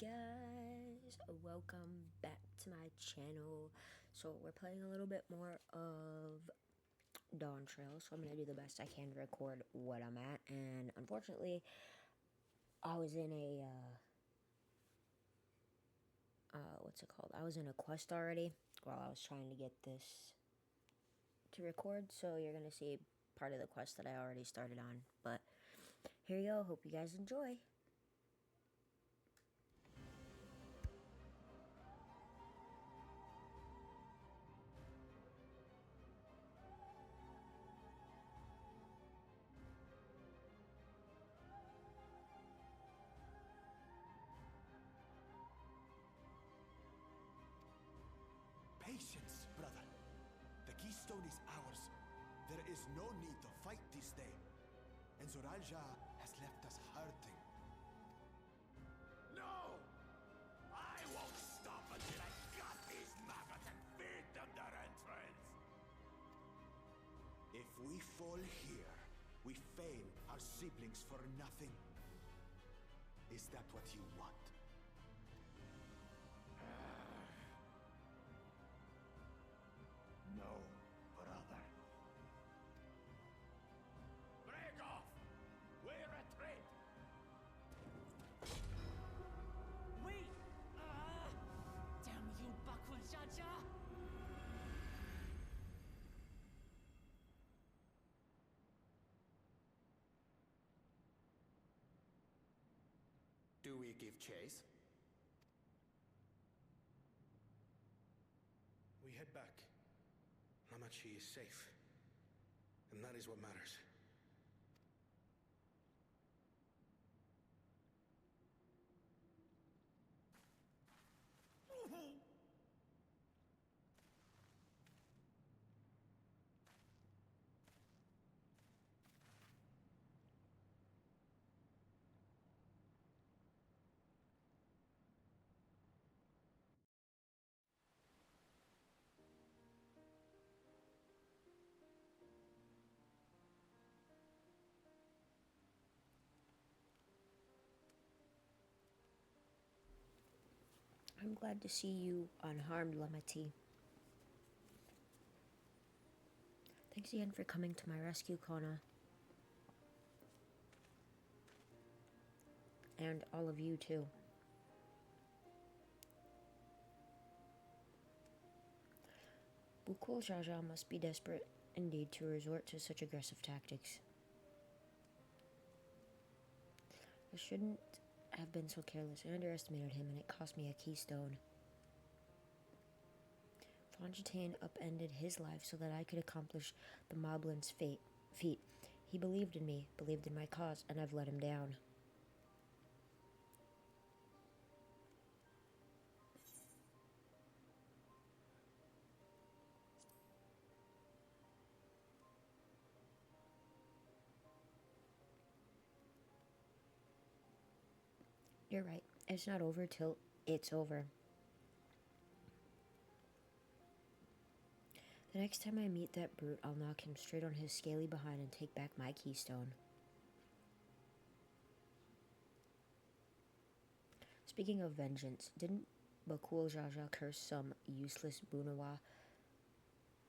guys, welcome back to my channel. So we're playing a little bit more of Dawntrail, so I'm gonna do the best I can to record what I'm at. And unfortunately, I was in a what's it called? I was in a quest already while I was trying to get this to record, so you're gonna see part of the quest that I already started on. But here you go, hope you guys enjoy. Patience, brother. The keystone is ours. There is no need to fight this day. And Zoralja has left us hurting. No! I won't stop until I've got these maggots and feed them their entrails! If we fall here, we fail our siblings for nothing. Is that what you want? No, brother. Break off! We retreat! Wait! Damn you, Bakul Jaja! Do we give chase? We head back. Hamachi is safe. And that is what matters. I'm glad to see you unharmed, Lemati. Thanks again for coming to my rescue, Kona. And all of you, too. Bukul Jaja must be desperate indeed to resort to such aggressive tactics. I shouldn't have been so careless. I underestimated him, and it cost me a keystone. Fontaine upended his life so that I could accomplish the Moblin's feat. He believed in me, believed in my cause, and I've let him down. You're right. It's not over till it's over. The next time I meet that brute, I'll knock him straight on his scaly behind and take back my keystone. Speaking of vengeance, didn't Bakul Jaja curse some useless Bunawa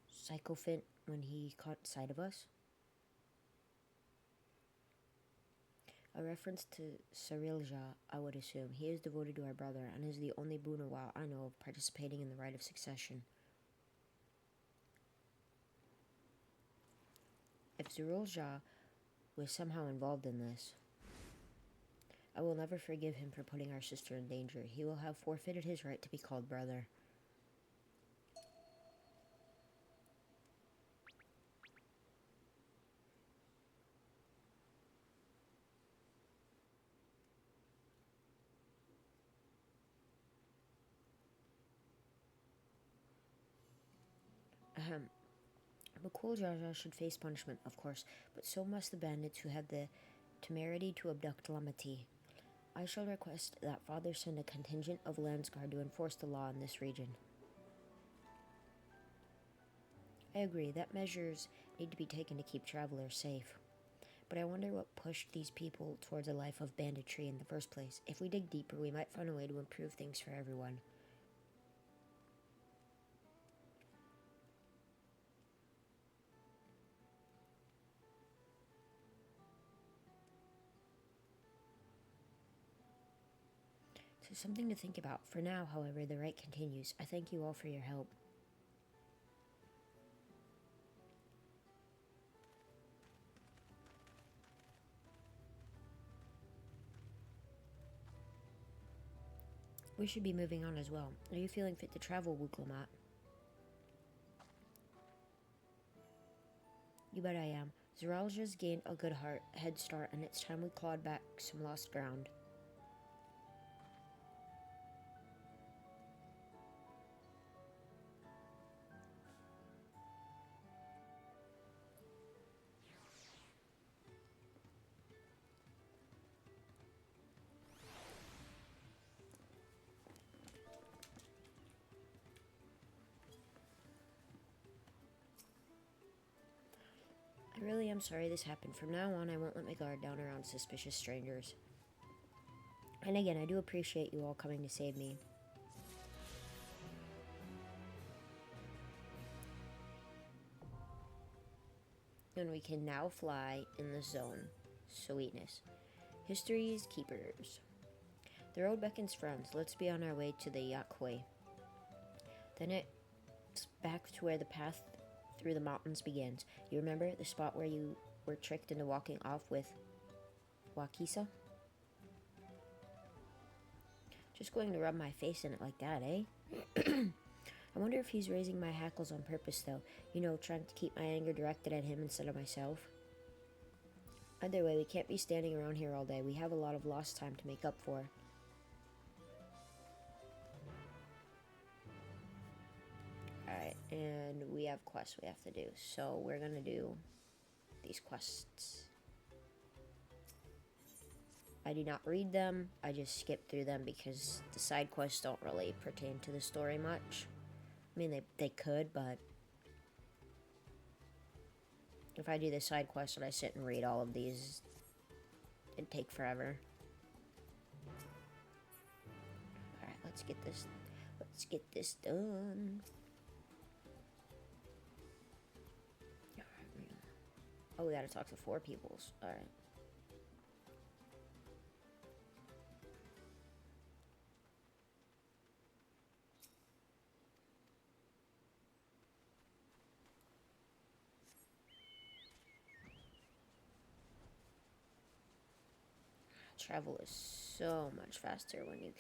sycophant when he caught sight of us? A reference to Sarilja, I would assume. He is devoted to our brother and is the only Bunawa I know of participating in the rite of succession. If Sarilja was somehow involved in this, I will never forgive him for putting our sister in danger. He will have forfeited his right to be called brother. Bakul Jaja should face punishment, of course, but so must the bandits who had the temerity to abduct Lamati. I shall request that Father send a contingent of Landsguard to enforce the law in this region. I agree that measures need to be taken to keep travelers safe. But I wonder what pushed these people towards a life of banditry in the first place. If we dig deeper, we might find a way to improve things for everyone. So something to think about. For now, however, the rite continues. I thank you all for your help. We should be moving on as well. Are you feeling fit to travel, Wuklomat? You bet I am. Zeralja's gained a good head start, and it's time we clawed back some lost ground. I really am sorry this happened. From now on, I won't let my guard down around suspicious strangers. And again, I do appreciate you all coming to save me. And we can now fly in the zone. Sweetness. History's keepers. The road beckons friends. Let's be on our way to the Yakway. Then it's back to where the path through the mountains begins. You remember the spot where you were tricked into walking off with Wakisa? Just going to rub my face in it like that, eh? I wonder if he's raising my hackles on purpose, though. You know, trying to keep my anger directed at him instead of myself. Either way, we can't be standing around here all day. We have a lot of lost time to make up for. Alright, and we have quests we have to do. So we're gonna do these quests. I do not read them. I just skip through them because the side quests don't really pertain to the story much. I mean, they could, but if I do the side quest and I sit and read all of these, it'd take forever. Alright, let's get this done. Oh, we gotta talk to 4 peoples. Alright. Travel is so much faster when you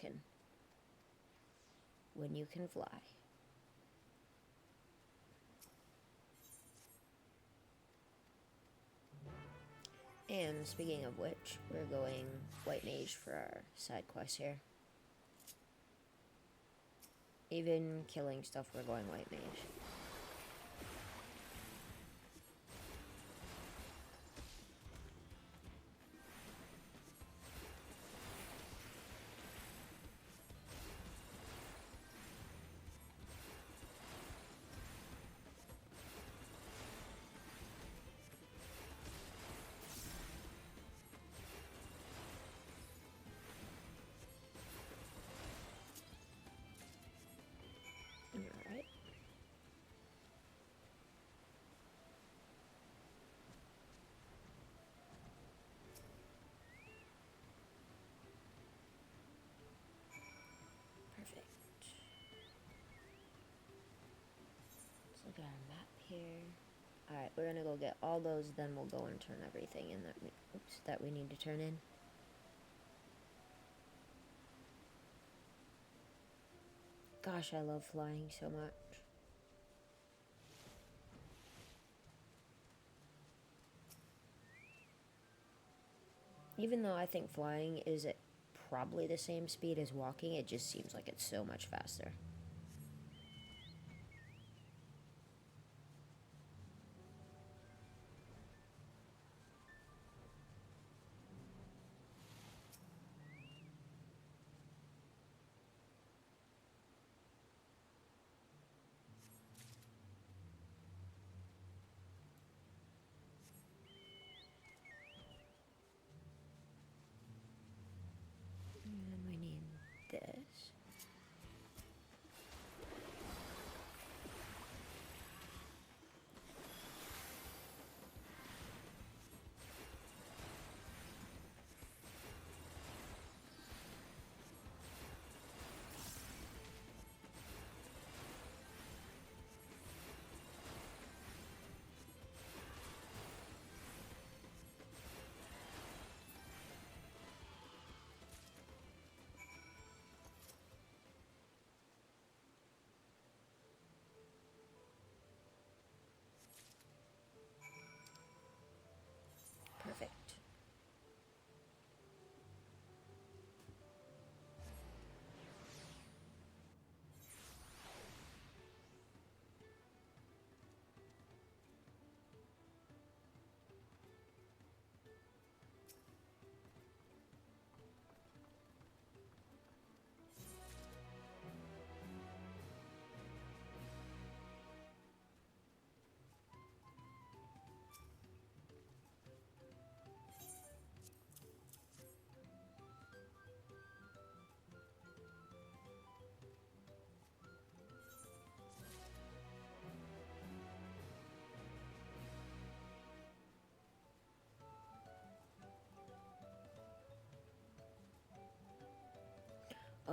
can fly. And speaking of which, we're going White Mage for our side quest here. Even killing stuff, we're going White Mage. Alright. Perfect. Let's look at our map here. Alright, we're gonna go get all those, then we'll go and turn everything in that we need to turn in. Gosh, I love flying so much. Even though I think flying is at probably the same speed as walking, it just seems like it's so much faster.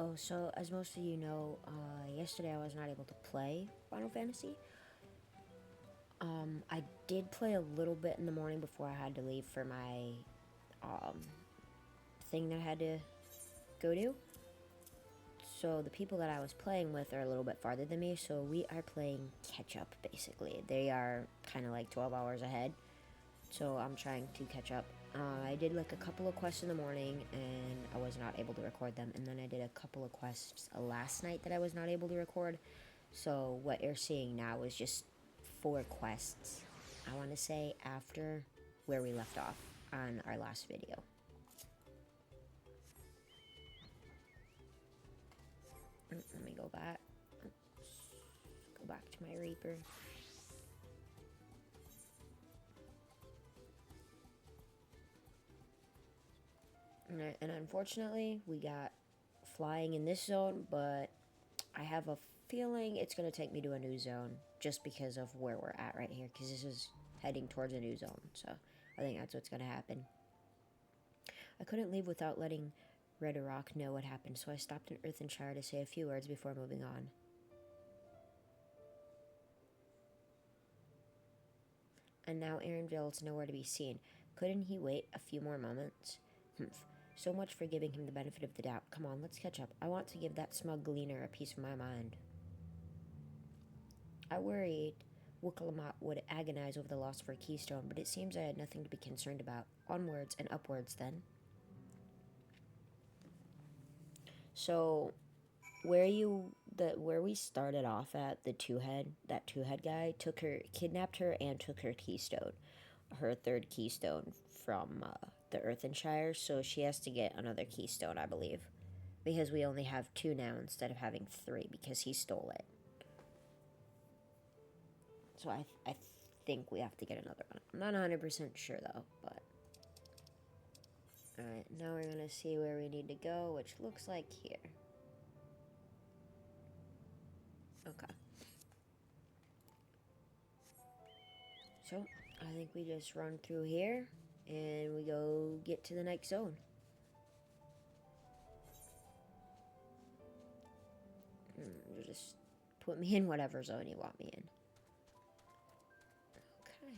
Oh, so as most of you know, yesterday I was not able to play Final Fantasy. I did play a little bit in the morning before I had to leave for my thing that I had to go to. So the people that I was playing with are a little bit farther than me, so we are playing catch up basically. They are kind of like 12 hours ahead, so I'm trying to catch up. I did like a couple of quests in the morning and I was not able to record them, and then I did a couple of quests last night that I was not able to record. So what you're seeing now is just 4 quests, I want to say, after where we left off on our last video. Let me go back. Go back to my Reaper. And unfortunately, we got flying in this zone, but I have a feeling it's going to take me to a new zone just because of where we're at right here, because this is heading towards a new zone, so I think that's what's going to happen. I couldn't leave without letting Red Rock know what happened, so I stopped in Earthenshire to say a few words before moving on. And now Aaronville's nowhere to be seen. Couldn't he wait a few more moments? Humph. So much for giving him the benefit of the doubt. Come on, let's catch up. I want to give that smug gleaner a piece of my mind. I worried Wukalamat would agonize over the loss of her keystone, but it seems I had nothing to be concerned about. Onwards and upwards, then. So, where we started off at, that two-head guy kidnapped her and took her keystone, her 3rd keystone from the Earthenshire, so she has to get another keystone, I believe, because we only have 2 now instead of having 3 because he stole it. So I think we have to get another one. I'm not 100% sure though, but alright, now we're gonna see where we need to go, which looks like here. Okay. So, I think we just run through here, and we go get to the next zone. You just put me in whatever zone you want me in. Okay.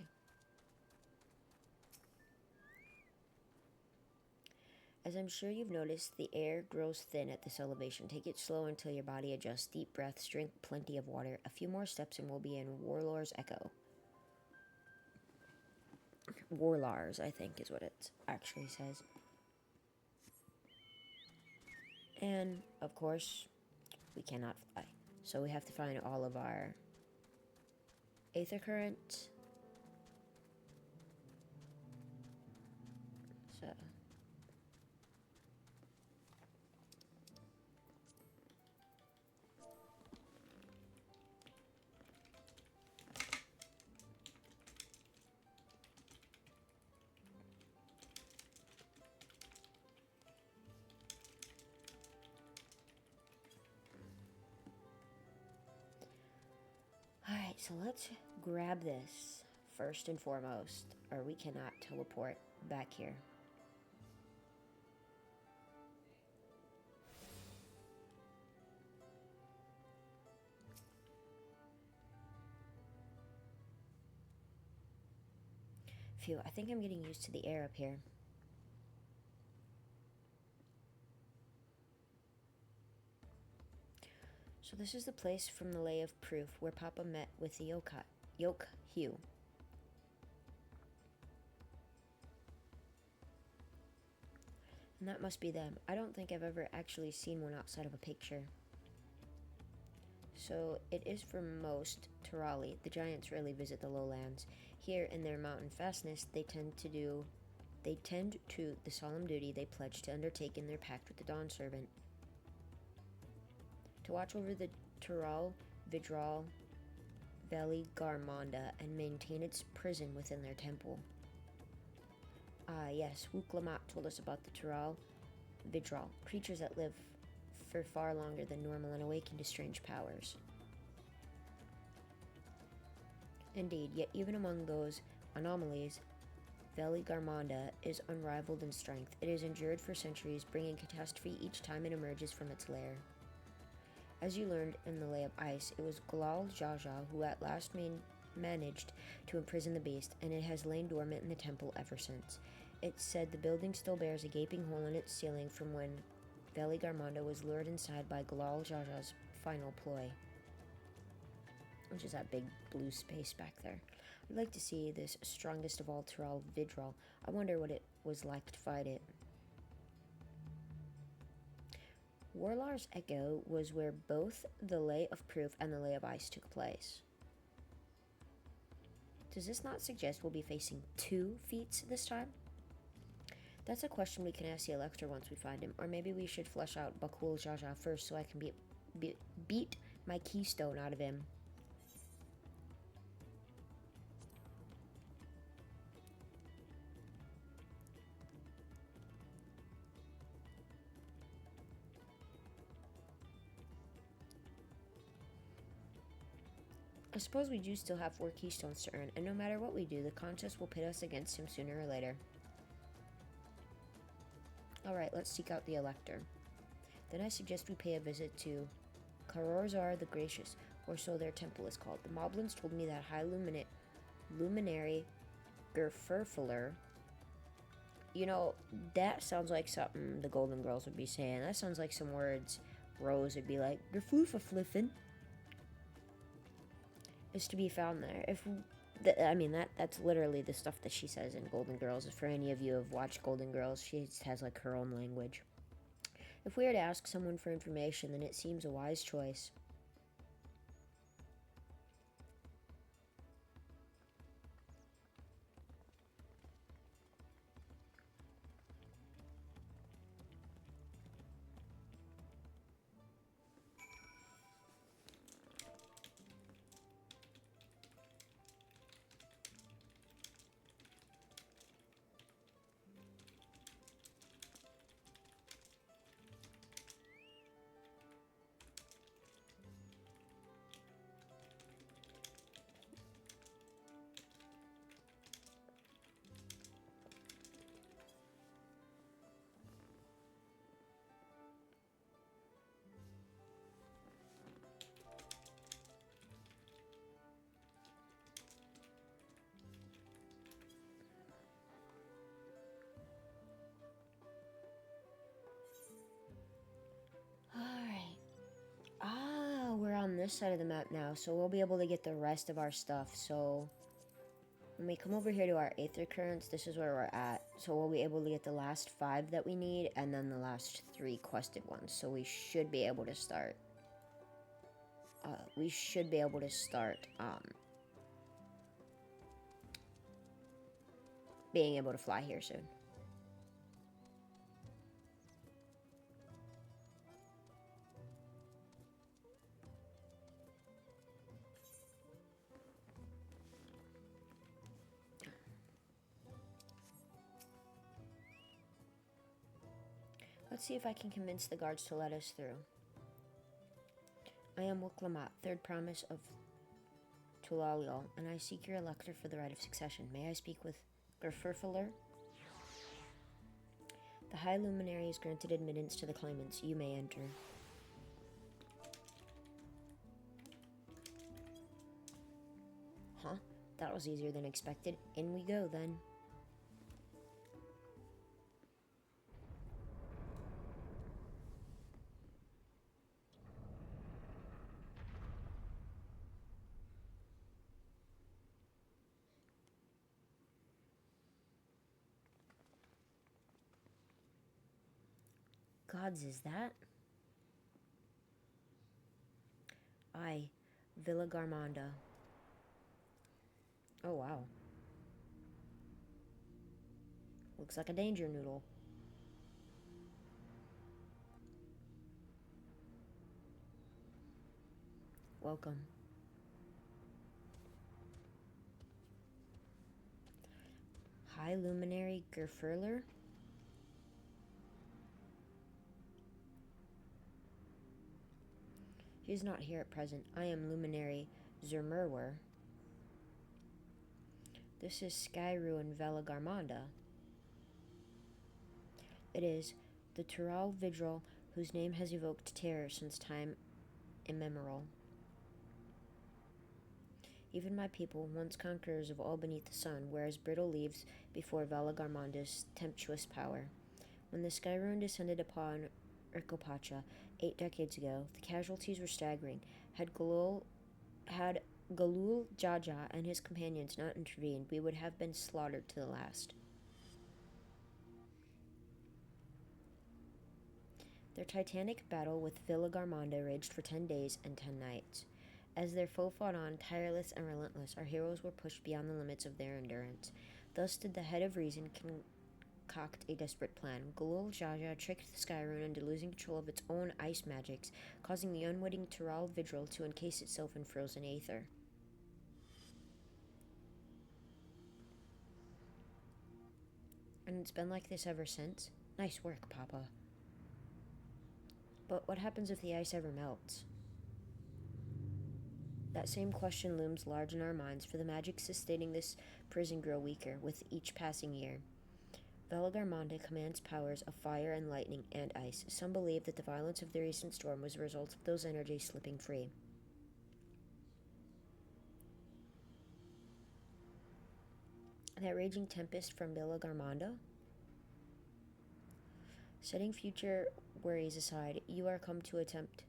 As I'm sure you've noticed, the air grows thin at this elevation. Take it slow until your body adjusts. Deep breaths, drink plenty of water. A few more steps and we'll be in Warlor's Echo. Warlars, I think, is what it actually says. And, of course, we cannot fly. So we have to find all of our Aether Current. So... Alright, so let's grab this first and foremost, or we cannot teleport back here. Phew, I think I'm getting used to the air up here. So this is the place from the Lay of Proof where Papa met with the Yoke Hugh. And that must be them. I don't think I've ever actually seen one outside of a picture. So it is for most Terali. The giants rarely visit the lowlands. Here in their mountain fastness, they tend to the solemn duty they pledge to undertake in their pact with the Dawn Servant. To watch over the Tural, Vidral, Valley Garmonda and maintain its prison within their temple. Ah, yes, Wuklamat told us about the Tural, Vidral, creatures that live for far longer than normal and awaken to strange powers. Indeed, yet even among those anomalies, Veli Garmanda is unrivaled in strength. It has endured for centuries, bringing catastrophe each time it emerges from its lair. As you learned in the Lay of Ice, it was Glal Jaja who at last managed to imprison the beast, and it has lain dormant in the temple ever since. It's said the building still bears a gaping hole in its ceiling from when Veli Garmanda was lured inside by Glal Jaja's final ploy, which is that big blue space back there. I'd like to see this strongest of all Tyrell Vidral. I wonder what it was like to fight it. Warlar's Echo was where both the Lay of Proof and the Lay of Ice took place. Does this not suggest we'll be facing 2 feats this time? That's a question we can ask the Elector once we find him, or maybe we should flesh out Bakul Jaja first so I can beat my keystone out of him. I suppose we do still have 4 keystones to earn, and no matter what we do, the contest will pit us against him sooner or later. Alright, let's seek out the Elector. Then I suggest we pay a visit to Karorzar the Gracious, or so their temple is called. The Moblins told me that High Luminary Gerfurfler. You know, that sounds like something the Golden Girls would be saying. That sounds like some words Rose would be like, Gerflufafliffen. Is to be found there. That's literally the stuff that she says in Golden Girls. For any of you who have watched Golden Girls, she has like her own language. If we were to ask someone for information, then it seems a wise choice. We're on this side of the map now, so we'll be able to get the rest of our stuff. So when we come over here to our Aether Currents, this is where we're at. So we'll be able to get the last 5 that we need, and then the last 3 quested ones. So we should be able to start. Being able to fly here soon. Let's see if I can convince the guards to let us through. I am Wuklamat, 3rd promise of Tulalial, and I seek your Elector for the right of succession. May I speak with Gerfurfler? The High Luminary is granted admittance to the claimants. You may enter. Huh? That was easier than expected. In we go, then. Gods, is that? Aye, Villa Garmanda. Oh, wow. Looks like a danger noodle. Welcome. High Luminary Gerfurler? He is not here at present. I am Luminary Zermerwer. This is Sky Ruin Velagarmanda. It is the Tural Vigil whose name has evoked terror since time immemorial. Even my people, once conquerors of all beneath the sun, were as brittle leaves before Velagarmanda's tempestuous power. When the Sky Ruin descended upon Urkopacha 8 decades ago, the casualties were staggering. Had Galul Jaja and his companions not intervened, we would have been slaughtered to the last. Their titanic battle with Velagarmanda raged for 10 days and 10 nights. As their foe fought on, tireless and relentless, our heroes were pushed beyond the limits of their endurance. Thus did the head of reason concoct a desperate plan. Galul Jaja tricked the Sky Ruin into losing control of its own ice magics, causing the unwitting Tural Vigil to encase itself in frozen aether. And it's been like this ever since? Nice work, Papa. But what happens if the ice ever melts? That same question looms large in our minds, for the magic sustaining this prison grow weaker with each passing year. Velagarmanda commands powers of fire and lightning and ice. Some believe that the violence of the recent storm was a result of those energies slipping free. That raging tempest from Velagarmanda? Setting future worries aside, you are come to attempt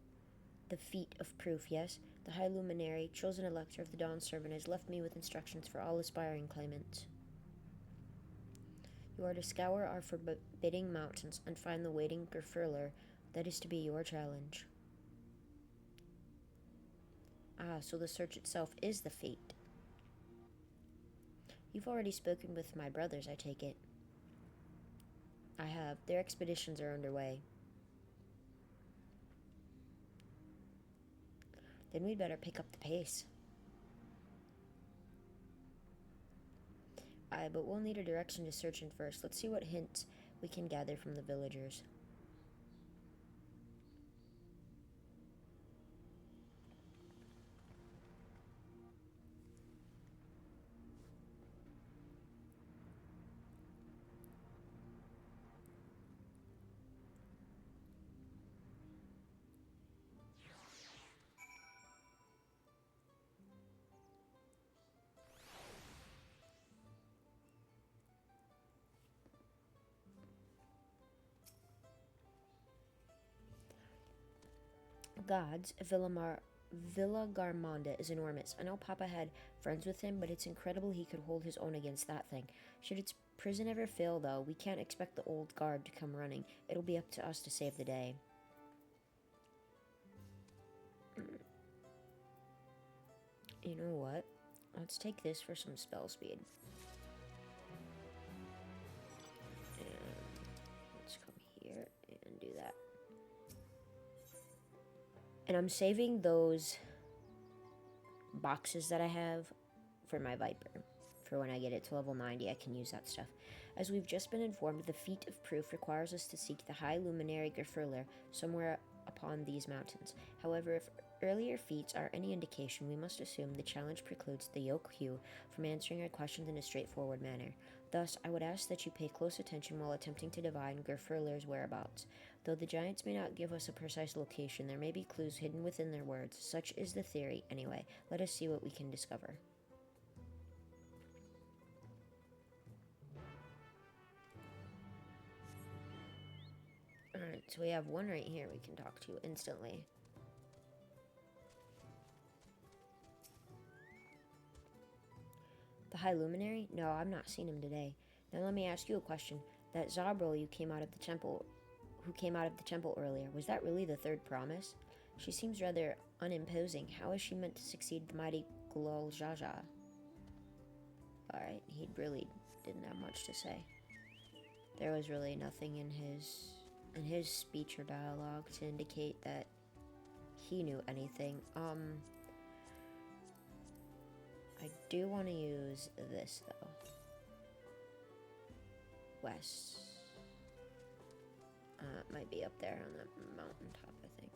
the feat of proof, yes? The High Luminary, chosen elector of the Dawn Servant, has left me with instructions for all aspiring claimants. You are to scour our forbidding mountains and find the waiting Gerfurler. That is to be your challenge. Ah, so the search itself is the fate. You've already spoken with my brothers, I take it. I have. Their expeditions are underway. Then we'd better pick up the pace. Aye, but we'll need a direction to search in first. Let's see what hints we can gather from the villagers. Gods, Velagarmanda is enormous. I know Papa had friends with him, but it's incredible he could hold his own against that thing. Should its prison ever fail, though, we can't expect the old guard to come running. It'll be up to us to save the day. You know what? Let's take this for some spell speed. And let's come here and do that. And I'm saving those boxes that I have for my Viper. For when I get it to level 90, I can use that stuff. As we've just been informed, the feat of proof requires us to seek the High Luminary Gerfurler somewhere upon these mountains. However, if earlier feats are any indication, we must assume the challenge precludes the Yokhu from answering our questions in a straightforward manner. Thus, I would ask that you pay close attention while attempting to divine Gerfurler's whereabouts. Though the giants may not give us a precise location, there may be clues hidden within their words. Such is the theory, anyway. Let us see what we can discover. Alright, so we have one right here we can talk to instantly. The High Luminary? No, I've not seen him today. Now let me ask you a question. That Zabril who came out of the temple earlier, was that really the third promise? She seems rather unimposing. How is she meant to succeed the mighty Galul Jaja? Alright, he really didn't have much to say. There was really nothing in his speech or dialogue to indicate that he knew anything. I do want to use this, though. West. It might be up there on the mountaintop, I think.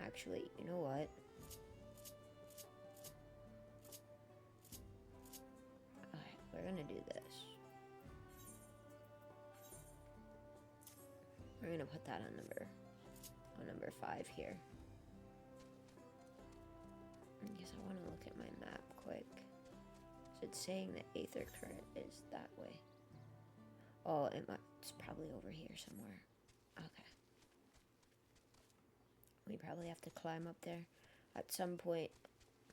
Actually, you know what? we're gonna do this. We're gonna put that on number 5 here. I guess I want to look at my map quick. So it's saying that Aether Current is that way. Oh, it's probably over here somewhere. Okay. We probably have to climb up there at some point,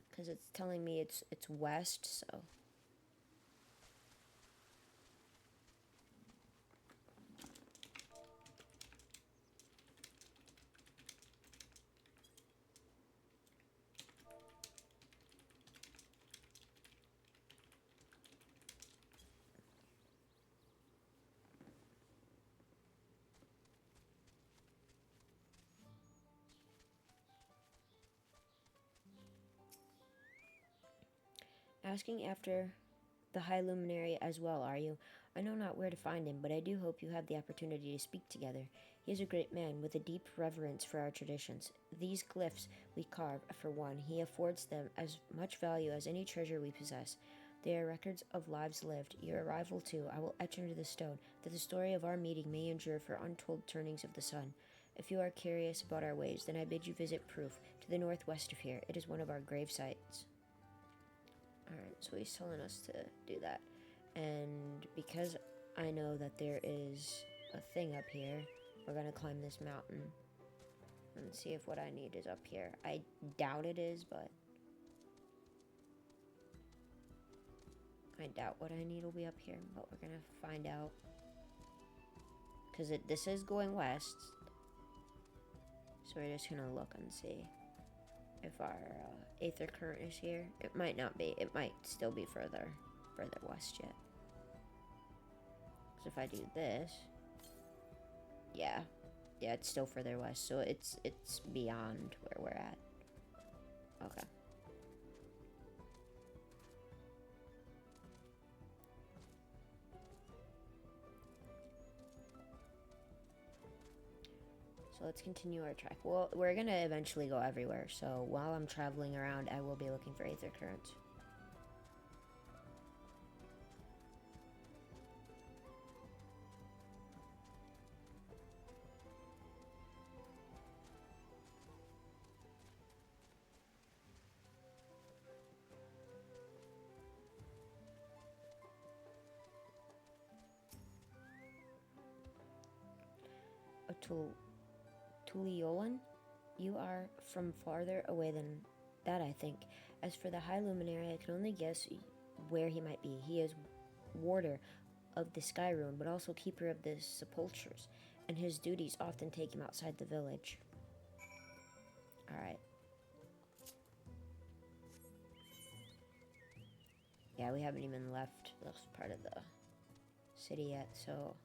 because it's telling me it's west, so. Asking after the High Luminary as well, are you? I know not where to find him, but I do hope you have the opportunity to speak together. He is a great man with a deep reverence for our traditions. These glyphs we carve, for one, he affords them as much value as any treasure we possess. They are records of lives lived. Your arrival, too, I will etch into the stone, that the story of our meeting may endure for untold turnings of the sun. If you are curious about our ways, then I bid you visit Proof, to the northwest of here. It is one of our grave sites. Alright, so he's telling us to do that. And because I know that there is a thing up here, we're gonna climb this mountain and see if what I need is up here. I doubt it is, but I doubt what I need will be up here, but we're gonna find out. Because this is going west. So we're just gonna look and see if our Aether Current is here. It might not be. It might still be further west yet. So if I do this, yeah, it's still further west. So it's beyond where we're at. Okay. So let's continue our trek. Well, we're gonna eventually go everywhere, so while I'm traveling around, I will be looking for Aether Currents. Tuliolan? You are from farther away than that, I think. As for the High Luminary, I can only guess where he might be. He is warder of the Sky Rune, but also keeper of the sepulchres, and his duties often take him outside the village. Alright. Yeah, we haven't even left this part of the city yet, so...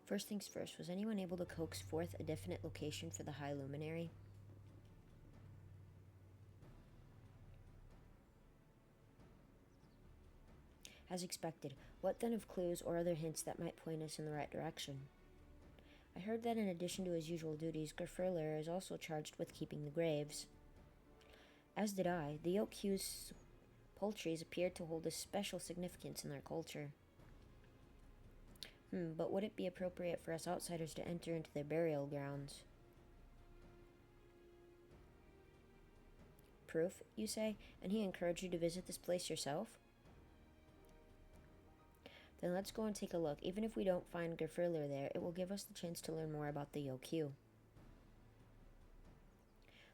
First things first, was anyone able to coax forth a definite location for the High Luminary? As expected, what then of clues or other hints that might point us in the right direction? I heard that in addition to his usual duties, Gerfurler is also charged with keeping the graves. As did I. The Oakhue's poultries appeared to hold a special significance in their culture. But would it be appropriate for us outsiders to enter into their burial grounds? Proof, you say? And he encouraged you to visit this place yourself? Then let's go and take a look. Even if we don't find Gerfurler there, it will give us the chance to learn more about the Oakhue.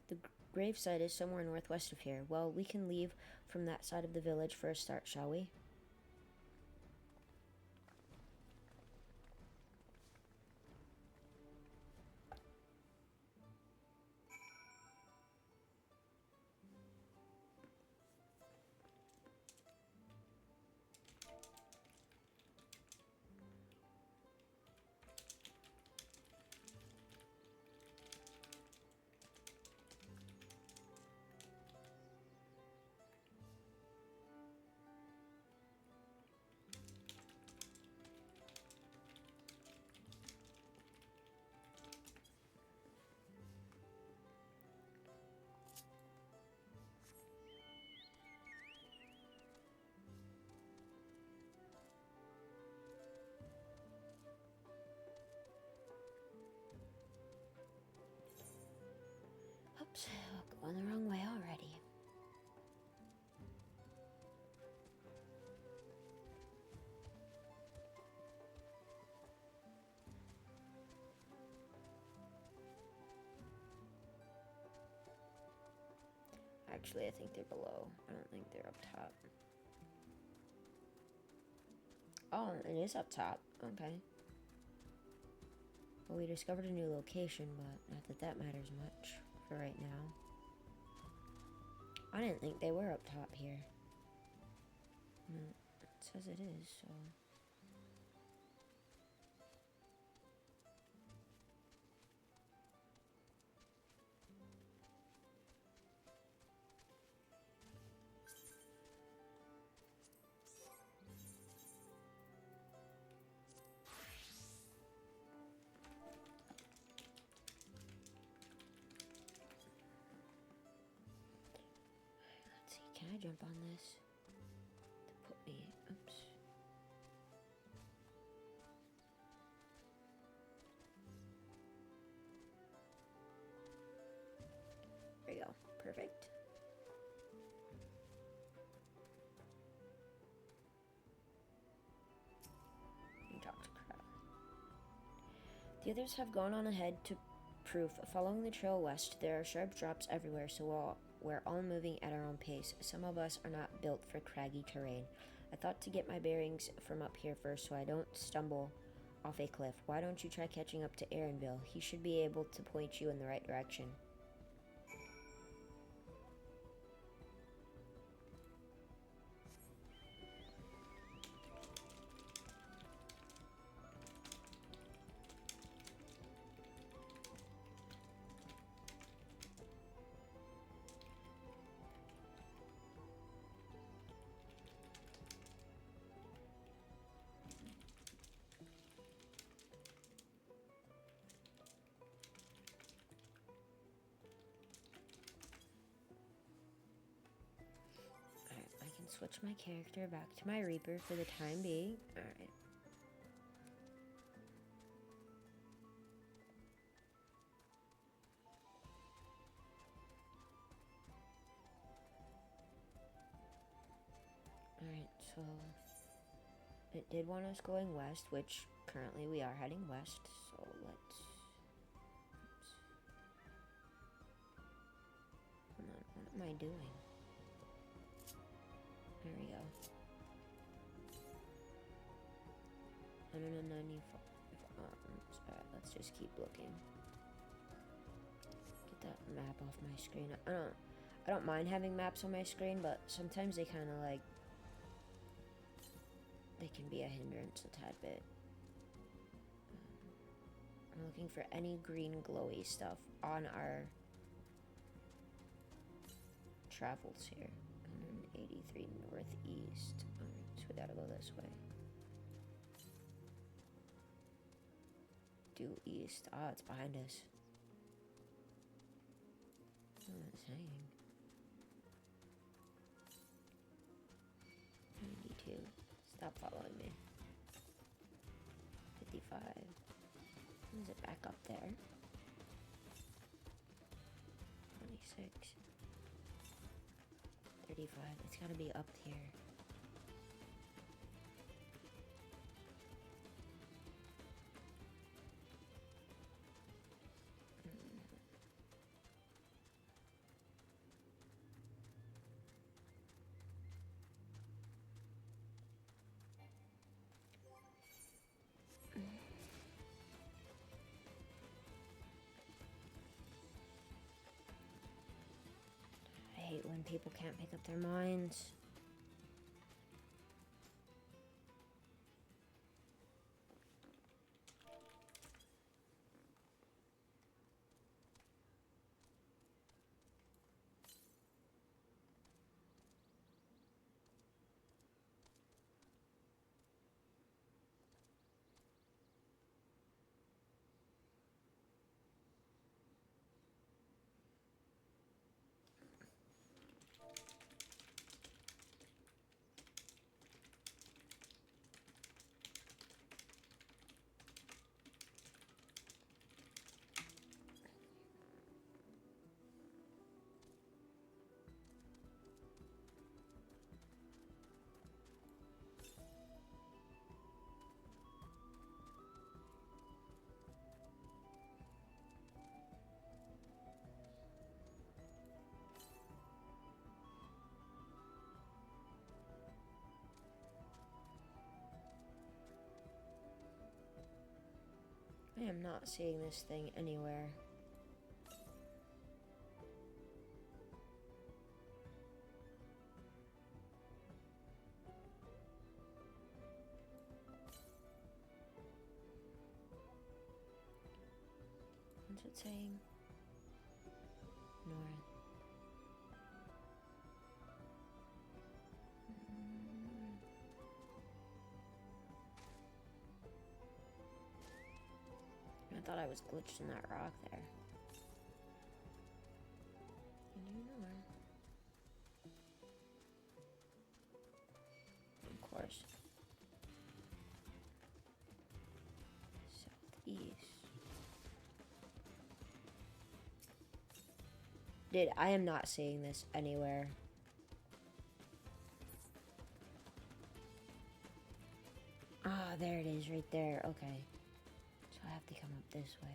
The gravesite is somewhere northwest of here. Well, we can leave from that side of the village for a start, shall we? Actually, I think they're below. I don't think they're up top. Oh, it is up top. Okay. Well, we discovered a new location, but not that that matters much for right now. I didn't think they were up top here. No, it says it is, so... Let's see, can I jump on this? To put me... Oops. There you go. Perfect. And talk to Crow. The others have gone on ahead to proof. Following the trail west, there are sharp drops everywhere, so we're all moving at our own pace. Some of us are not built for craggy terrain. I thought to get my bearings from up here first so I don't stumble off a cliff. Why don't you try catching up to Aaronville? He should be able to point you in the right direction. Switch my character back to my Reaper for the time being. Alright. Alright, so it did want us going west, which currently we are heading west, so let's... Oops. Hold on, what am I doing? There we go. Alright, let's just keep looking. Get that map off my screen. I don't mind having maps on my screen, but sometimes they kind of like... They can be a hindrance a tad bit. I'm looking for any green glowy stuff on our travels here. 183 northeast. Alright, so we gotta go this way. Due east. Ah, it's behind us. What am I saying? 92. Stop following me. 55. Is it back up there? 26. 35. It's gotta be up here. I hate when people can't make up their minds. I am not seeing this thing anywhere. What's it saying? North. I thought I was glitched in that rock there. Any north. Of course. Southeast. Dude, I am not seeing this anywhere. Ah, there it is, right there. Okay. So I have to come up this way.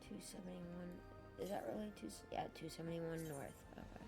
$271. Is that really two? Yeah, 271 north. Okay.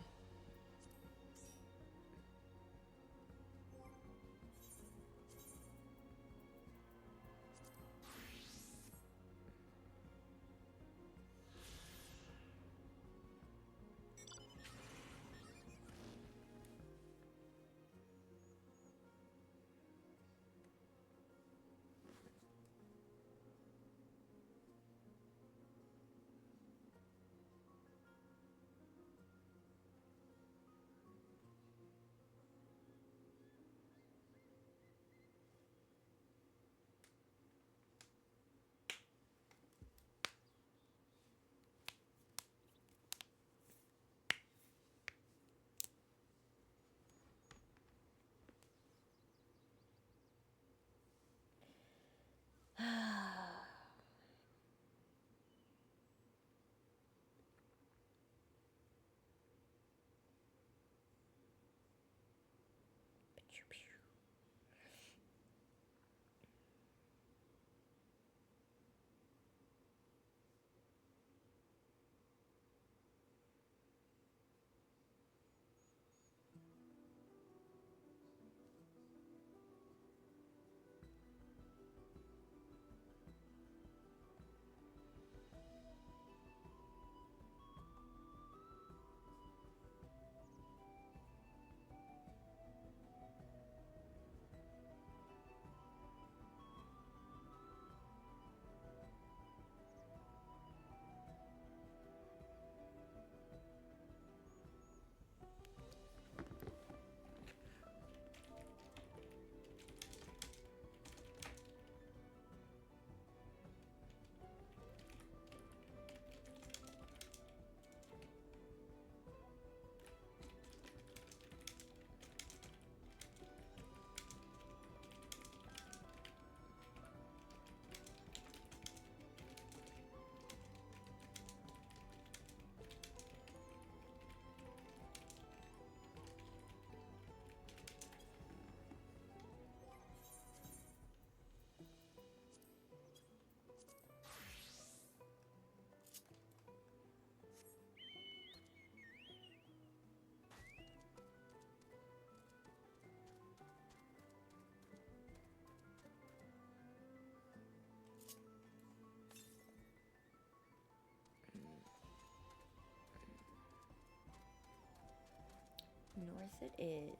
North it is.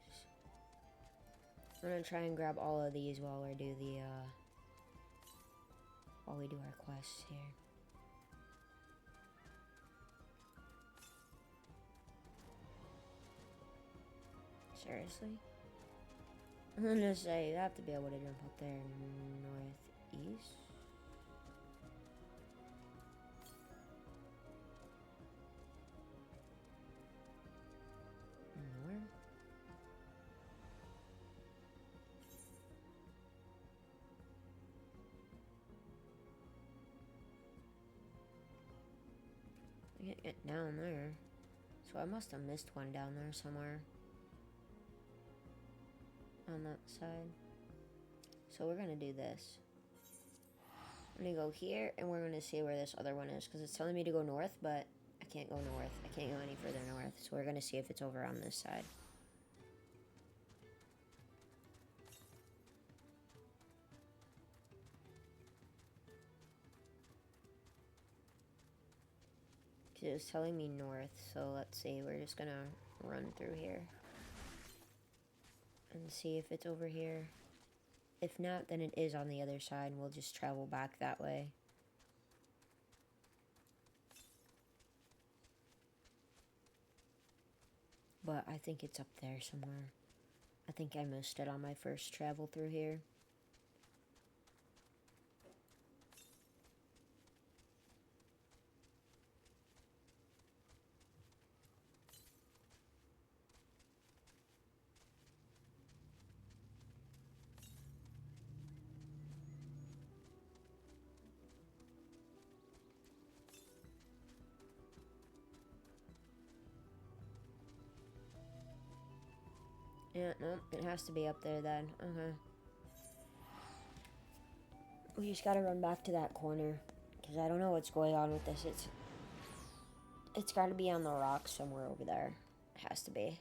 I'm gonna try and grab all of these while we do the while we do our quests here. Seriously? I'm gonna say you have to be able to jump up there northeast. North. I can't get down there. So I must have missed one down there somewhere. On that side. So we're gonna do this. I'm gonna go here and we're gonna see where this other one is because it's telling me to go north, but I can't go north. I can't go any further north. So we're gonna see if it's over on this side. It was telling me north, so let's see. We're just gonna run through here and see if it's over here. If not, then it is on the other side, and we'll just travel back that way. But I think it's up there somewhere. I think I missed it on my first travel through here. Yeah, no, it has to be up there then. Okay. We just gotta run back to that corner. Because I don't know what's going on with this. It's gotta be on the rock somewhere over there. It has to be.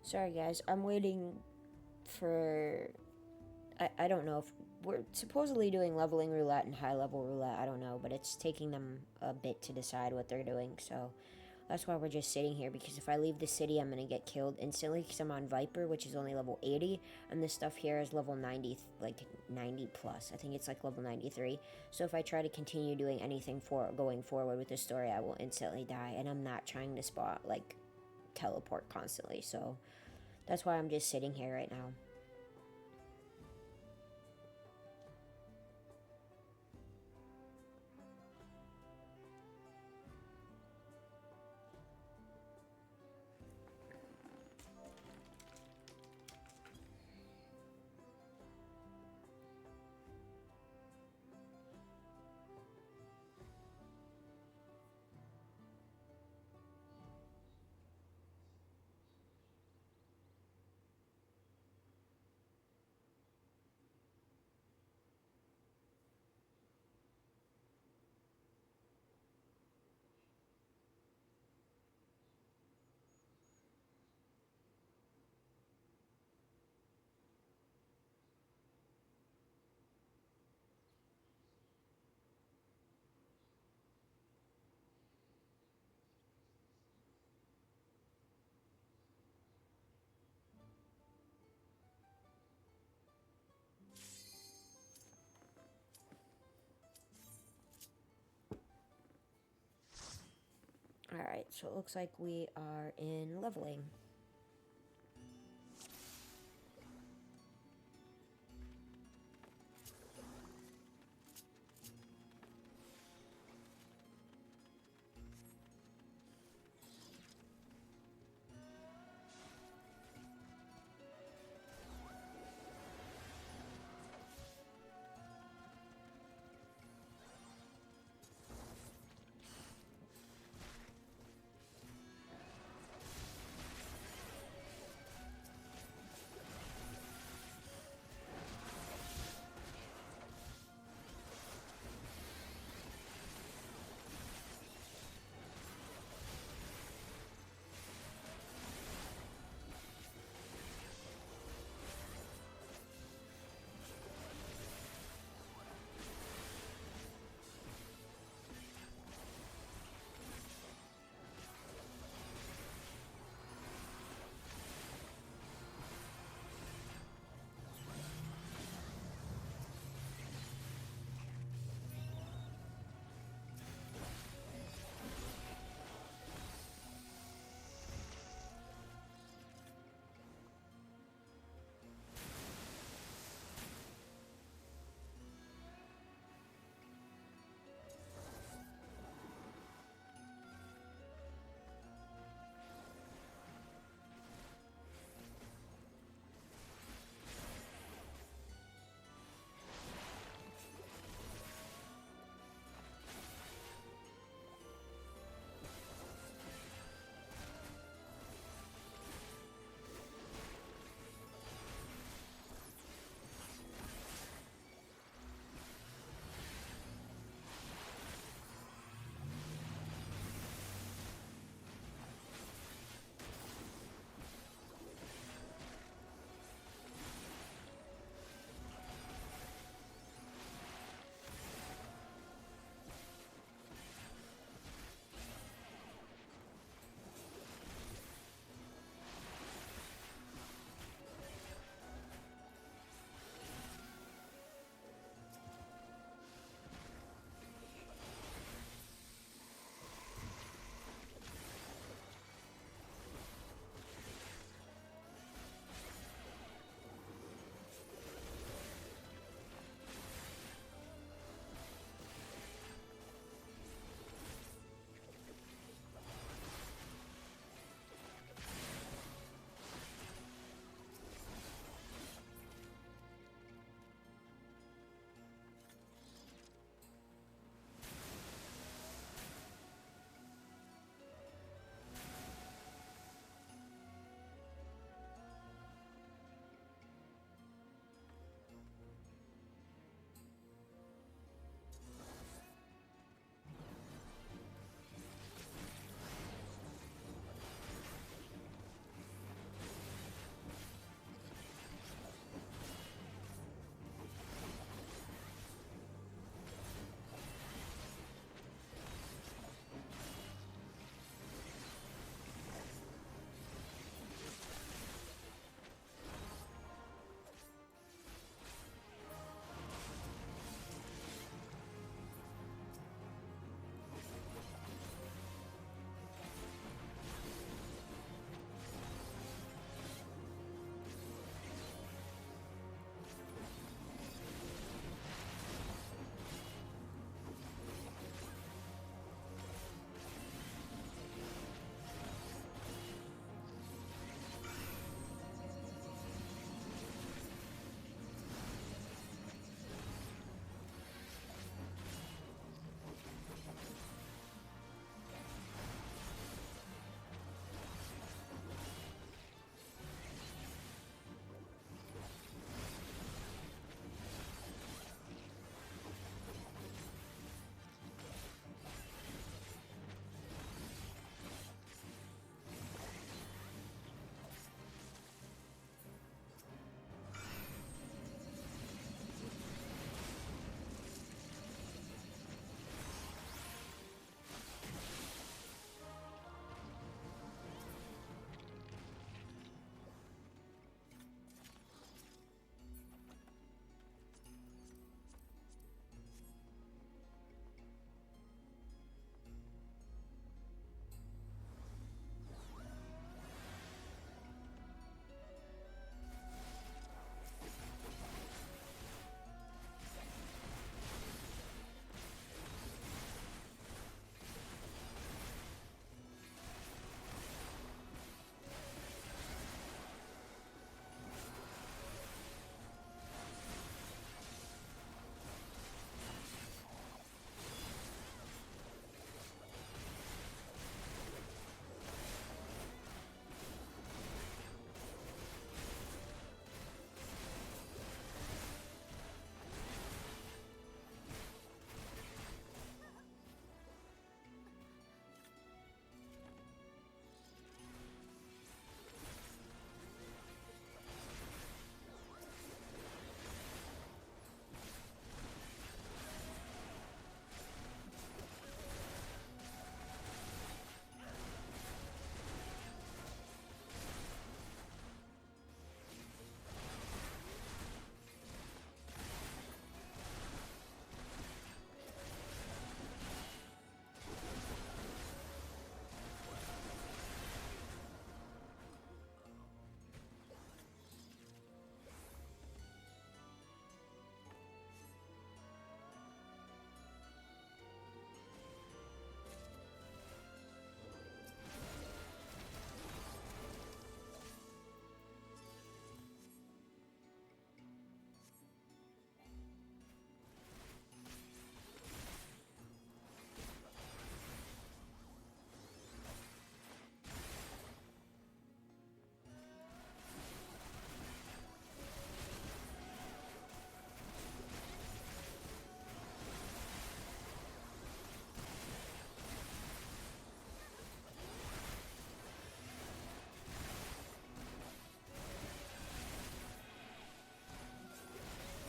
Sorry guys, I'm waiting for... I don't know if... We're supposedly doing leveling roulette and high level roulette, I don't know, but it's taking them a bit to decide what they're doing, so... That's why we're just sitting here, because if I leave the city, I'm going to get killed instantly, because I'm on Viper, which is only level 80, and this stuff here is level 90, like 90 plus. I think it's like level 93. So if I try to continue doing anything going forward with this story, I will instantly die, and I'm not trying to spot, like, teleport constantly, so that's why I'm just sitting here right now. Alright, so it looks like we are in leveling.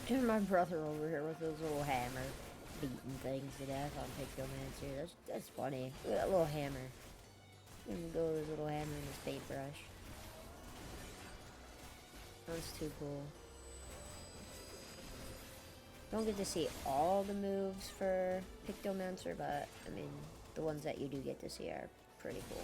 And my brother over here with his little hammer, beating things to death on Pictomancer. That's funny. Look at that little hammer. He can go with his little hammer and his paintbrush. That's too cool. Don't get to see all the moves for Pictomancer, but I mean, the ones that you do get to see are pretty cool.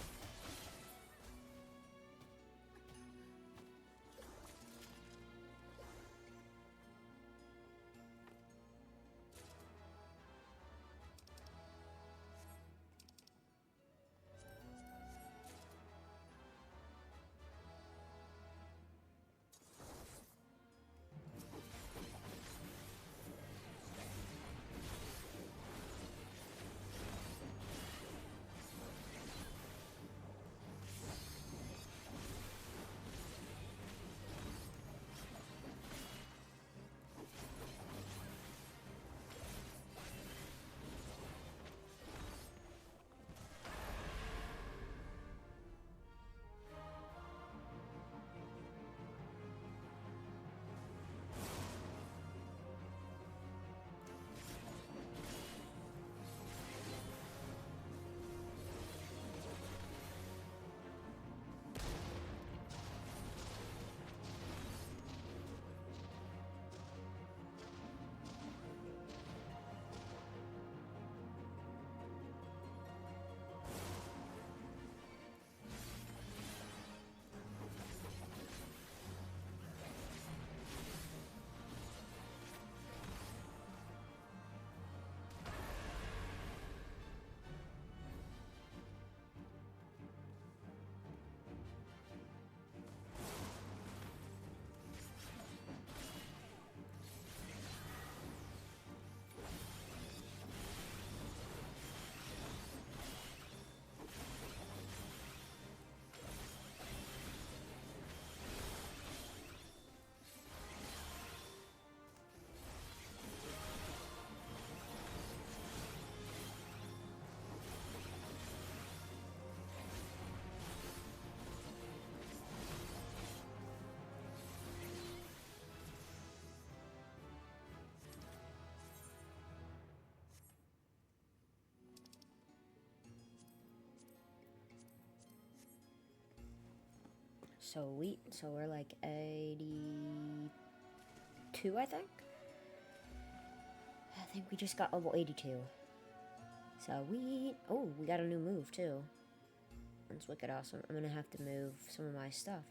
So we're like 82, I think? I think we just got level 82. Oh, we got a new move too. That's wicked awesome. I'm gonna have to move some of my stuff.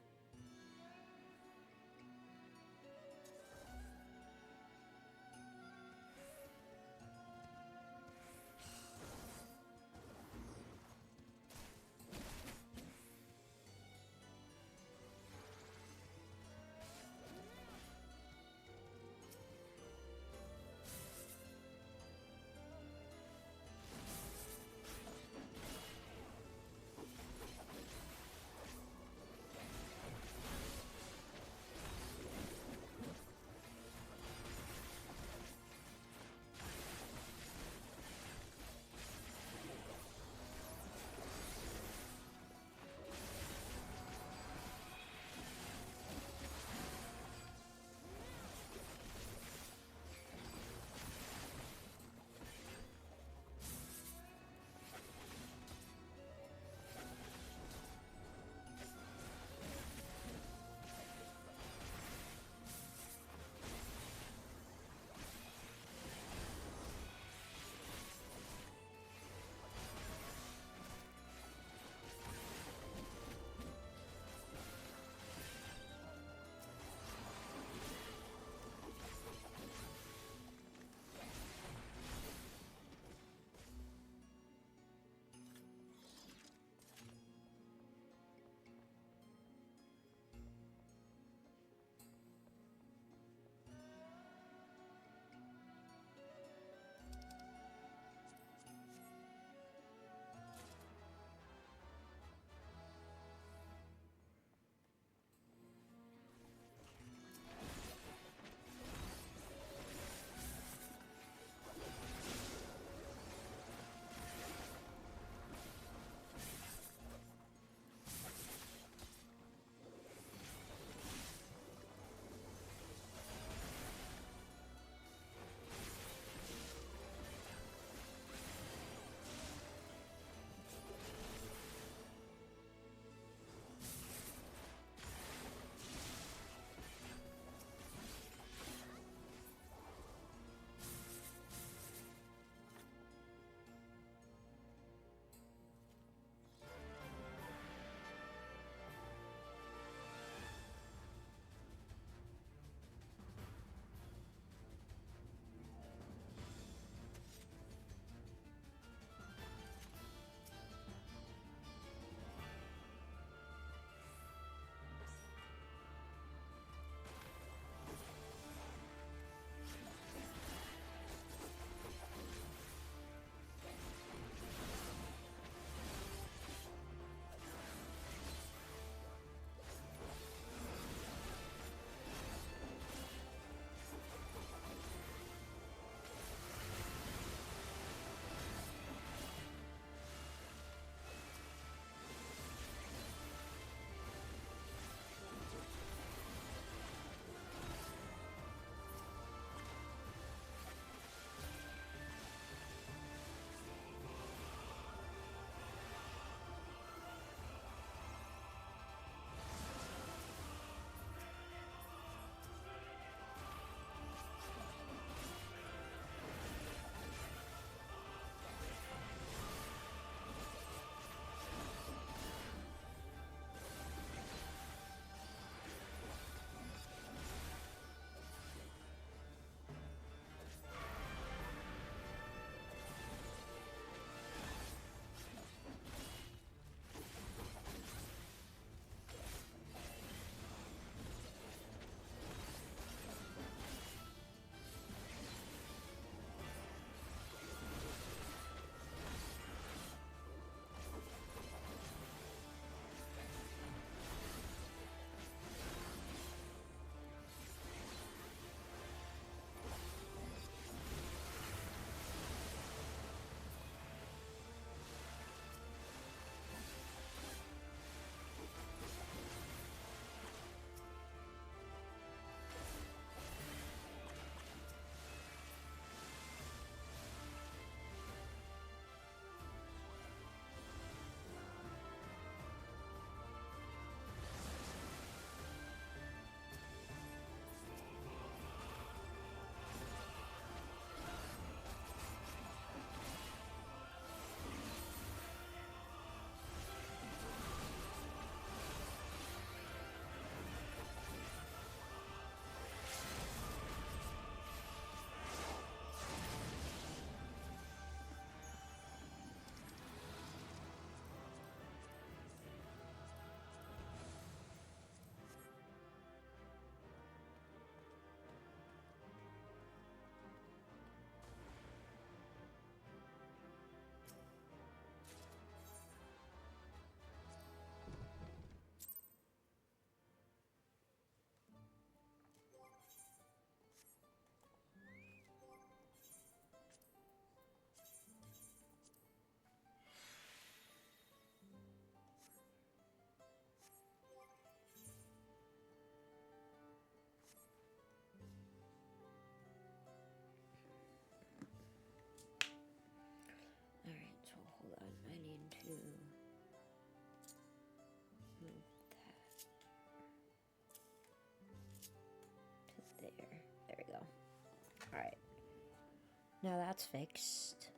Now that's fixed.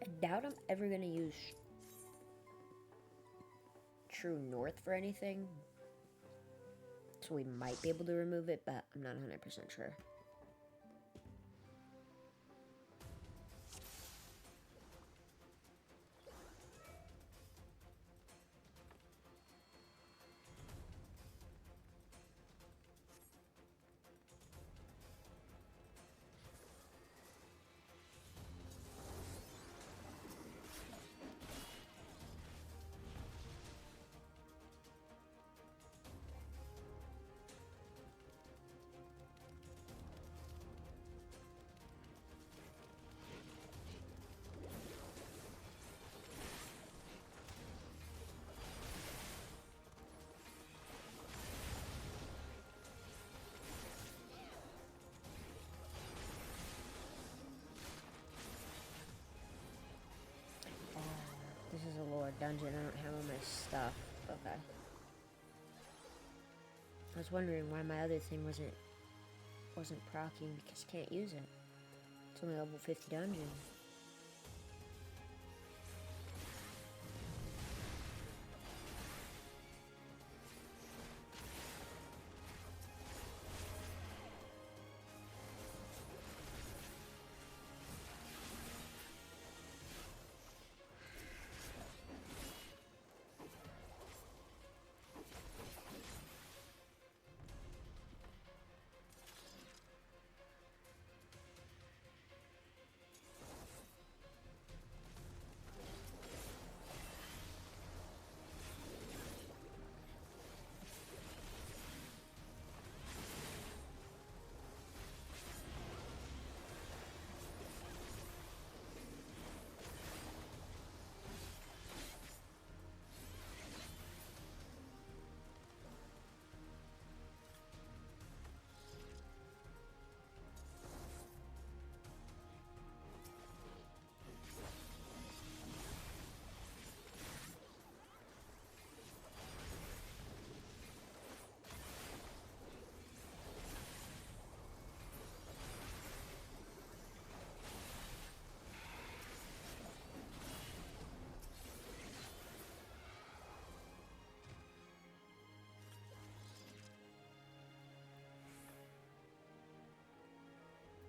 I doubt I'm ever gonna use True North for anything. So we might be able to remove it, but I'm not 100% sure. This is a lower dungeon. I don't have all my stuff. Okay. I was wondering why my other thing wasn't proccing because I can't use it. It's only level 50 dungeon.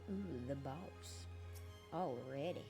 Ooh, the boss. Already.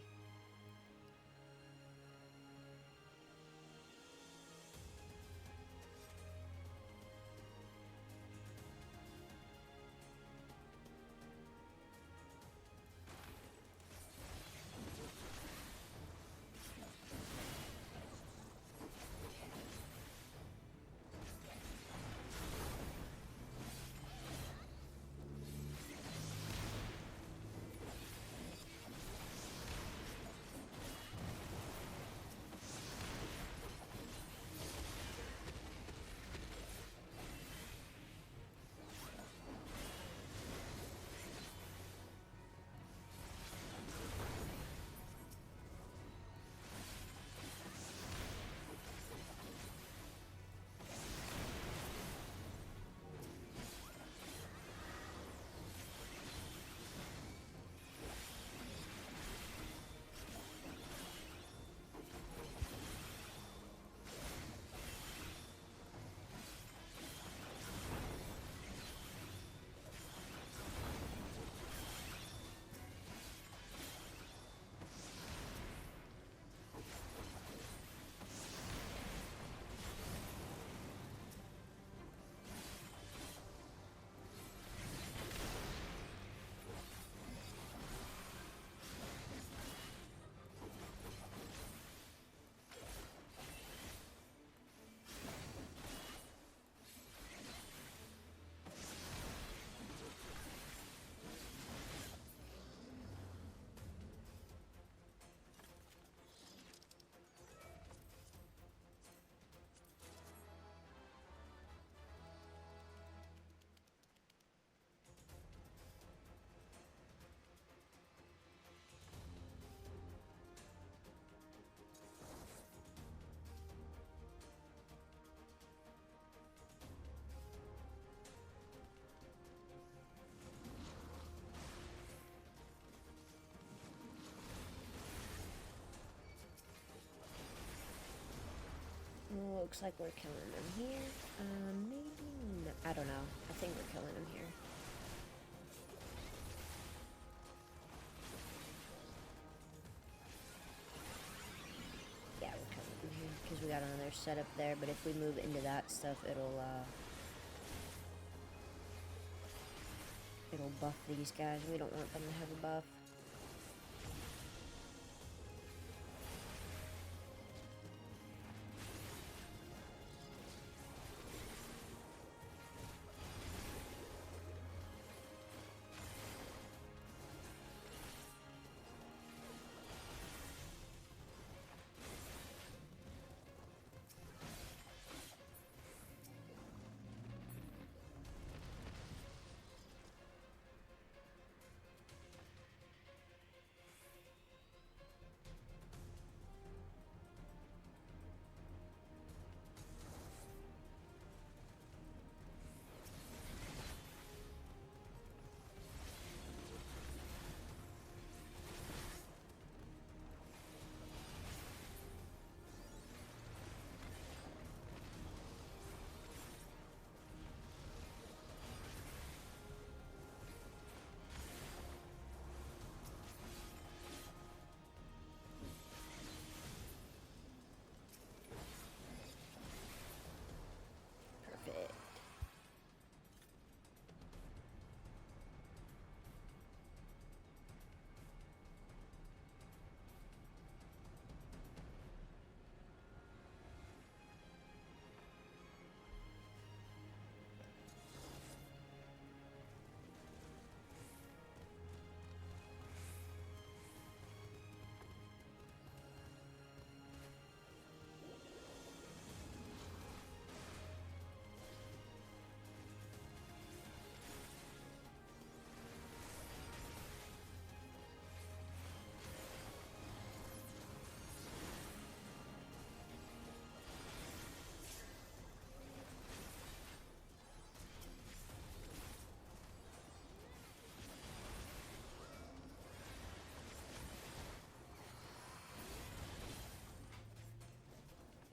Looks like we're killing them here. Maybe no, I don't know. I think we're killing them here. Yeah, we're killing them here because we got another setup there. But if we move into that stuff, it'll buff these guys. We don't want them to have a buff. Perfect.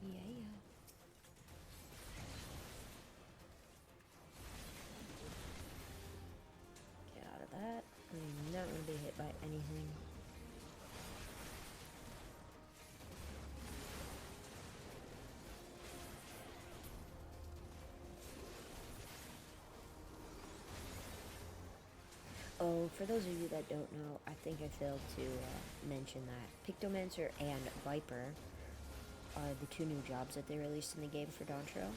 Yeah. Get out of that. I'm not gonna be hit by anything. Oh, for those of you that don't know, I think I failed to mention that Pictomancer and Viper are the two new jobs that they released in the game for Dawntrail.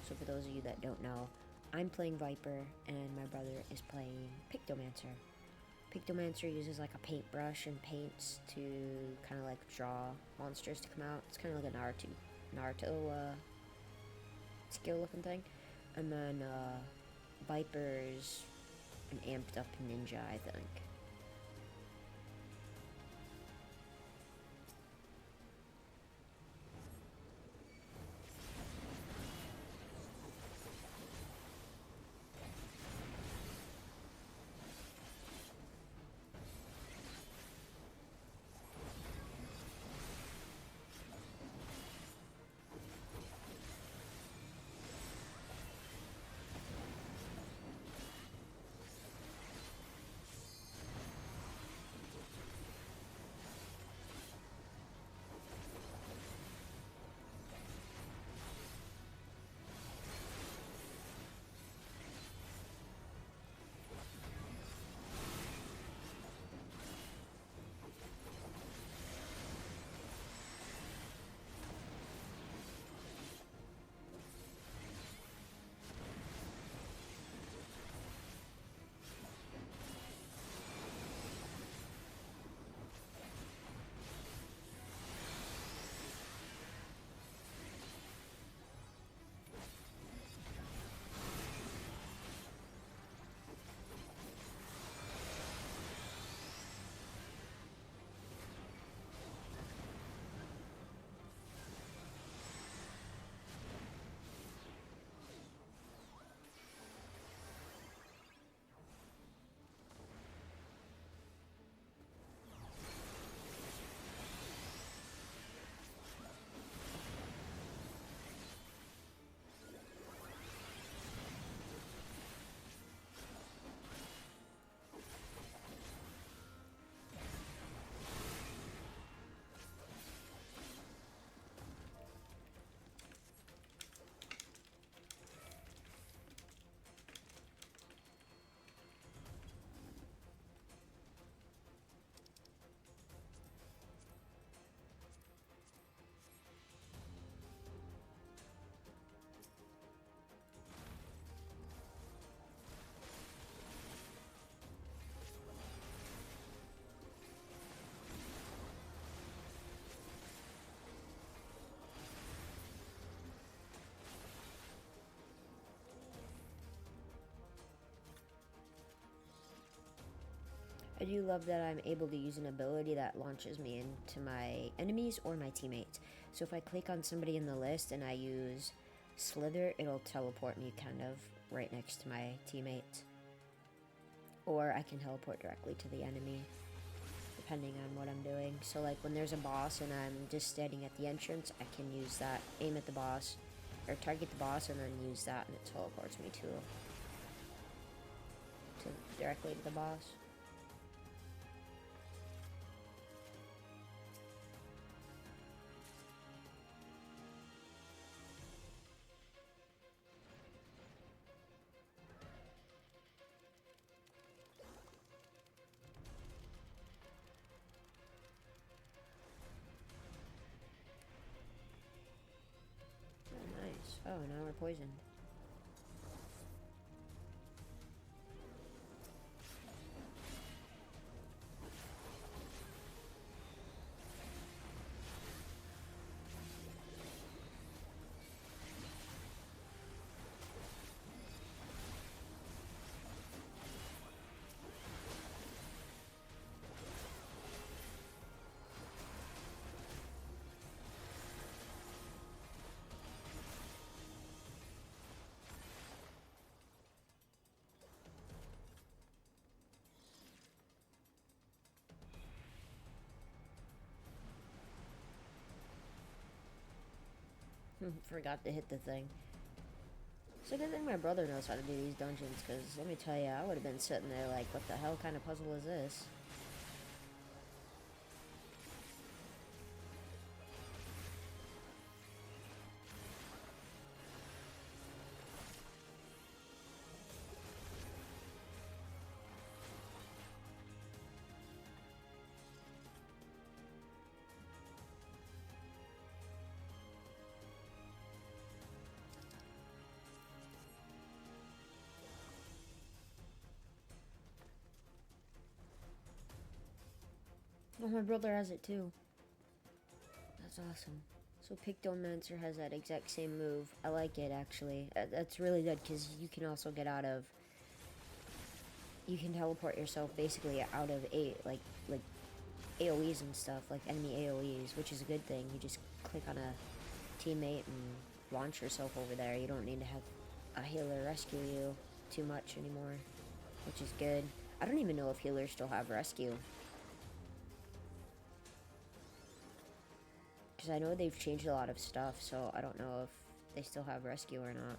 So for those of you that don't know, I'm playing Viper and my brother is playing Pictomancer. Pictomancer uses like a paintbrush and paints to kind of like draw monsters to come out. It's kind of like a Naruto skill looking thing. And then Viper's an amped up ninja, I think. I do love that I'm able to use an ability that launches me into my enemies or my teammates. So if I click on somebody in the list and I use Slither, it'll teleport me kind of right next to my teammates. Or I can teleport directly to the enemy, depending on what I'm doing. So like when there's a boss and I'm just standing at the entrance, I can use that, aim at the boss, or target the boss and then use that, and it teleports me to directly to the boss. Oh, nice. Oh, now we're poisoned. Forgot to hit the thing. It's a good thing my brother knows how to do these dungeons, because let me tell you, I would have been sitting there like, what the hell kind of puzzle is this? Oh, my brother has it too. That's awesome. So Pictomancer has that exact same move. I like it, actually. That's really good, because you can also get out of... You can teleport yourself basically out of like AoEs and stuff, like enemy AoEs, which is a good thing. You just click on a teammate and launch yourself over there. You don't need to have a healer rescue you too much anymore, which is good. I don't even know if healers still have rescue, because I know they've changed a lot of stuff, so I don't know if they still have rescue or not.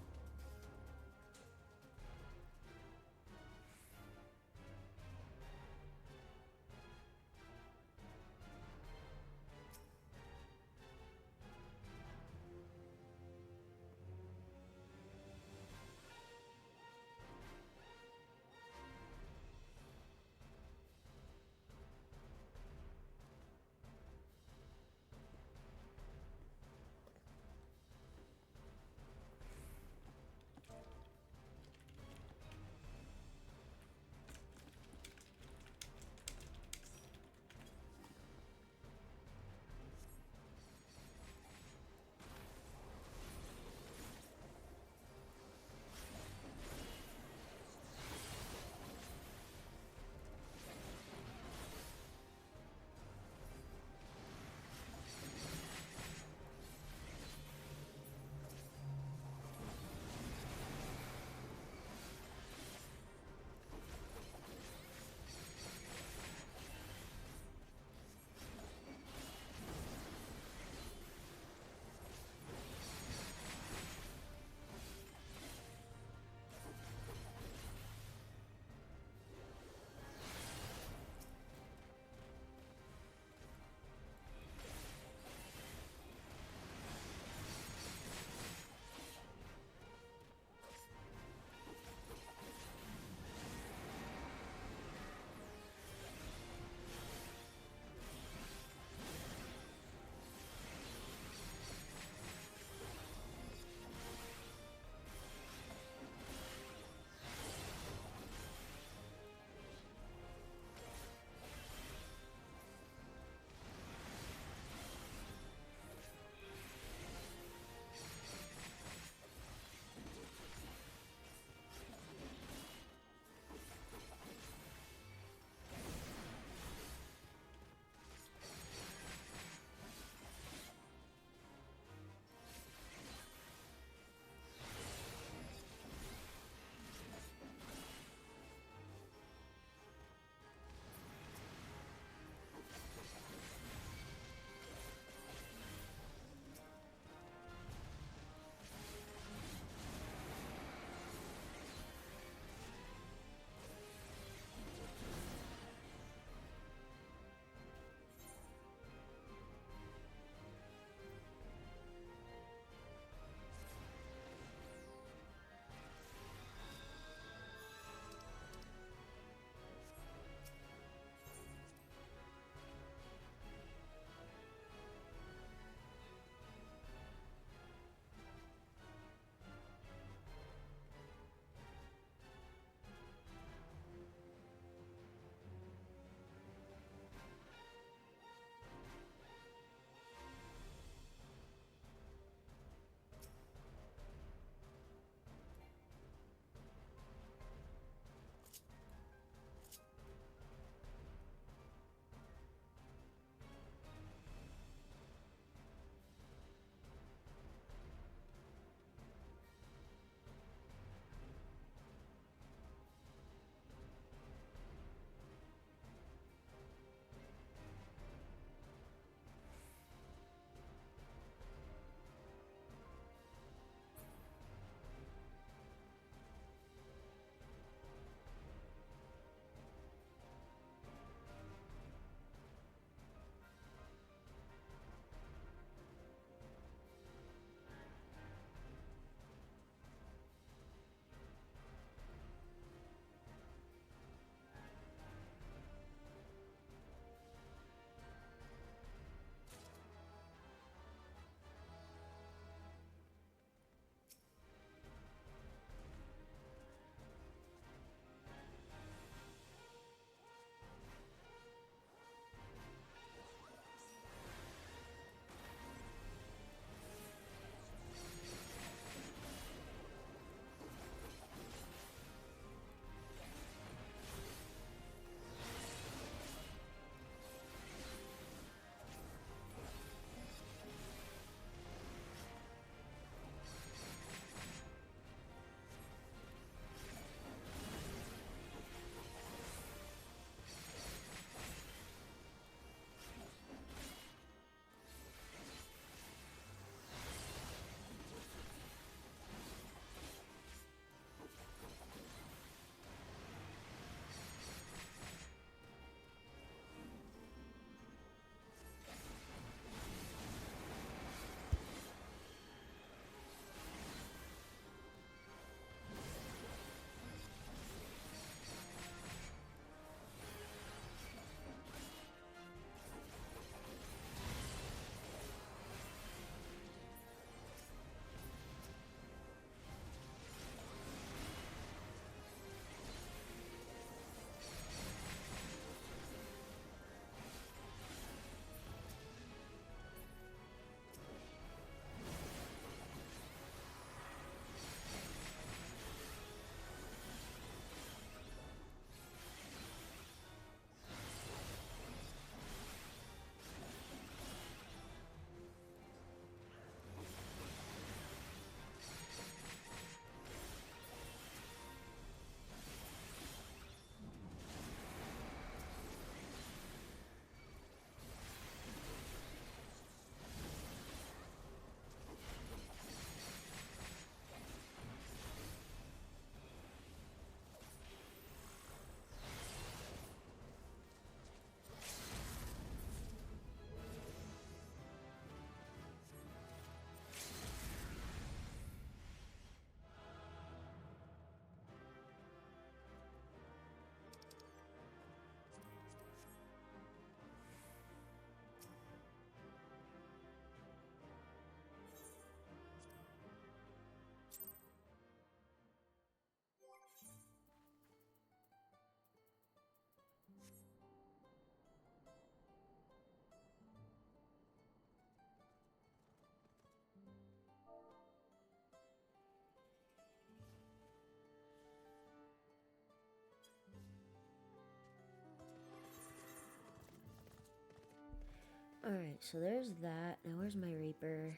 Alright, so there's that. Now where's my Reaper?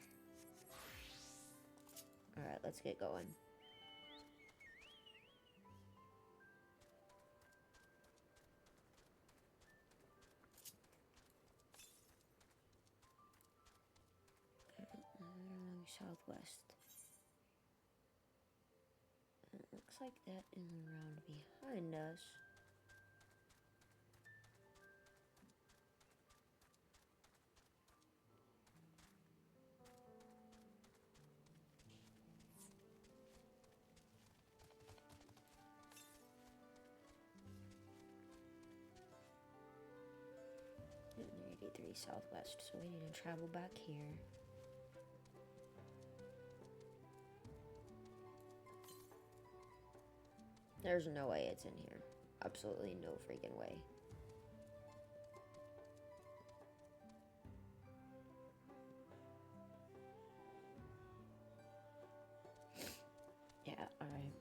Alright, let's get going. Southwest. It looks like that is around behind us. And 83 Southwest, so we need to travel back here. There's no way it's in here. Absolutely no freaking way. Yeah, alright.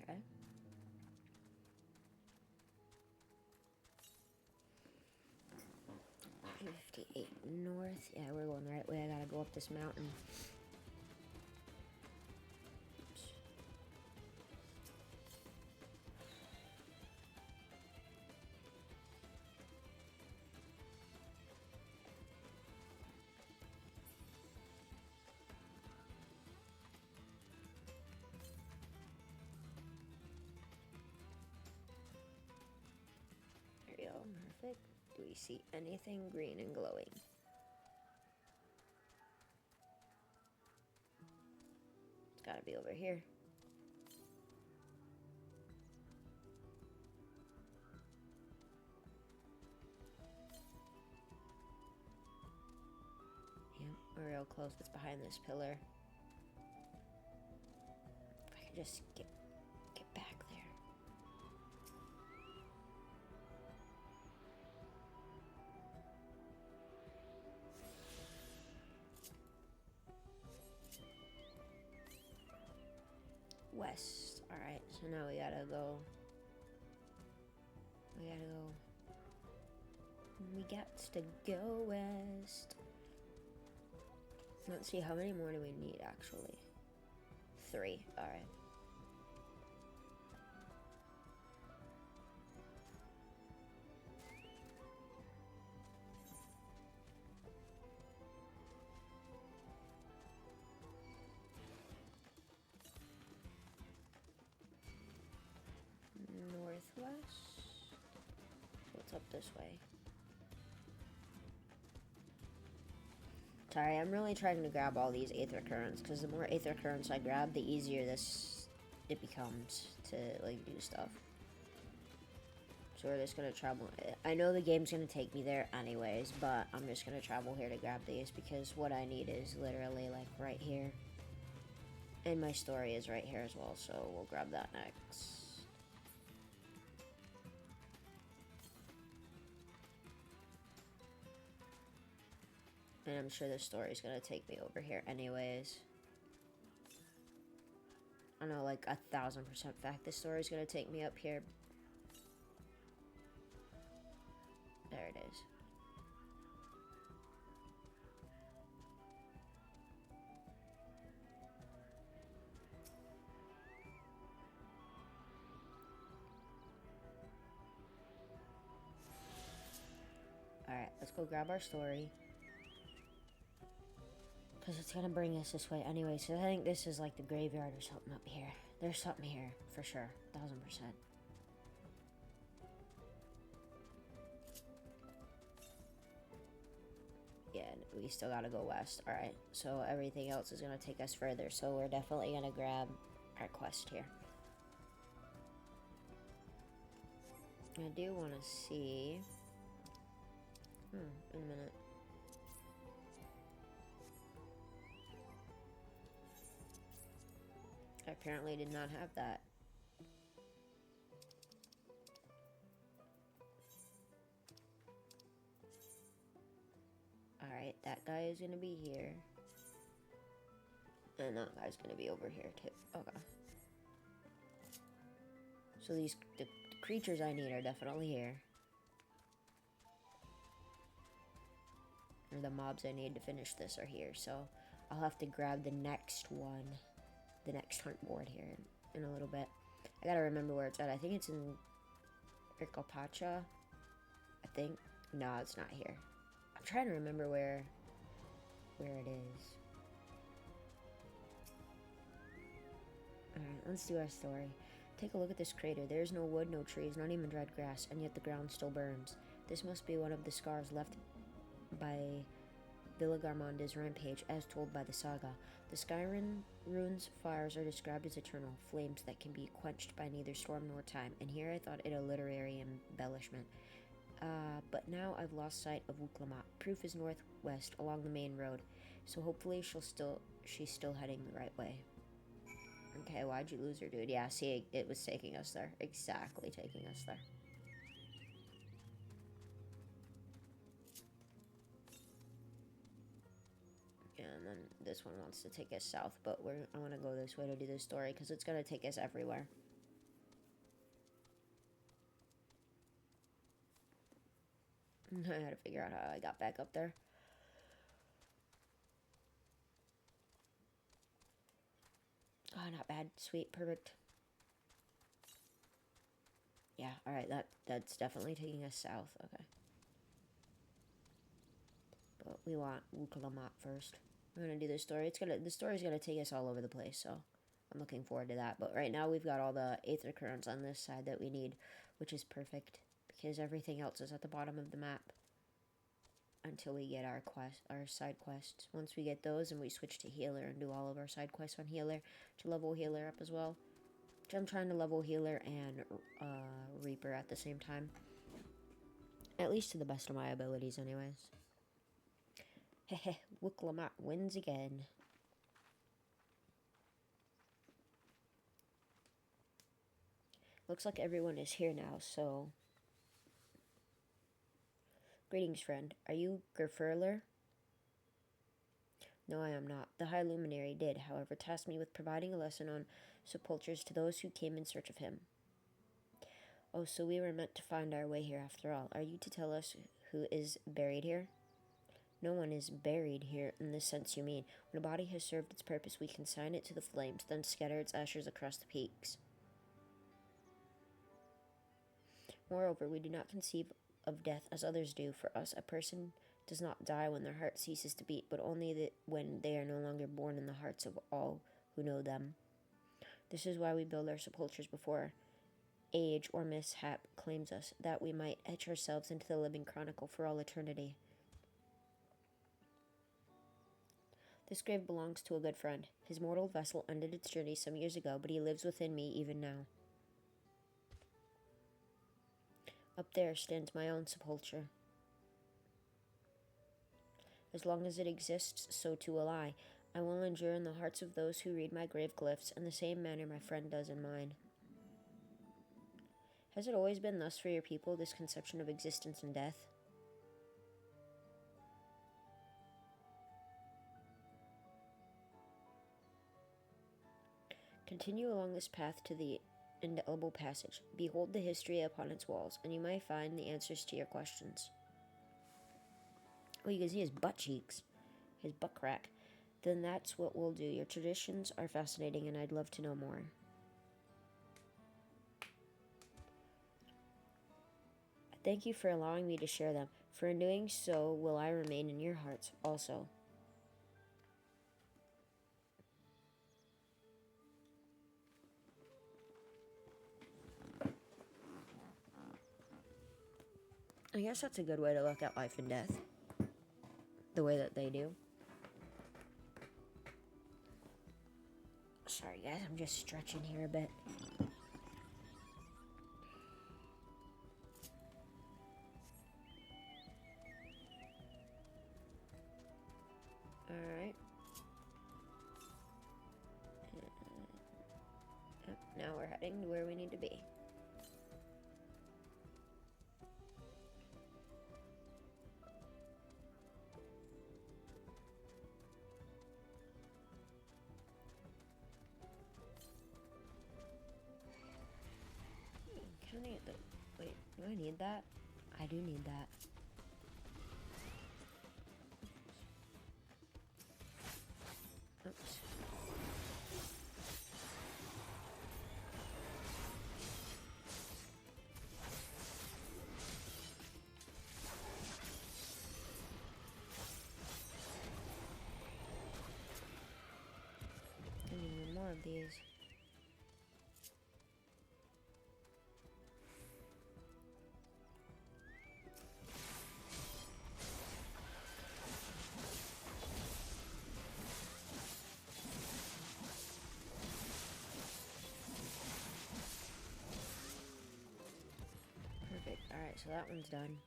Okay. $58 north. Yeah, we're going the right way. I gotta go up this mountain. Oops. There we go. Perfect. Do we see anything green and glowing? It's gotta be over here. Yep, we're real close. It's behind this pillar. If I can just get back there. West. Alright, so now we gotta go. We got to go west. Let's see, how many more do we need actually? 3. Alright. Northwest. What's up this way? Sorry, I'm really trying to grab all these aether currents, because the more aether currents I grab, the easier it becomes to like do stuff. So we're just gonna travel. I know the game's gonna take me there anyways, but I'm just gonna travel here to grab these because what I need is literally like right here. And my story is right here as well, so we'll grab that next. And I'm sure the story's gonna take me over here anyways. I know, like 1000% fact the story's gonna take me up here. There it is. Alright, let's go grab our story. Because it's going to bring us this way anyway. So I think this is like the graveyard or something up here. There's something here, for sure. 1000%. Yeah, we still gotta go west. Alright, so everything else is gonna take us further. So we're definitely gonna grab our quest here. I do want to see... in a minute. I apparently did not have that. Alright, that guy is gonna be here. And that guy's gonna be over here too. Okay. So the creatures I need are definitely here. Or the mobs I need to finish this are here. So I'll have to grab the next one. The next hunt board here in a little bit. I gotta remember where it's at. I think it's in Irkopacha. I think. No, it's not here. I'm trying to remember where it is. Alright, let's do our story. Take a look at this crater. There's no wood, no trees, not even dried grass, and yet the ground still burns. This must be one of the scars left by Villagarmonde's rampage, as told by the saga. The Skyrim runes' fires are described as eternal, flames that can be quenched by neither storm nor time, and here I thought it a literary embellishment. But now I've lost sight of Wuklamat. Proof is northwest along the main road, so hopefully she's still heading the right way. Okay, why'd you lose her, dude? Yeah, see, it was taking us there. Exactly taking us there. And then this one wants to take us south, but I want to go this way to do this story, because it's going to take us everywhere. I had to figure out how I got back up there. Oh, not bad. Sweet. Perfect. Yeah, alright, that's definitely taking us south. Okay. But we want Wuklamat first. We're gonna do this story. The story's gonna take us all over the place, so I'm looking forward to that. But right now we've got all the Aether Currents on this side that we need, which is perfect, because everything else is at the bottom of the map until we get our side quests. Once we get those, and we switch to Healer and do all of our side quests on Healer to level Healer up as well. Which I'm trying to level Healer and Reaper at the same time. At least to the best of my abilities, anyways. Hehe, Wuklamat wins again. Looks like everyone is here now, so... Greetings, friend. Are you Gerfurler? No, I am not. The High Luminary did, however, task me with providing a lesson on sepultures to those who came in search of him. Oh, so we were meant to find our way here after all. Are you to tell us who is buried here? No one is buried here in the sense you mean. When a body has served its purpose, we consign it to the flames, then scatter its ashes across the peaks. Moreover, we do not conceive of death as others do. For us, a person does not die when their heart ceases to beat, but only when they are no longer born in the hearts of all who know them. This is why we build our sepulchres before age or mishap claims us, that we might etch ourselves into the living chronicle for all eternity. This grave belongs to a good friend. His mortal vessel ended its journey some years ago, but he lives within me even now. Up there stands my own sepulchre. As long as it exists, so too will I. I will endure in the hearts of those who read my grave glyphs in the same manner my friend does in mine. Has it always been thus for your people, this conception of existence and death? Continue along this path to the indelible passage. Behold the history upon its walls, and you may find the answers to your questions. Oh, you can see his butt cheeks. His butt crack. Then that's what we'll do. Your traditions are fascinating, and I'd love to know more. Thank you for allowing me to share them. For in doing so will I remain in your hearts also. I guess that's a good way to look at life and death. The way that they do. Sorry guys, I'm just stretching here a bit. Alright. Now we're heading to where we need to be. Can I need the... Wait, do I need that? I do need that. Oops. I need more of these. Perfect. Alright, so that one's done.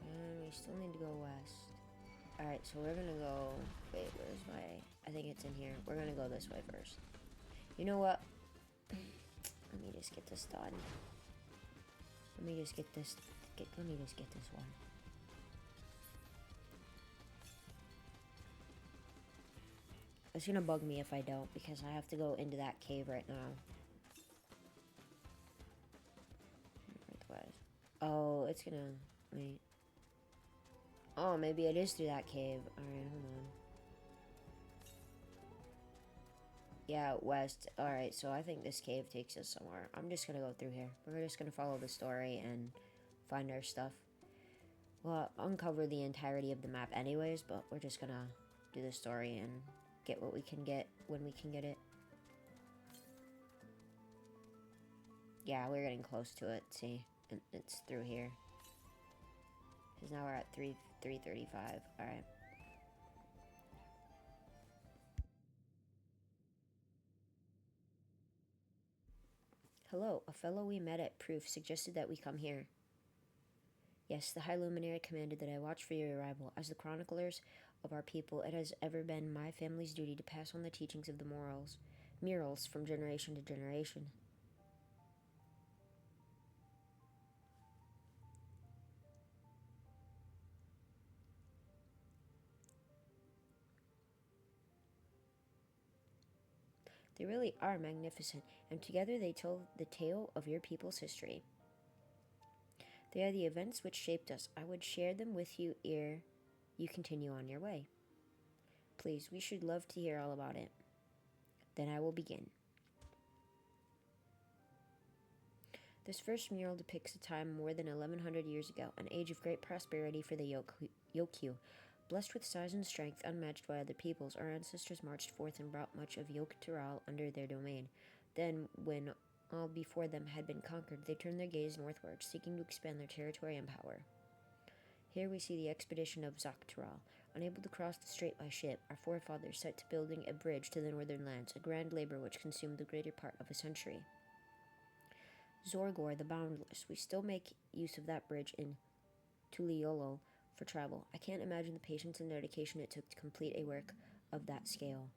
And we still need to go west. Alright, so we're gonna go... Wait, where's my... I think it's in here. We're gonna go this way first. You know what? Let me just get this done. Let me just get this... Let me just get this one. It's gonna bug me if I don't, because I have to go into that cave right now. Northwest. Oh, it's gonna... Wait. Oh, maybe it is through that cave. Alright, hold on. Yeah, west. Alright, so I think this cave takes us somewhere. I'm just gonna go through here. We're just gonna follow the story and find our stuff. We'll uncover the entirety of the map anyways, but we're just gonna do the story and get what we can get when we can get it. Yeah, we're getting close to it. See, it's through here. Because now we're at 335. Alright. Hello, a fellow we met at Proof suggested that we come here. Yes, the High Luminary commanded that I watch for your arrival. As the chroniclers of our people, it has ever been my family's duty to pass on the teachings of the murals from generation to generation. They really are magnificent, and together they tell the tale of your people's history. They are the events which shaped us. I would share them with you ere you continue on your way. Please, we should love to hear all about it. Then I will begin. This first mural depicts a time more than 1100 years ago, an age of great prosperity for the Yokyu. Blessed with size and strength unmatched by other peoples, our ancestors marched forth and brought much of Yoktural under their domain. Then, when all before them had been conquered, they turned their gaze northward, seeking to expand their territory and power. Here we see the expedition of Zaktural. Unable to cross the strait by ship, our forefathers set to building a bridge to the northern lands, a grand labor which consumed the greater part of a century. Zorgor the Boundless. We still make use of that bridge in Tuliolo for travel. I can't imagine the patience and dedication it took to complete a work of that scale.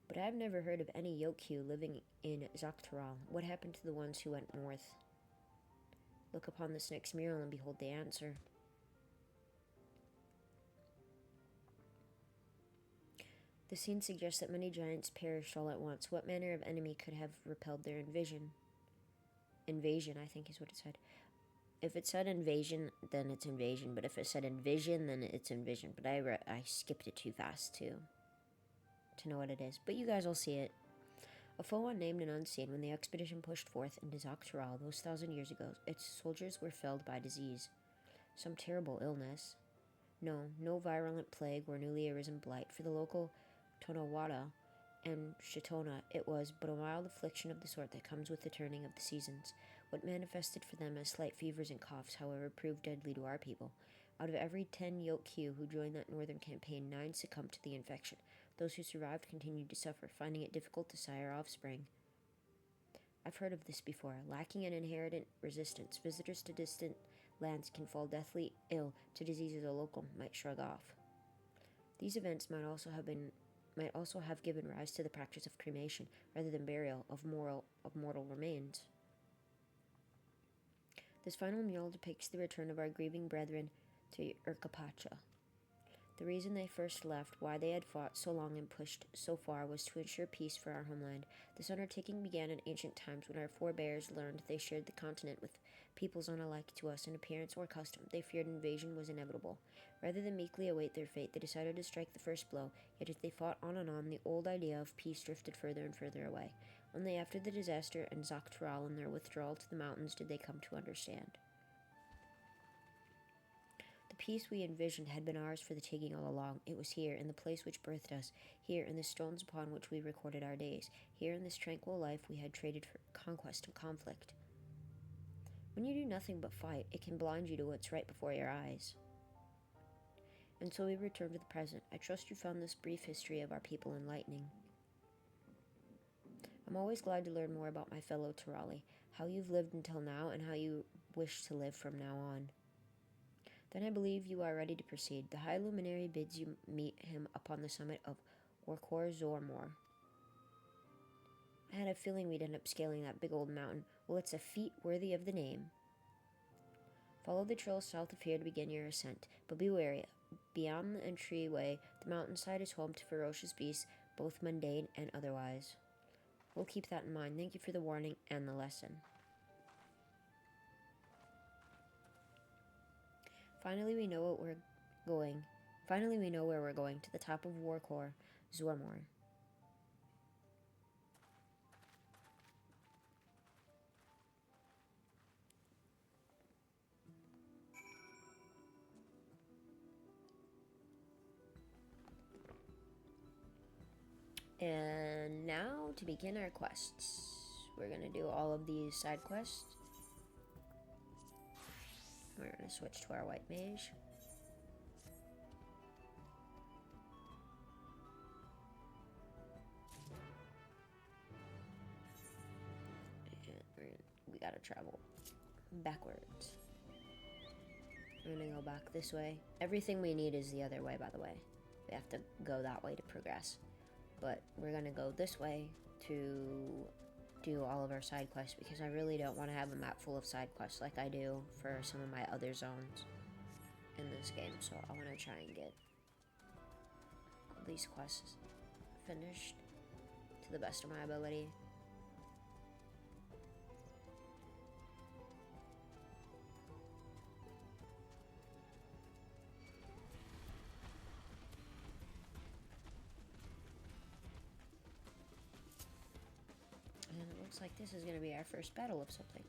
But I've never heard of any Yokyu living in Zaktural. What happened to the ones who went north? Look upon this next mural and behold the answer. The scene suggests that many giants perished all at once. What manner of enemy could have repelled their invasion? Invasion, I think is what it said. If it said invasion, then it's invasion. But if it said envision, then it's envision. But I skipped it too fast to know what it is. But you guys will see it. A foe unnamed and unseen, when the expedition pushed forth into Zaktural those 1,000 years ago, its soldiers were felled by disease. Some terrible illness. No virulent plague or newly arisen blight. For the local Tonawada, and Shatona, it was but a mild affliction of the sort that comes with the turning of the seasons. What manifested for them as slight fevers and coughs, however, proved deadly to our people. Out of every 10 Yoke-Q who joined that northern campaign, 9 succumbed to the infection. Those who survived continued to suffer, finding it difficult to sire offspring. I've heard of this before. Lacking an inherent resistance, visitors to distant lands can fall deathly ill to diseases a local might shrug off. These events might also have given rise to the practice of cremation rather than burial of mortal remains. This final mural depicts the return of our grieving brethren to Urkapacha. The reason they first left, why they had fought so long and pushed so far, was to ensure peace for our homeland. This undertaking began in ancient times when our forebears learned they shared the continent with peoples unlike to us in appearance or custom. They feared invasion was inevitable. Rather than meekly await their fate, they decided to strike the first blow. Yet as they fought on and on, the old idea of peace drifted further and further away. Only after the disaster and Zaktral and their withdrawal to the mountains did they come to understand. The peace we envisioned had been ours for the taking all along. It was here, in the place which birthed us, here in the stones upon which we recorded our days, here in this tranquil life we had traded for conquest and conflict. When you do nothing but fight, it can blind you to what's right before your eyes. And so we return to the present. I trust you found this brief history of our people enlightening. I'm always glad to learn more about my fellow Tirali, how you've lived until now, and how you wish to live from now on. Then I believe you are ready to proceed. The High Luminary bids you meet him upon the summit of Orkor Zormor. I had a feeling we'd end up scaling that big old mountain. Well, it's a feat worthy of the name. Follow the trail south of here to begin your ascent, but be wary. Beyond the entryway, the mountainside is home to ferocious beasts, both mundane and otherwise. We'll keep that in mind. Thank you for the warning and the lesson. Finally, we know where we're going, to the top of Warkor, Zormor. And now to begin our quests. We're going to do all of these side quests. We're going to switch to our white mage. And we got to travel backwards. We're going to go back this way. Everything we need is the other way, by the way. We have to go that way to progress. But we're going to go this way to do all of our side quests, because I really don't want to have a map full of side quests like I do for some of my other zones in this game. So I want to try and get all these quests finished to the best of my ability. Looks like this is going to be our first battle of something.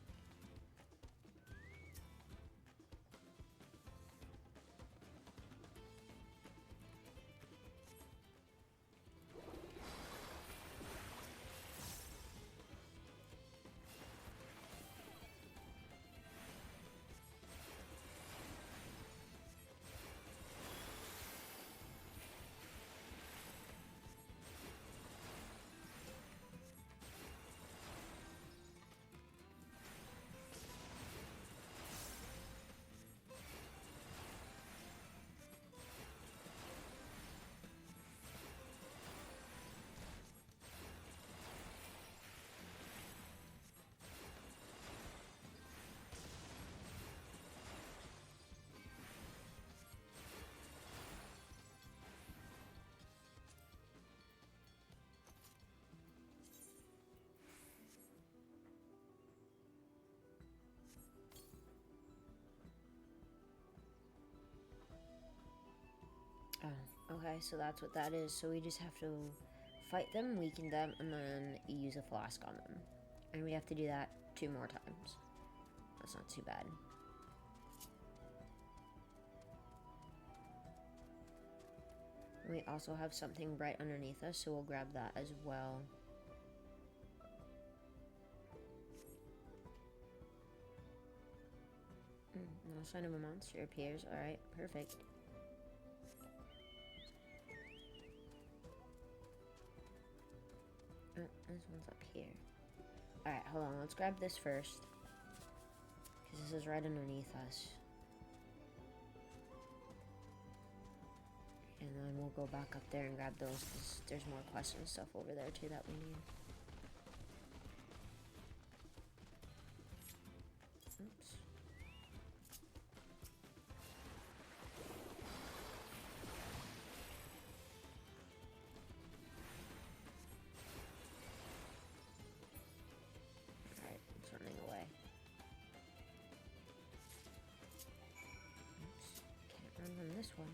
Oh, okay, so that's what that is. So we just have to fight them, weaken them, and then use a flask on them. And we have to do that 2 more times. That's not too bad. We also have something bright underneath us, so we'll grab that as well. No sign of a monster appears. Alright, perfect. Oh, this one's up here. Alright, hold on. Let's grab this first. Because this is right underneath us. And then we'll go back up there and grab those, because there's more quests and stuff over there too that we need. Oops. Alright, it's running away. Oops. Can't run from this one.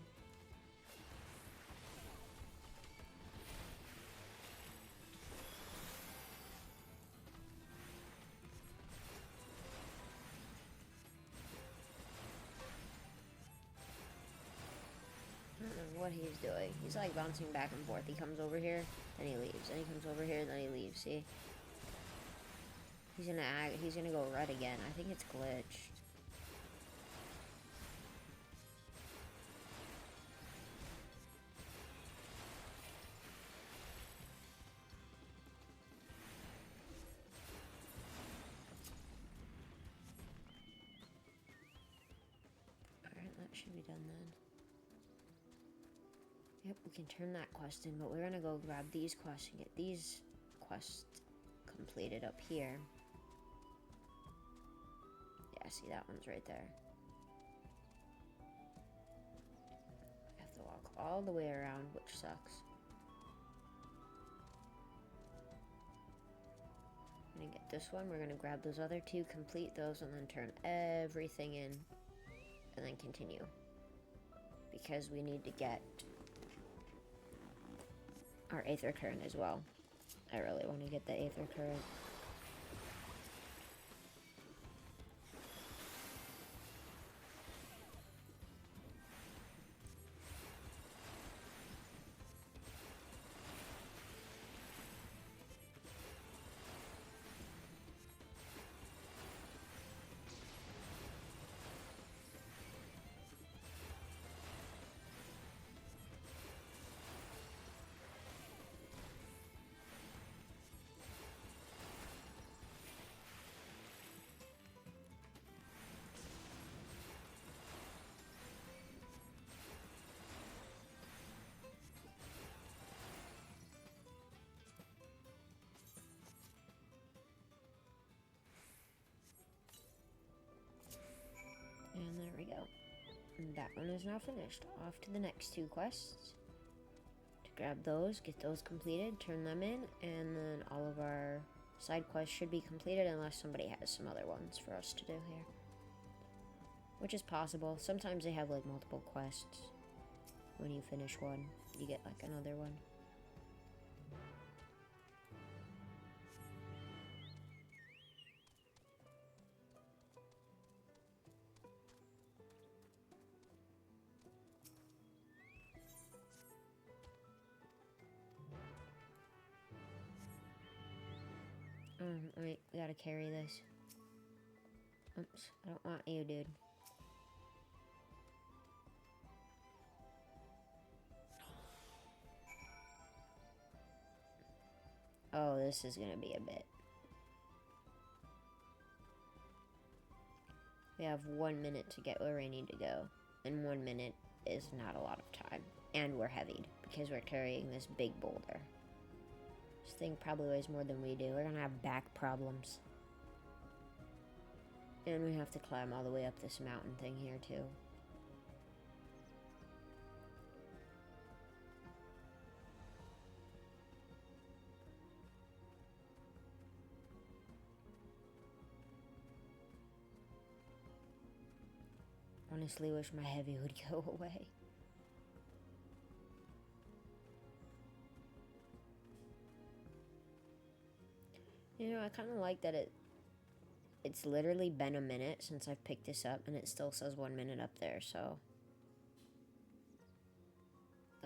I don't know what he's doing. He's like bouncing back and forth. He comes over here, then he leaves. Then he comes over here, then he leaves. See? He's gonna go red again. I think it's glitched. Alright, that should be done then. Yep, we can turn that quest in, but we're gonna go grab these quests and get these quests completed up here. Yeah, see, that one's right there. I have to walk all the way around, which sucks. I'm gonna get this one, we're gonna grab those other two, complete those, and then turn everything in, and then continue. Because we need to get our Aether Current as well. I really want to get the Aether Current. And there we go. And that one is now finished. Off to the next two quests. To grab those, get those completed, turn them in, and then all of our side quests should be completed unless somebody has some other ones for us to do here. Which is possible. Sometimes they have like multiple quests. When you finish one, you get like another one. Wait, we gotta carry this. Oops, I don't want you, dude. Oh, this is gonna be a bit. We have 1 minute to get where we need to go. And 1 minute is not a lot of time. And we're heavied because we're carrying this big boulder. This thing probably weighs more than we do. We're gonna have back problems. And we have to climb all the way up this mountain thing here too. Honestly, wish my heavy would go away. You know, I kind of like that it's literally been a minute since I've picked this up, and it still says 1 minute up there, so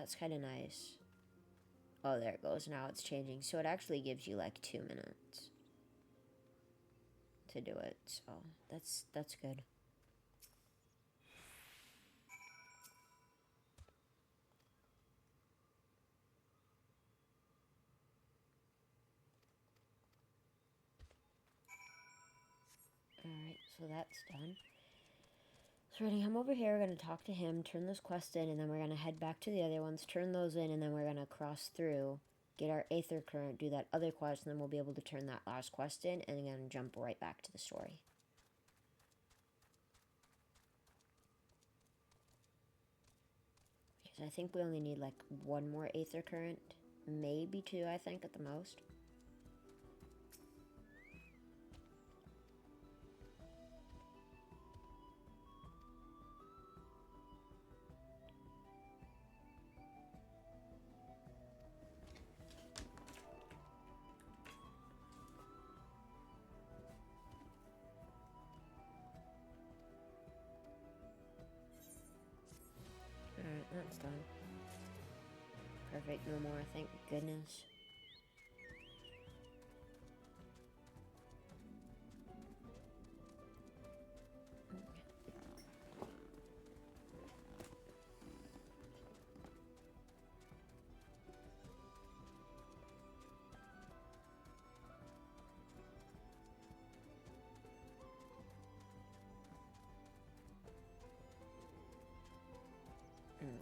That's kind of nice. Oh, there it goes. Now it's changing. So it actually gives you like 2 minutes to do it. So that's good. Alright, so that's done. So ready, I'm over here, we're going to talk to him, turn this quest in, and then we're going to head back to the other ones, turn those in, and then we're going to cross through, get our Aether Current, do that other quest, and then we'll be able to turn that last quest in, and then jump right back to the story. Because I think we only need like 1 more Aether Current, maybe 2, I think, at the most. Alright, that's done. Perfect, no more, thank goodness.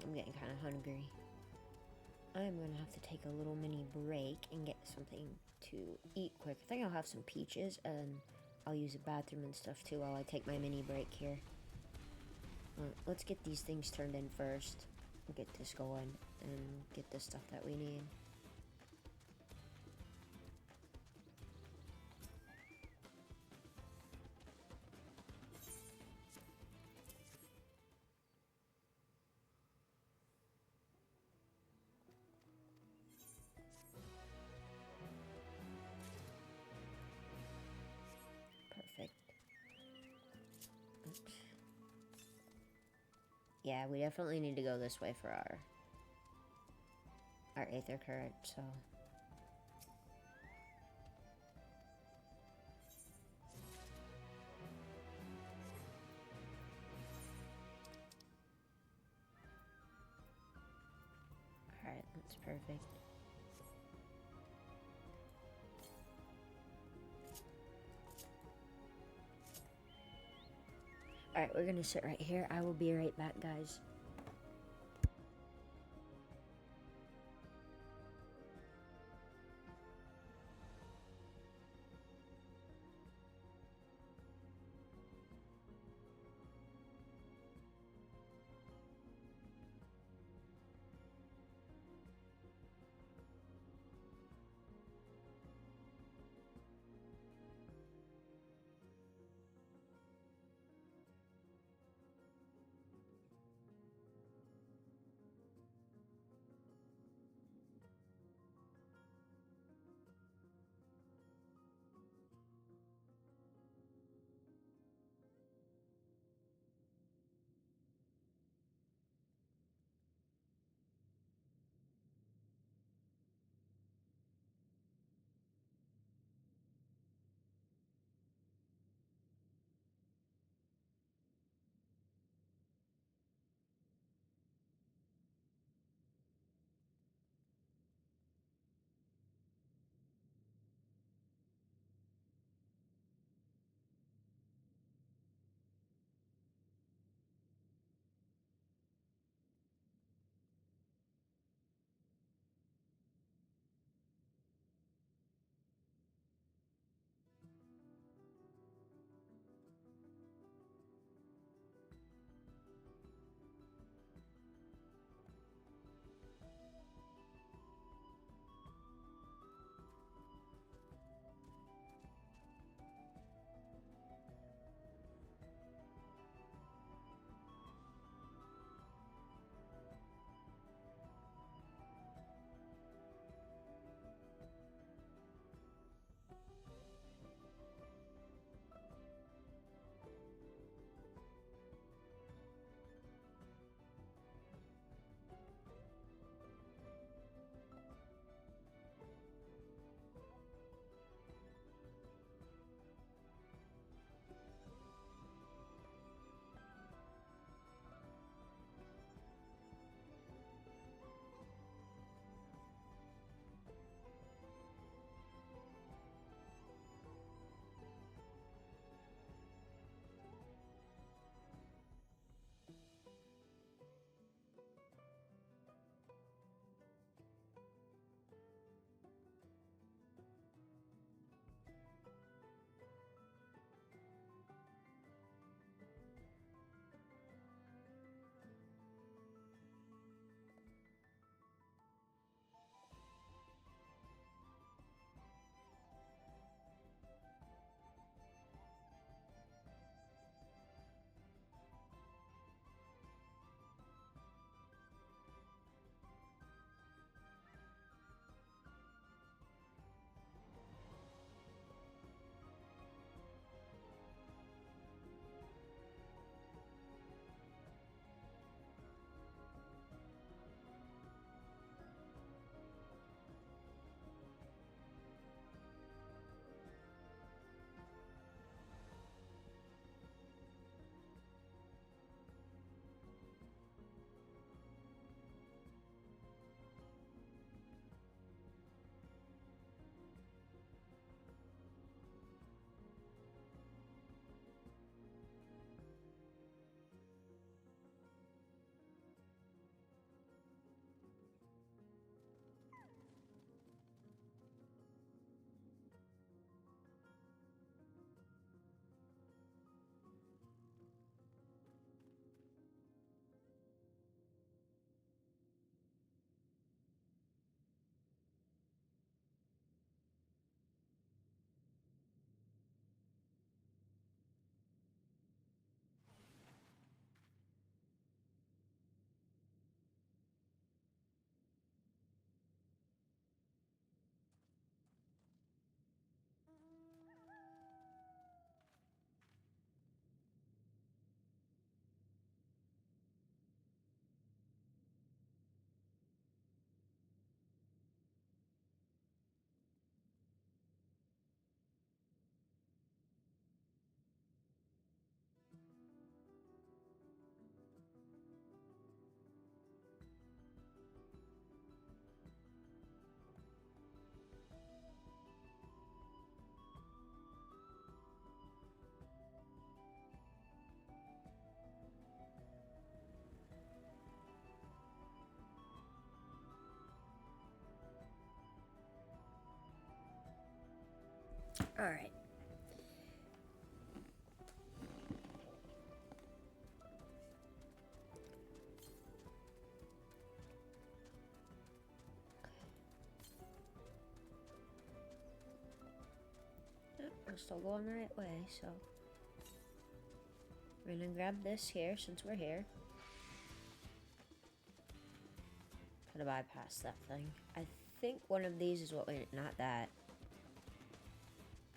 I'm getting kind of hungry. I'm going to have to take a little mini break and get something to eat quick. I think I'll have some peaches, and I'll use a bathroom and stuff too while I take my mini break here. Let's get these things turned in first. Get this going and get the stuff that we need. Perfect. Oops. Yeah, we definitely need to go this way for our Aether Current, so... Alright, that's perfect. Alright, we're gonna sit right here. I will be right back, guys. Alright. We're still going the right way, so we're gonna grab this here since we're here. Gotta bypass that thing. I think one of these is what we, not that.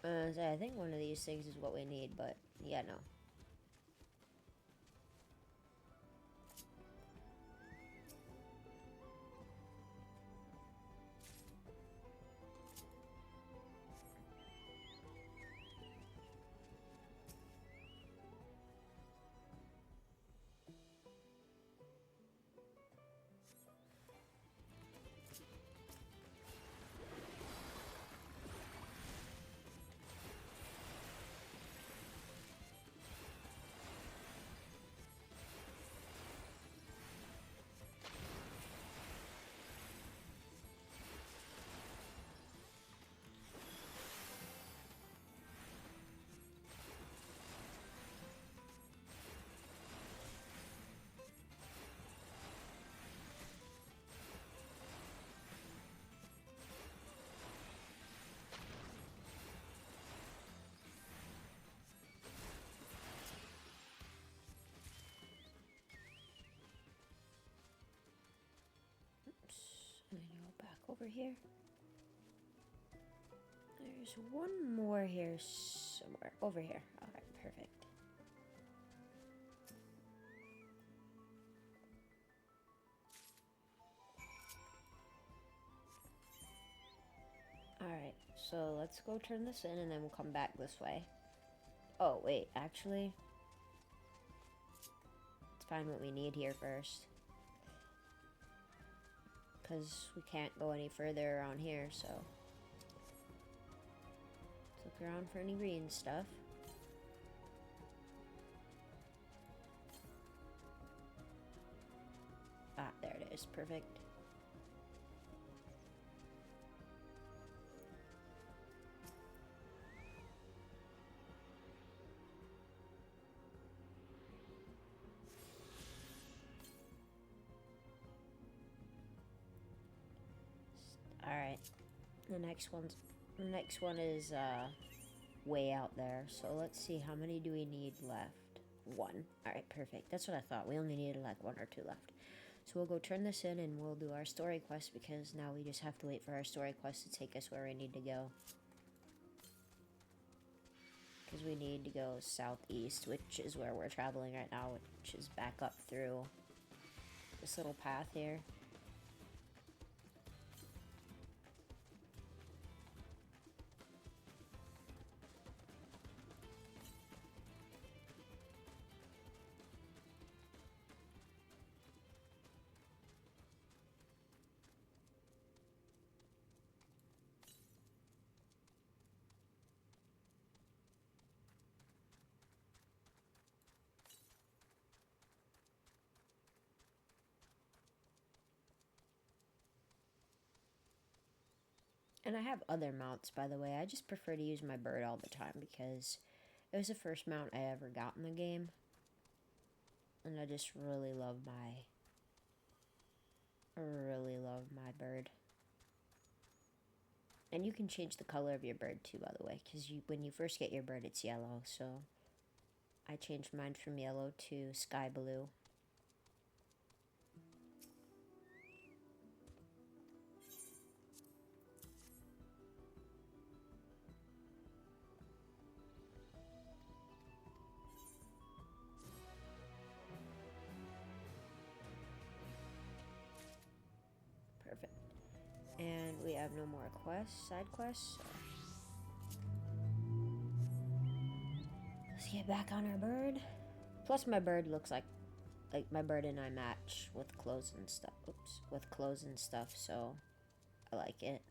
I think one of these things is what we need, but yeah, no. I'm gonna go back over here. There's one more here somewhere. Over here. Alright, perfect. Alright, so let's go turn this in and then we'll come back this way. Oh, wait, actually, let's find what we need here first. Because we can't go any further around here, so let's look around for any green stuff. Ah, there it is. Perfect. Alright. The next one is way out there. So let's see, how many do we need left? One. Alright, perfect. That's what I thought. We only needed like one or two left. So we'll go turn this in and we'll do our story quest, because now we just have to wait for our story quest to take us where we need to go. Because we need to go southeast, which is where we're traveling right now, which is back up through this little path here. And I have other mounts, by the way. I just prefer to use my bird all the time because it was the first mount I ever got in the game. And I just really love my bird. And you can change the color of your bird too, by the way, because when you first get your bird, it's yellow. So I changed mine from yellow to sky blue. Perfect. And we have no more quests, side quests. So let's get back on our bird. Plus my bird looks like my bird and I match with clothes and stuff. Oops, with clothes and stuff, so I like it.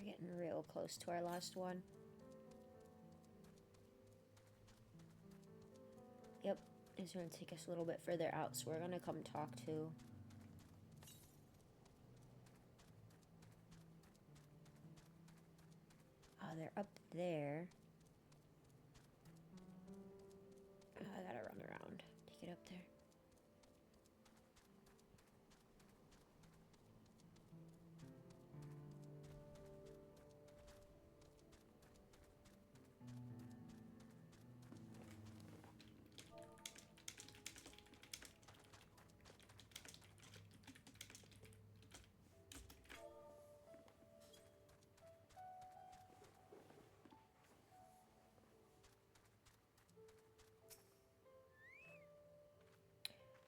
We're getting real close to our last one. Yep, it's going to take us a little bit further out, so we're going to come talk to... Oh, they're up there. Oh, I gotta run around to get up there.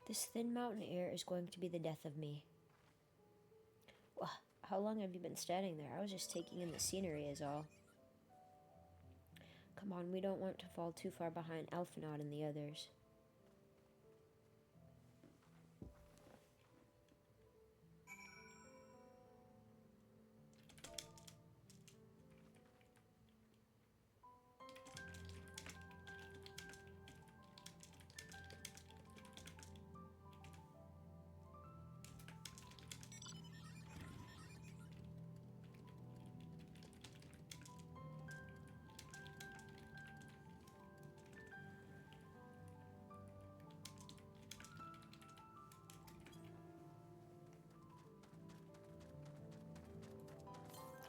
This thin mountain air is going to be the death of me. Well, how long have you been standing there? I was just taking in the scenery is all. Come on, we don't want to fall too far behind Alphinaud and the others.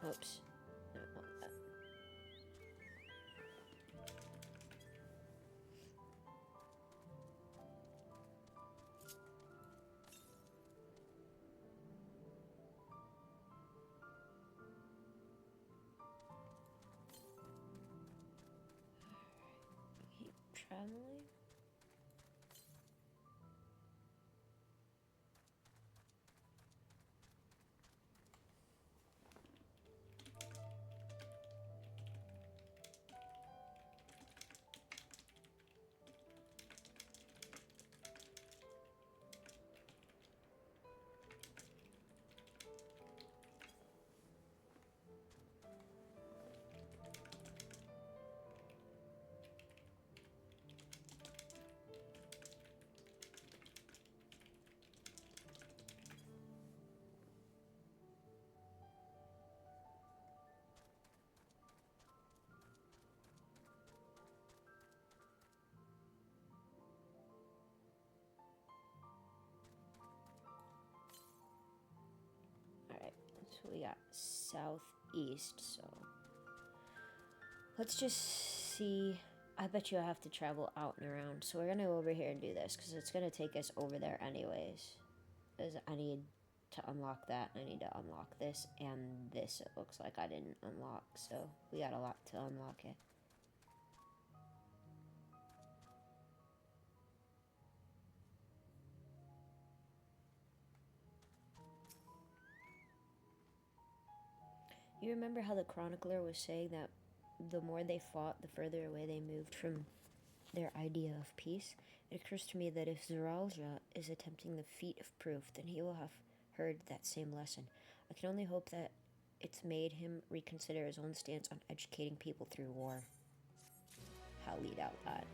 Oops. I don't want that. Keep traveling. Alright, so we got southeast, so let's just see. I bet you I have to travel out and around, so we're gonna go over here and do this because it's gonna take us over there anyways. Because I need to unlock that, and I need to unlock this and this. It looks like I didn't unlock, so we got a lot to unlock it. You remember how the chronicler was saying that the more they fought, the further away they moved from their idea of peace? It occurs to me that if Zoralja is attempting the feat of proof, then he will have heard that same lesson. I can only hope that it's made him reconsider his own stance on educating people through war. Howlead out loud.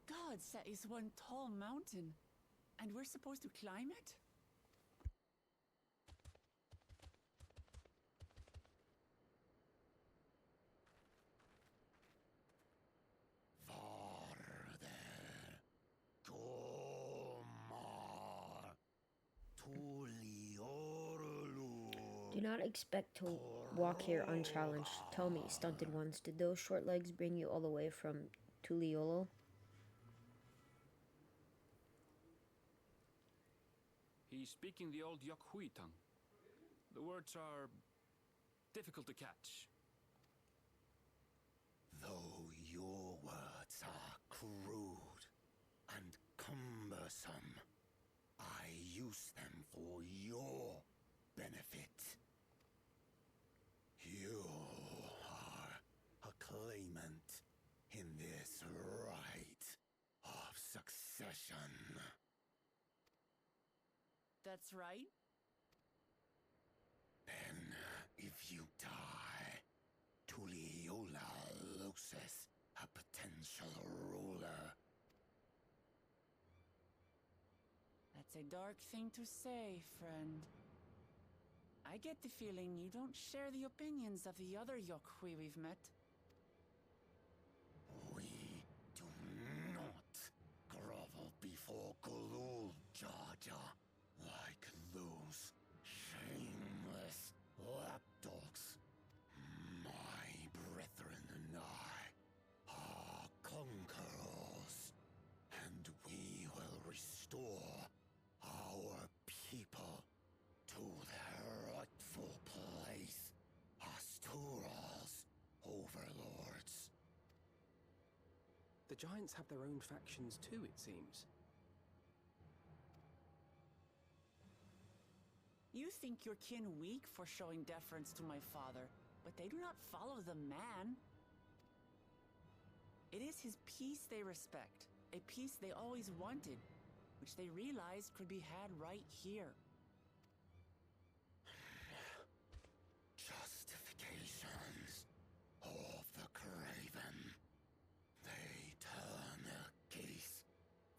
Gods, that is one tall mountain. And we're supposed to climb it? Do not expect to walk here unchallenged. Tell me, stunted ones, did those short legs bring you all the way from Tuliolo? He's speaking the old Yokhui tongue. The words are difficult to catch. Though your words are crude and cumbersome. I use them for your benefit. You are a claimant in this right of succession. That's right. Then, if you die, Tuliola loses a potential ruler. That's a dark thing to say, friend. I get the feeling you don't share the opinions of the other Yokhui we've met. We do not grovel before Gulul, Jar Jar, like those shameless lapdogs. My brethren and I are conquerors, and we will restore our people to their rightful place as Tural's overlords. The Giants have their own factions too, it seems. You think your kin weak for showing deference to my father, but they do not follow the man. It is his peace they respect, a peace they always wanted, which they realized could be had right here. Justifications of the craven. They turn their gaze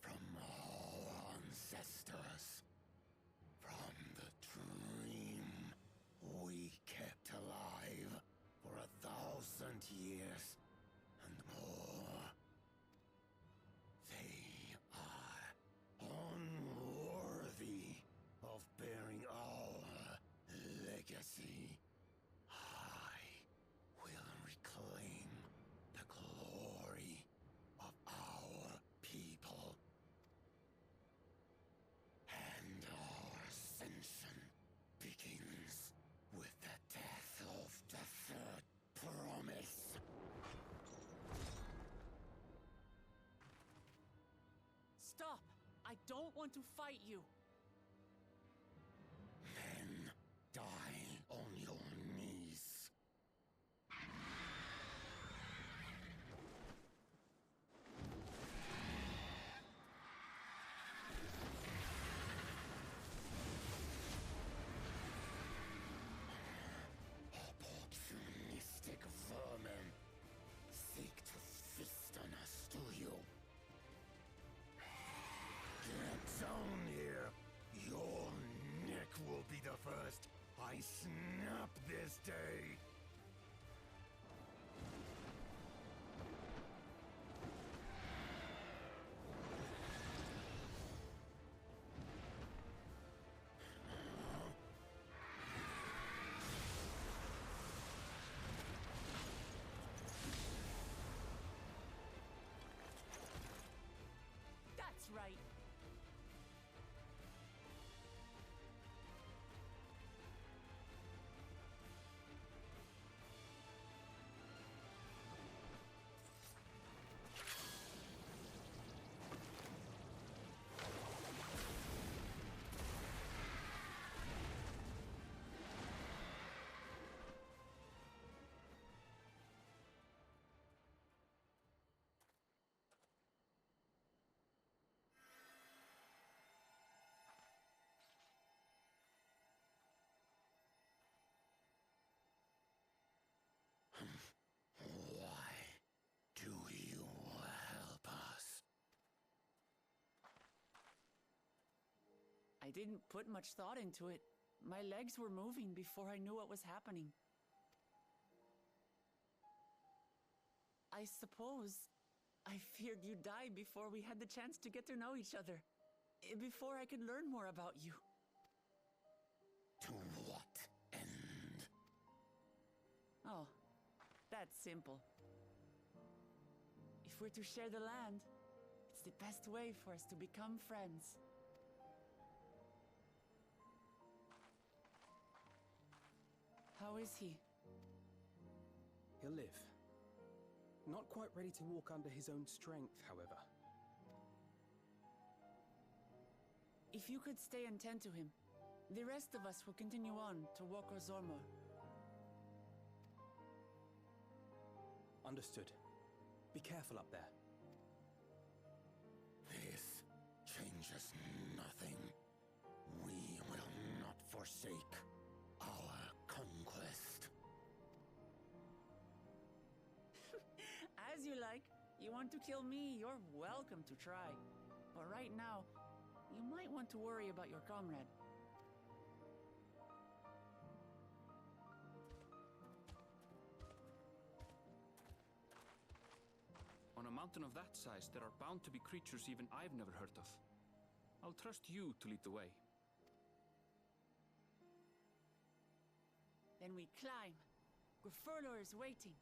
from our ancestors, from the dream we kept alive for 1,000 years and more. They are unworthy of bearing our legacy. I will reclaim the glory of our people, and our ascension begins with the death of the third promise. Stop! I don't want to fight you. Then die on your knees. Opportunistic vermin seek to feast on us, do you? Get down here. Your neck will be the first I snap this day. That's right. Why do you help us? I didn't put much thought into it. My legs were moving before I knew what was happening. I suppose I feared you'd die before we had the chance to get to know each other. Before I could learn more about you. To what end? Oh, that's simple. If we're to share the land, it's the best way for us to become friends. How is he? He'll live. Not quite ready to walk under his own strength, however. If you could stay and tend to him, the rest of us will continue on to Wokor Zormor. Understood. Be careful up there. This changes nothing. We will not forsake our conquest. As you like. You want to kill me, you're welcome to try. But right now, you might want to worry about your comrade. On a mountain of that size, there are bound to be creatures even I've never heard of. I'll trust you to lead the way. Then we climb. Grifurlor is waiting.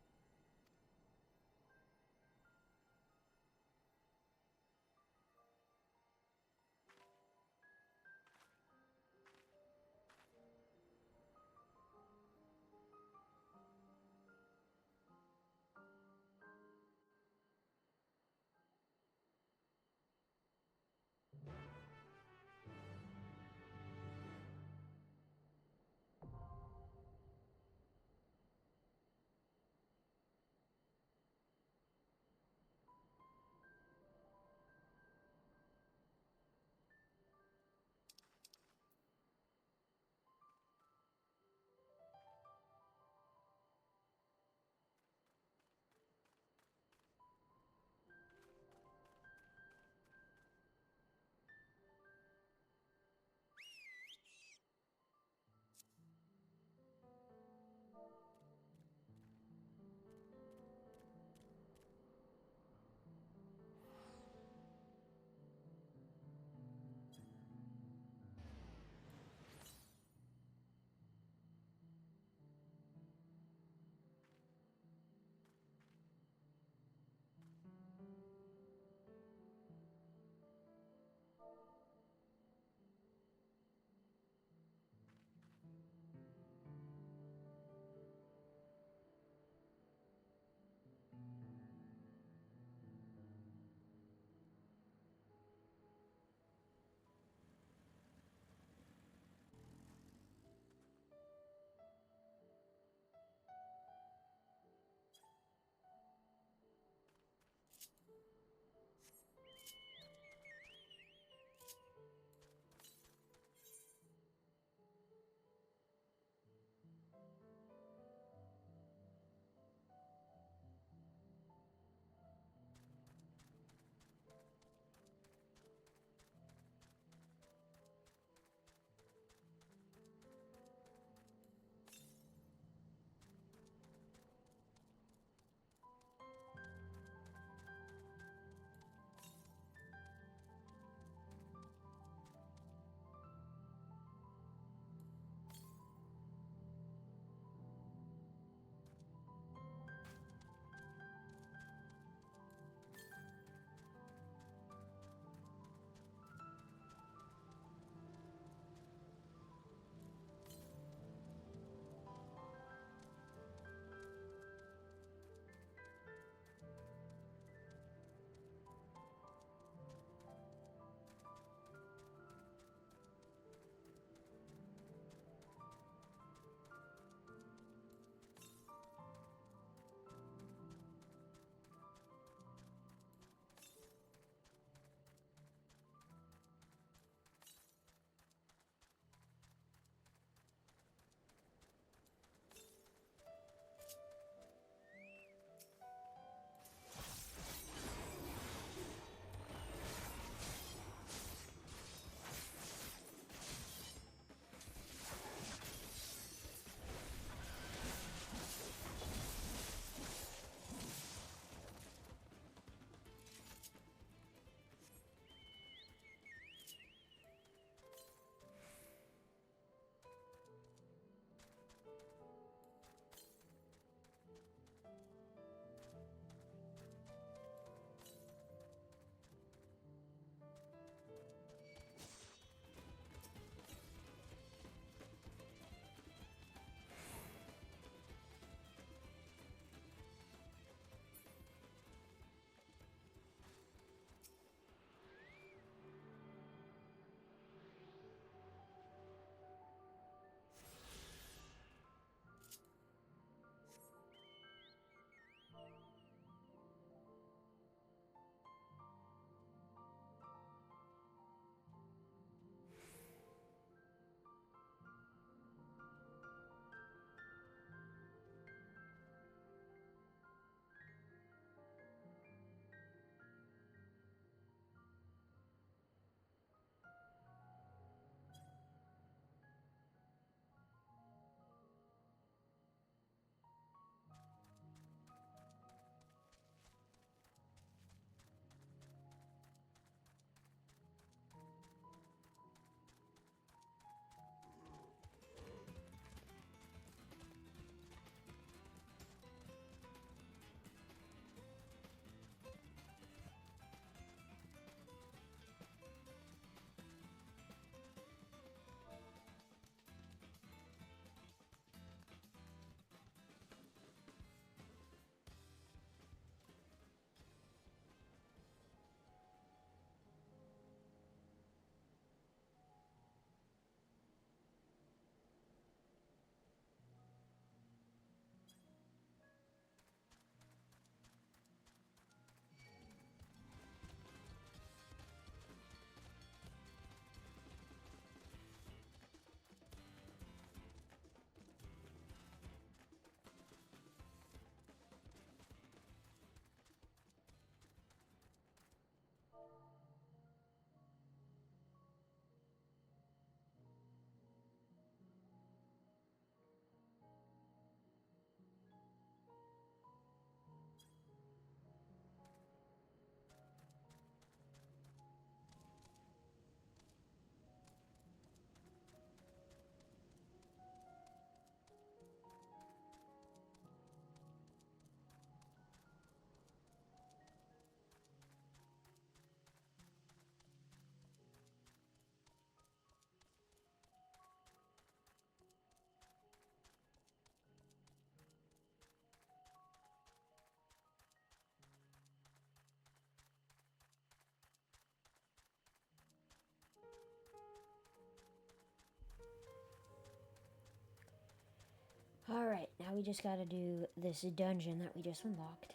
Alright, now we just gotta do this dungeon that we just unlocked.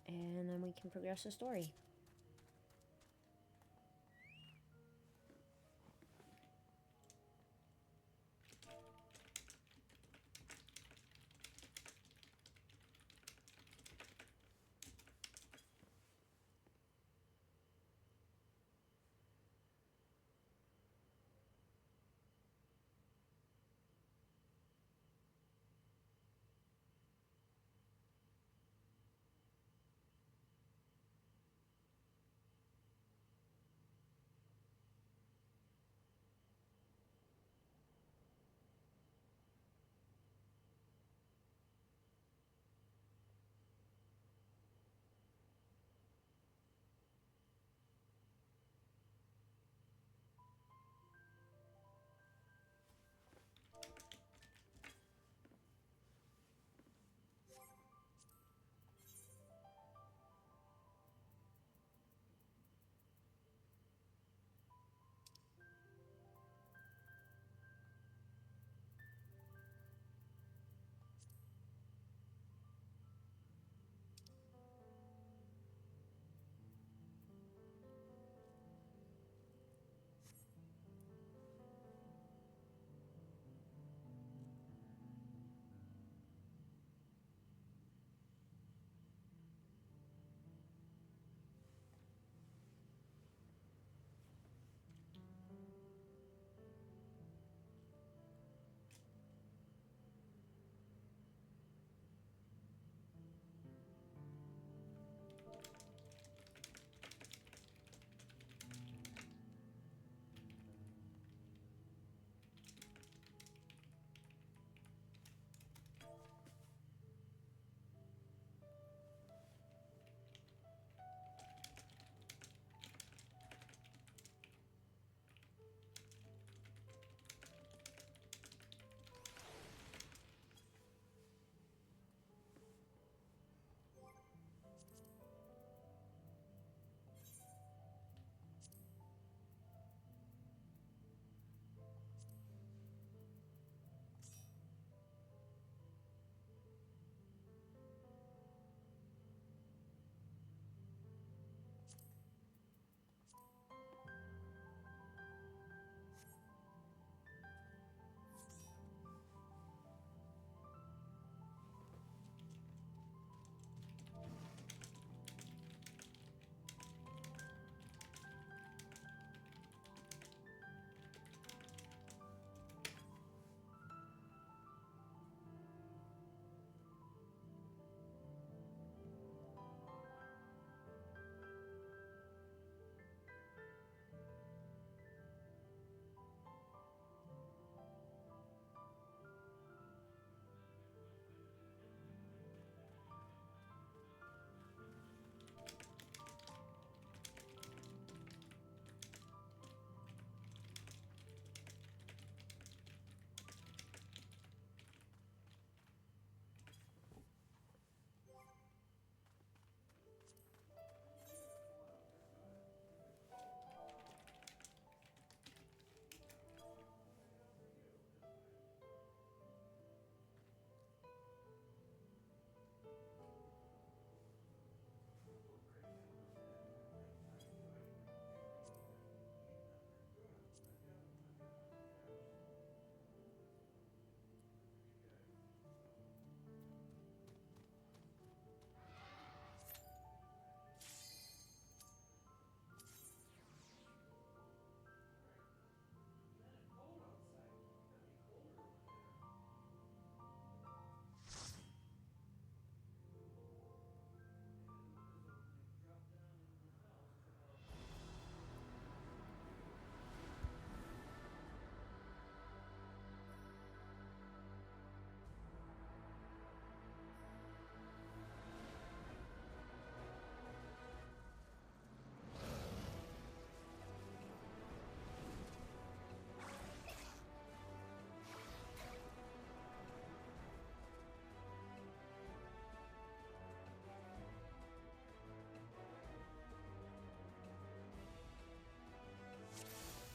And then we can progress the story.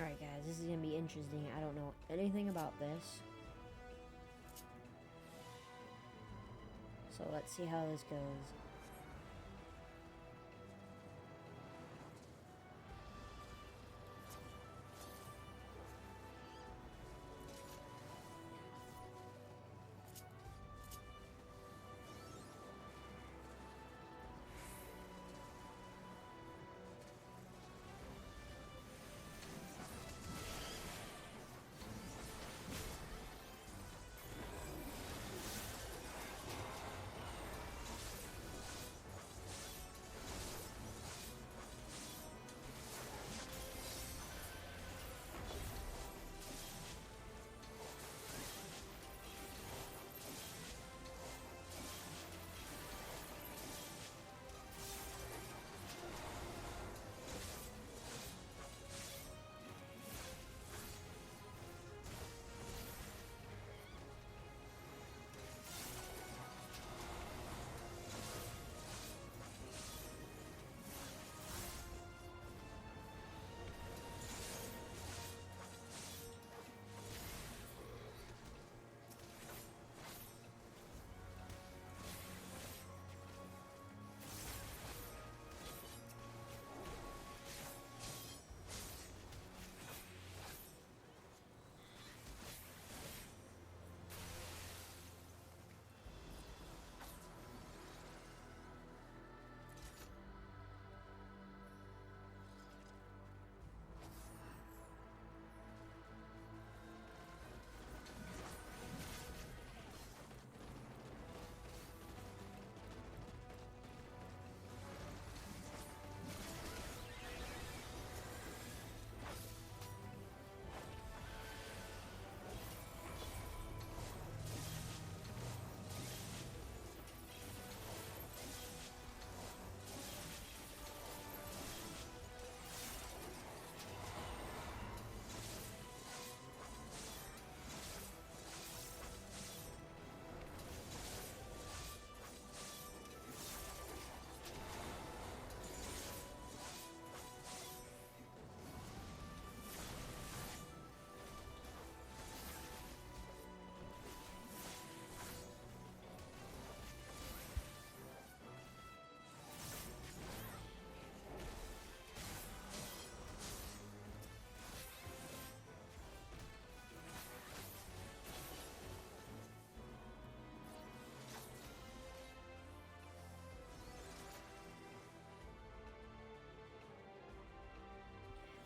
Alright guys, this is gonna be interesting. I don't know anything about this. So let's see how this goes.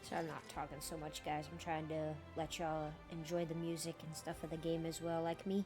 So I'm not talking so much, guys. I'm trying to let y'all enjoy the music and stuff of the game as well, like me.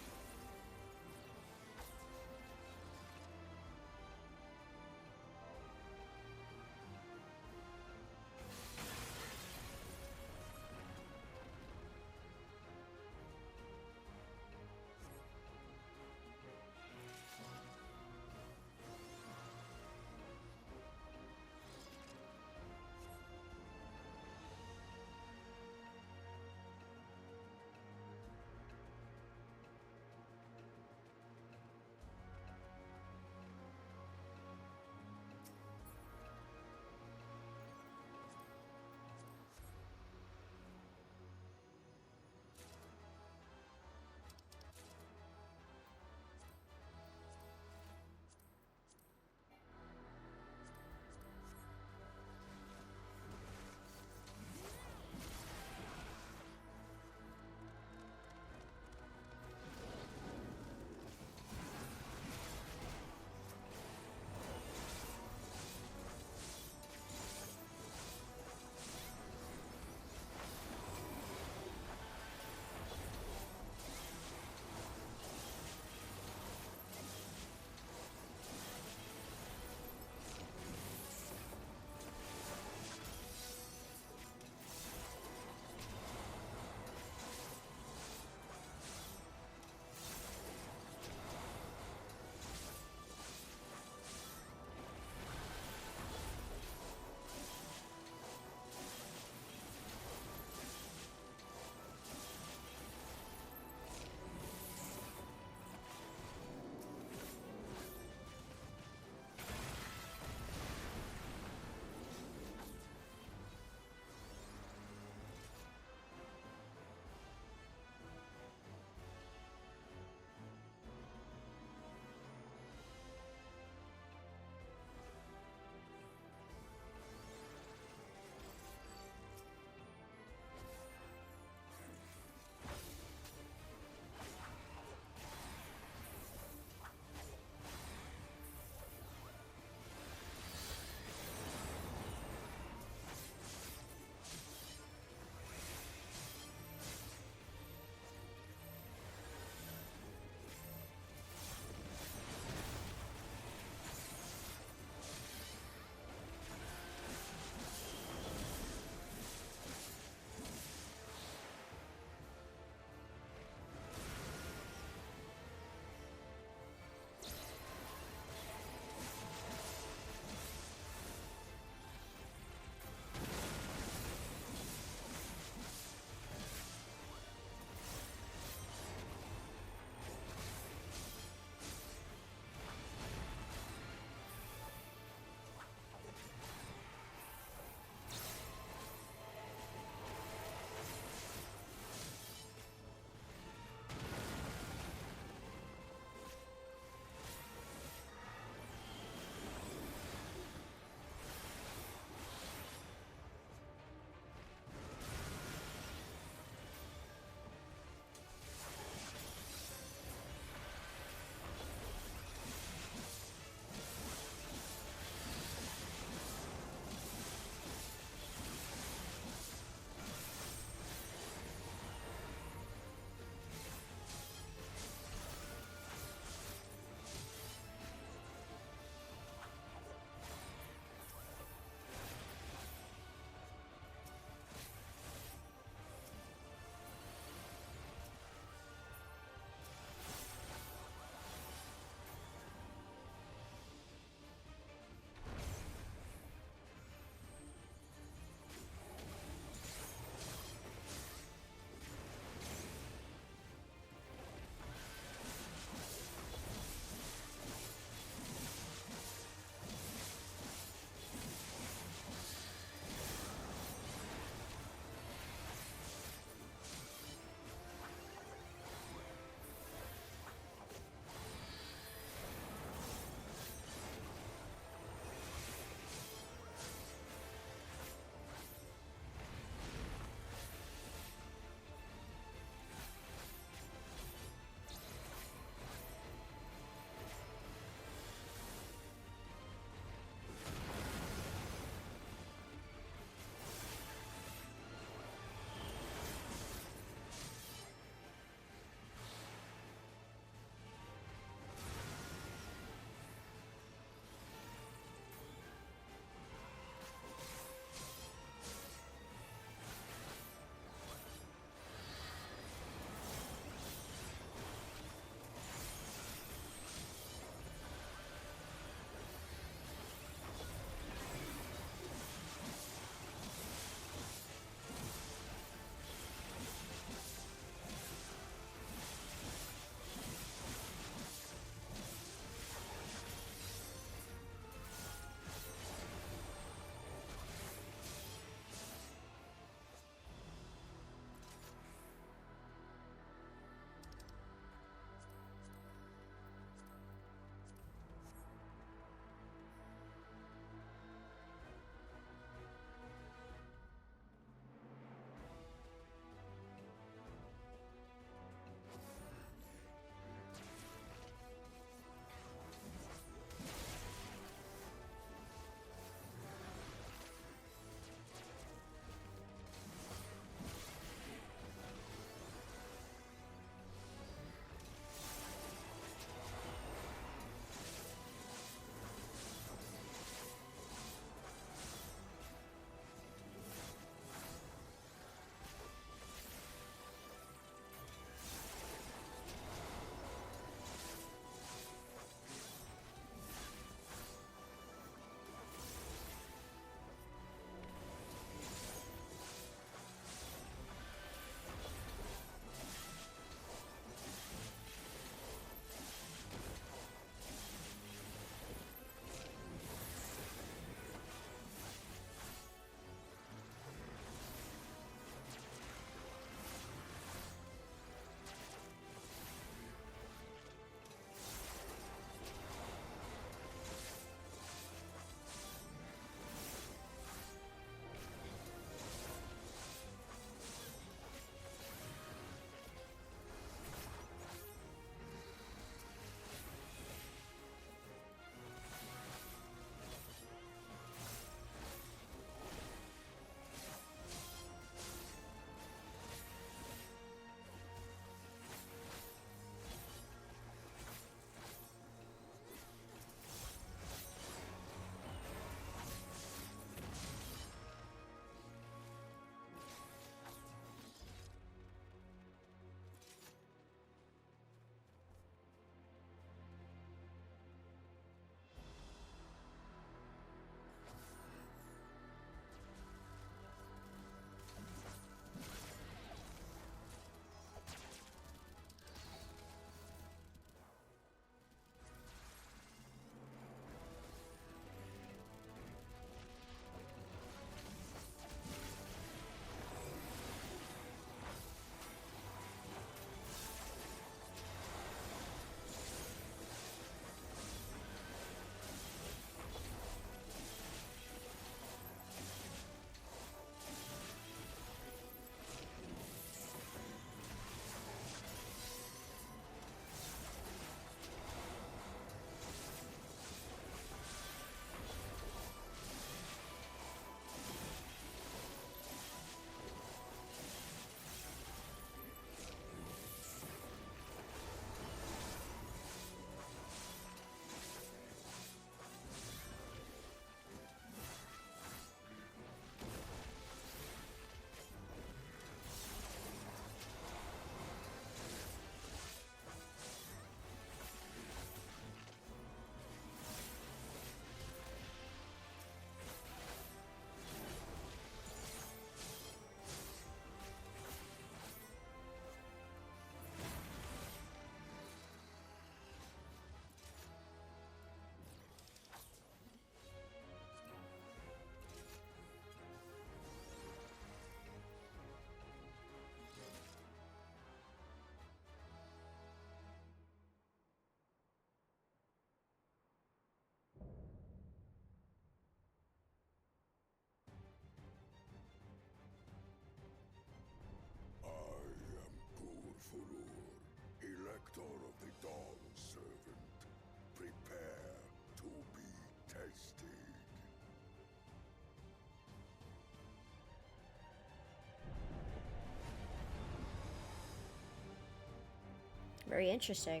Very interesting.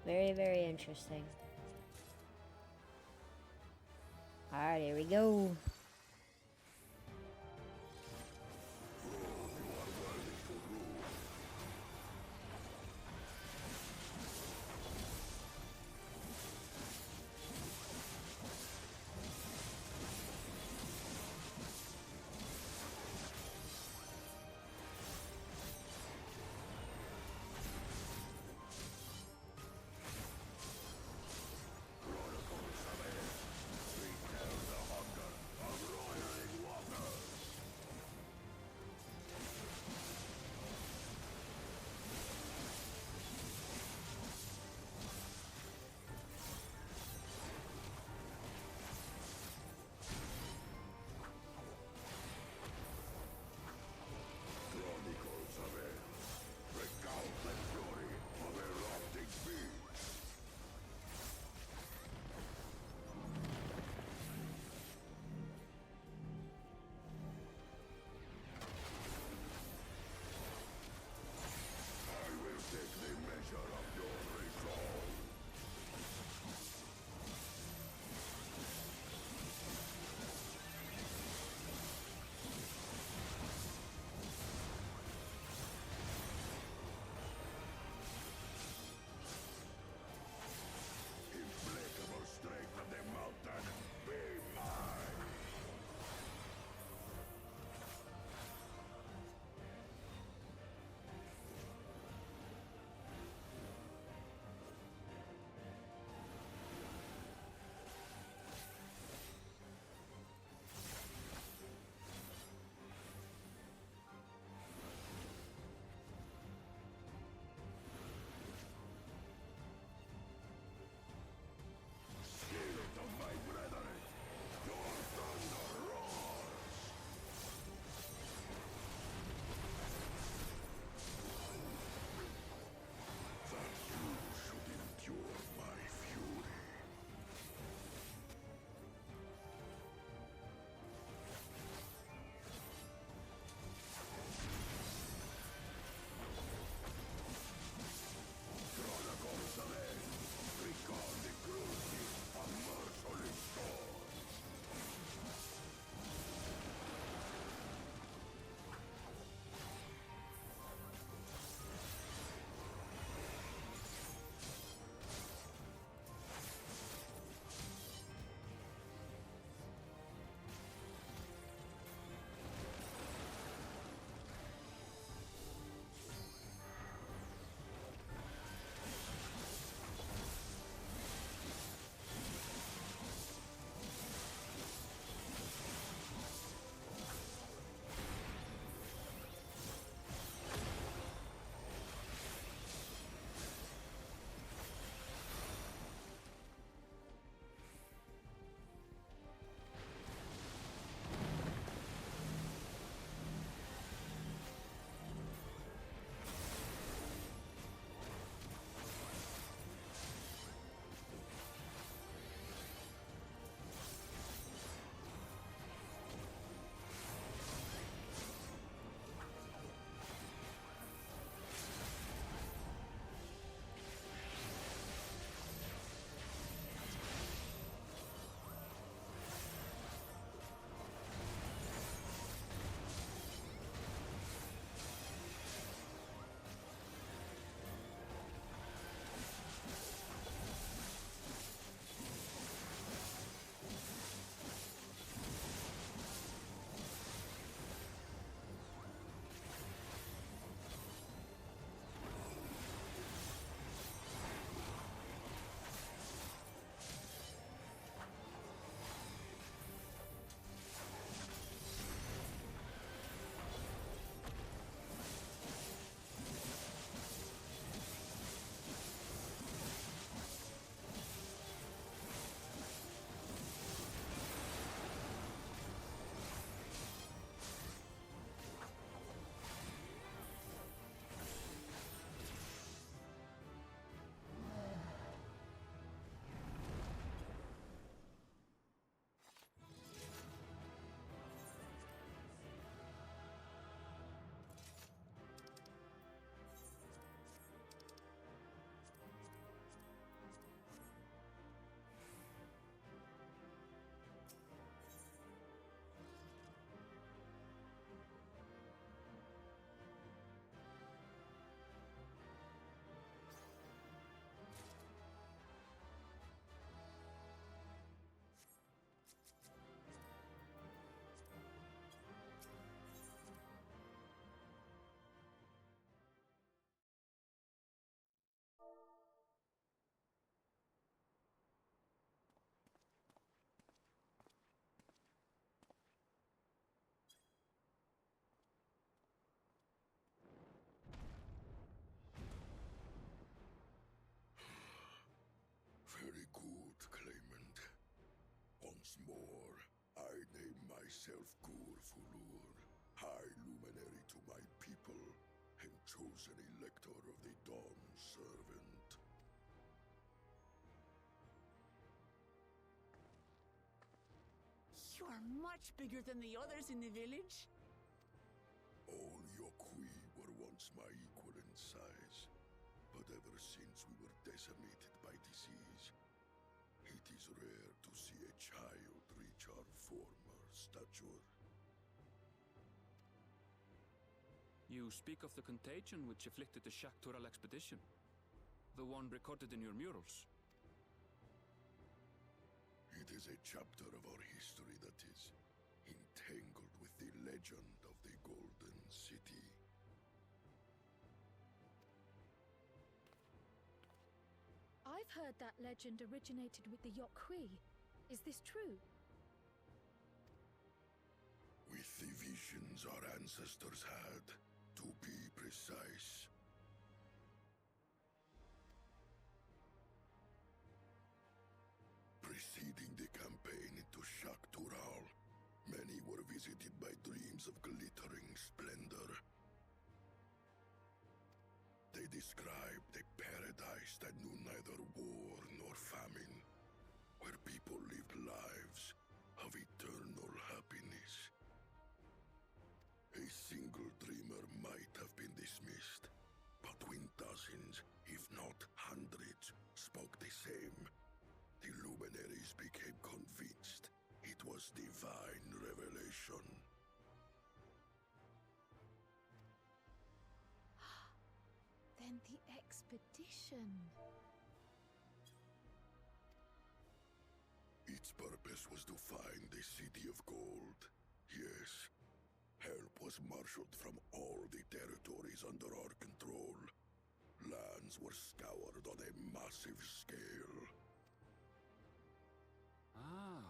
Very, very interesting. Alright, here we go. Once more, I name myself Gur Fulur, High Luminary to my people, and chosen elector of the Dawn Servant. You are much bigger than the others in the village. All Yokui were once my equal in size, but ever since we were decimated by disease, it is rare to see a child reach our former stature. You speak of the contagion which afflicted the Shaktural expedition, the one recorded in your murals. It is a chapter of our history that is entangled with the legend of the Golden City. I've heard that legend originated with the Yokui. Is this true? With the visions our ancestors had, to be precise. Preceding the campaign into Shaktural, many were visited by dreams of glittering splendor. They described a paradise that knew neither war nor famine, where people lived lives of eternal happiness. A single dreamer might have been dismissed, but when dozens, if not hundreds, spoke the same, the luminaries became convinced it was divine revelation. Then the expedition. Its purpose was to find the City of Gold. Yes, help was marshaled from all the territories under our control. Lands were scoured on a massive scale. Ah,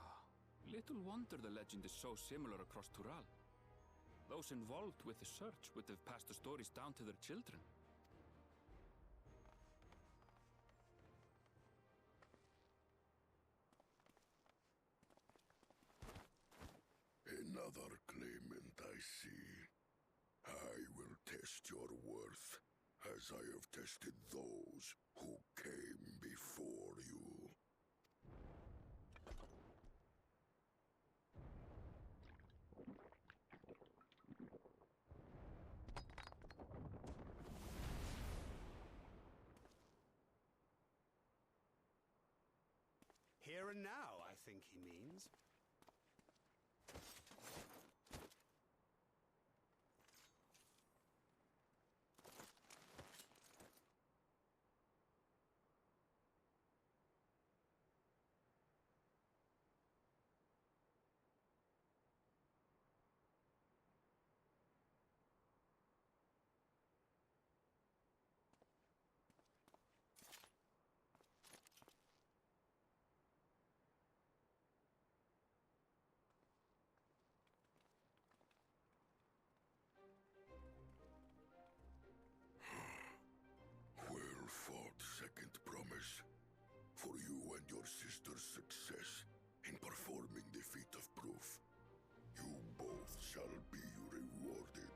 little wonder the legend is so similar across Tural. Those involved with the search would have passed the stories down to their children. Another claimant, I see. I will test your worth, as I have tested those who came before you. Here and now, I think he means. Well fought, second promise. For you and your sister's success in performing the feat of proof. You both shall be rewarded.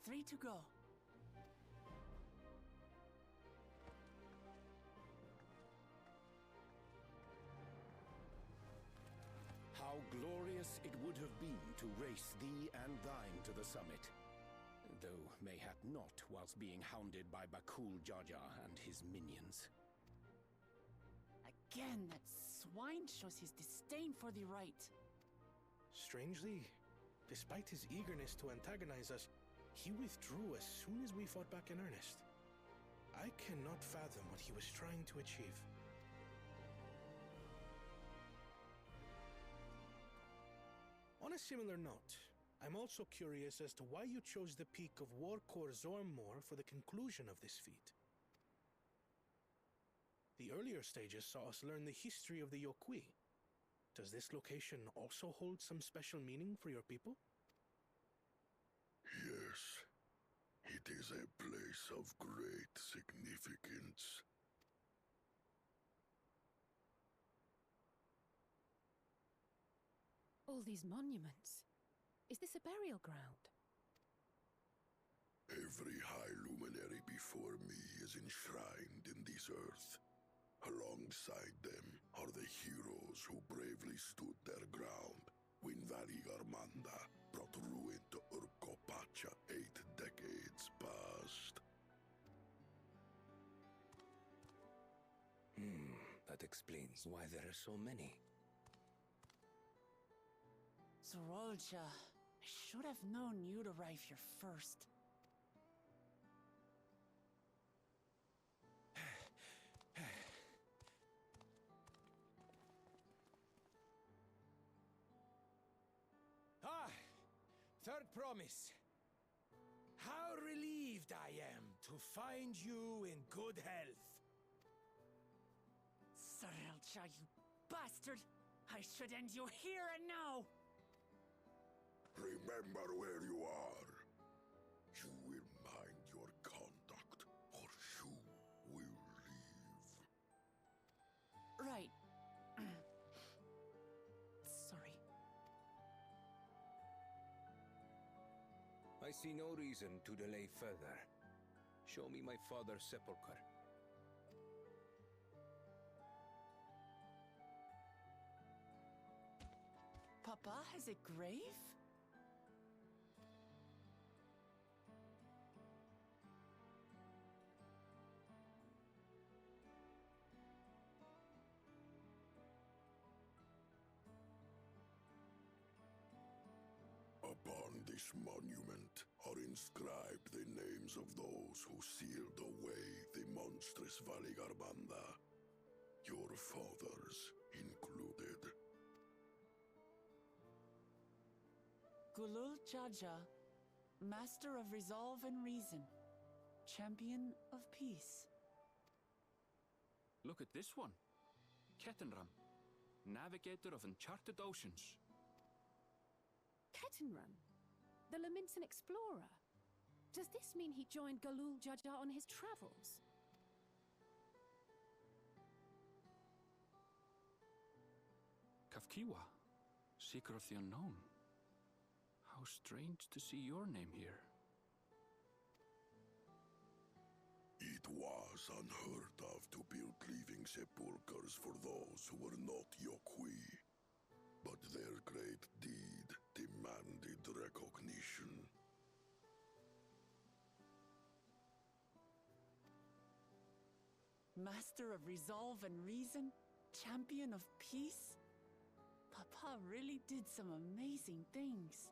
Three to go. How glorious it would have been to race thee and thine to the summit. Though mayhap not whilst being hounded by Bakul Jaja and his minions. Again, that swine shows his disdain for the right. Strangely, despite his eagerness to antagonize us, he withdrew as soon as we fought back in earnest. I cannot fathom what he was trying to achieve. On a similar note, I'm also curious as to why you chose the peak of Warkor Zormor for the conclusion of this feat. The earlier stages saw us learn the history of the Yokui. Does this location also hold some special meaning for your people? Yes, it is a place of great significance. All these monuments. Is this a burial ground? Every high luminary before me is enshrined in this earth. Alongside them are the heroes who bravely stood their ground when Valigarmanda brought ruin to Urkopacha 8 decades past. That explains why there are so many. Zorolja, I should have known you'd arrive here first. Third promise. How relieved I am to find you in good health. Zorolja, you bastard! I should end you here and now! Remember where you are. You will mind your conduct, or you will leave. Right. Sorry. I see no reason to delay further. Show me my father's sepulchre. Papa has a grave? Upon this monument are inscribed the names of those who sealed away the monstrous Valigarmanda, your fathers included. Gulul Jaja, Master of Resolve and Reason, Champion of Peace. Look at this one. Kettenram, Navigator of Uncharted Oceans. Kettenram? The Laminsan explorer? Does this mean he joined Gulul Jaja on his travels? Kafkiwa, Seeker of the Unknown. How strange to see your name here. It was unheard of to build living sepulchres for those who were not Yokui. But their great deed demanded recognition. Master of Resolve and Reason, Champion of Peace? Papa really did some amazing things.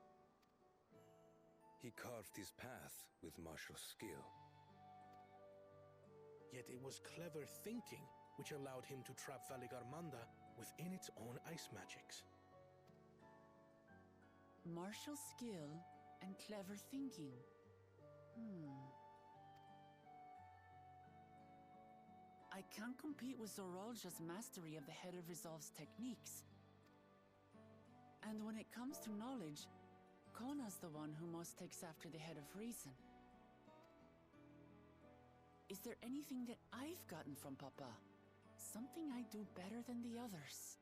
He carved his path with martial skill. Yet it was clever thinking which allowed him to trap Valigarmanda within its own ice magics. Martial skill and clever thinking. I can't compete with Zorolja's mastery of the Head of Resolve's techniques. And when it comes to knowledge, Kona's the one who most takes after the Head of Reason. Is there anything that I've gotten from Papa? Something I do better than the others?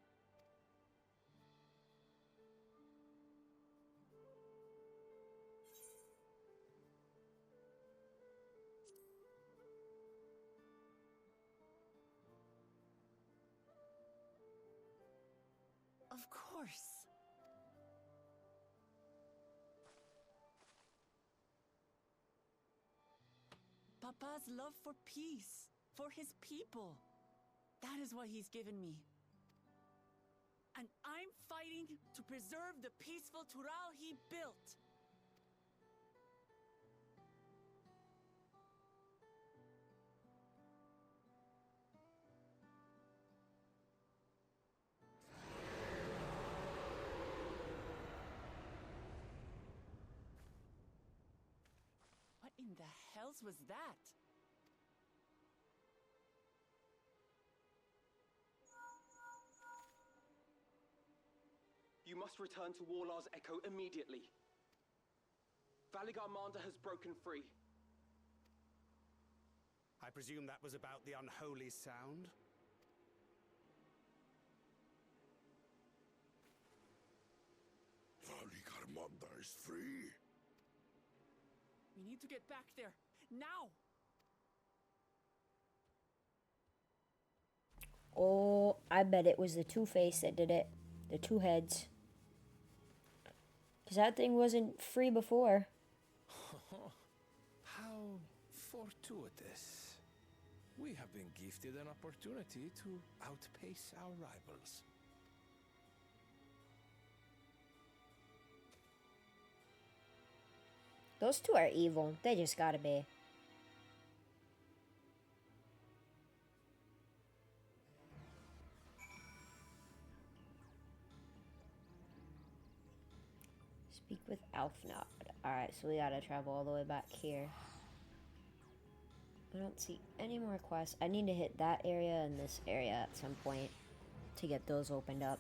Of course. Papa's love for peace, for his people. That is what he's given me. And I'm fighting to preserve the peaceful Tural he built. What in the hells was that? You must return to Warlar's Echo immediately. Valigarmanda has broken free. I presume that was about the unholy sound? Valigarmanda is free. We need to get back there. Now! Oh, I bet it was the Two-Face that did it. The two heads. Because that thing wasn't free before. How fortuitous. We have been gifted an opportunity to outpace our rivals. Those two are evil. They just gotta be. Speak with Alfnod. Alright, so we gotta travel all the way back here. I don't see any more quests. I need to hit that area and this area at some point to get those opened up.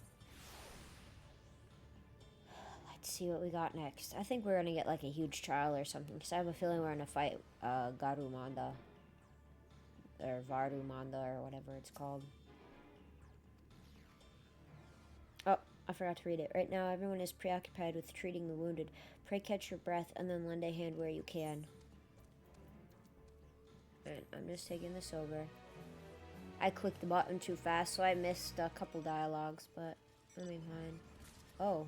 Let's see what we got next. I think we're gonna get like a huge trial or something, because I have a feeling we're gonna fight Garumanda. Or Varumanda, or whatever it's called. Oh, I forgot to read it. Right now, everyone is preoccupied with treating the wounded. Pray catch your breath and then lend a hand where you can. And I'm just taking this over. I clicked the button too fast, so I missed a couple dialogues, but let me find. Oh.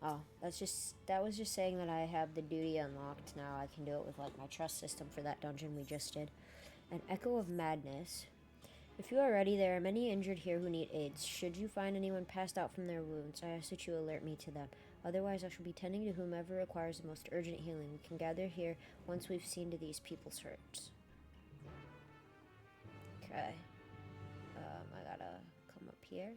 Oh, that was just saying that I have the duty unlocked now. I can do it with like my trust system for that dungeon we just did. An Echo of Madness. If you are ready, there are many injured here who need aids. Should you find anyone passed out from their wounds, I ask that you alert me to them. Otherwise, I shall be tending to whomever requires the most urgent healing. We can gather here once we've seen to these people's hurts. Okay. I gotta come up here.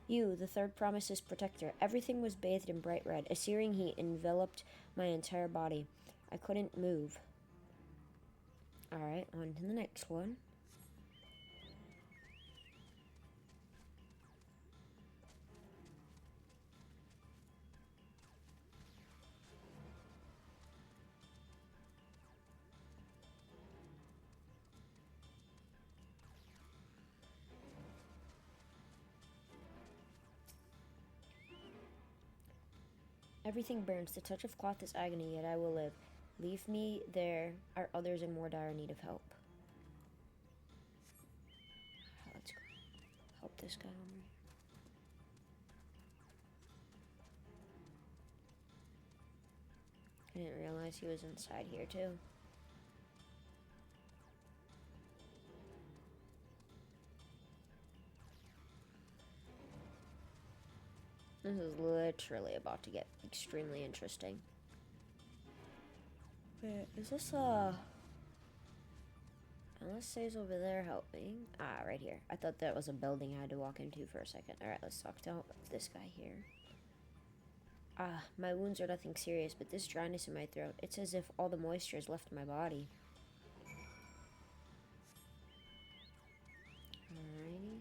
You, the third promise's protector. Everything was bathed in bright red. A searing heat enveloped my entire body. I couldn't move. Alright, on to the next one. Everything burns. The touch of cloth is agony, yet I will live. Leave me. There are others in more dire need of help. Let's go help this guy over here. I didn't realize he was inside here too. This is literally about to get extremely interesting. Wait, is this unless Say's over there helping. Ah, right here. I thought that was a building I had to walk into for a second. Alright, let's talk to this guy here. Ah, my wounds are nothing serious, but this dryness in my throat, it's as if all the moisture has left my body. Alrighty.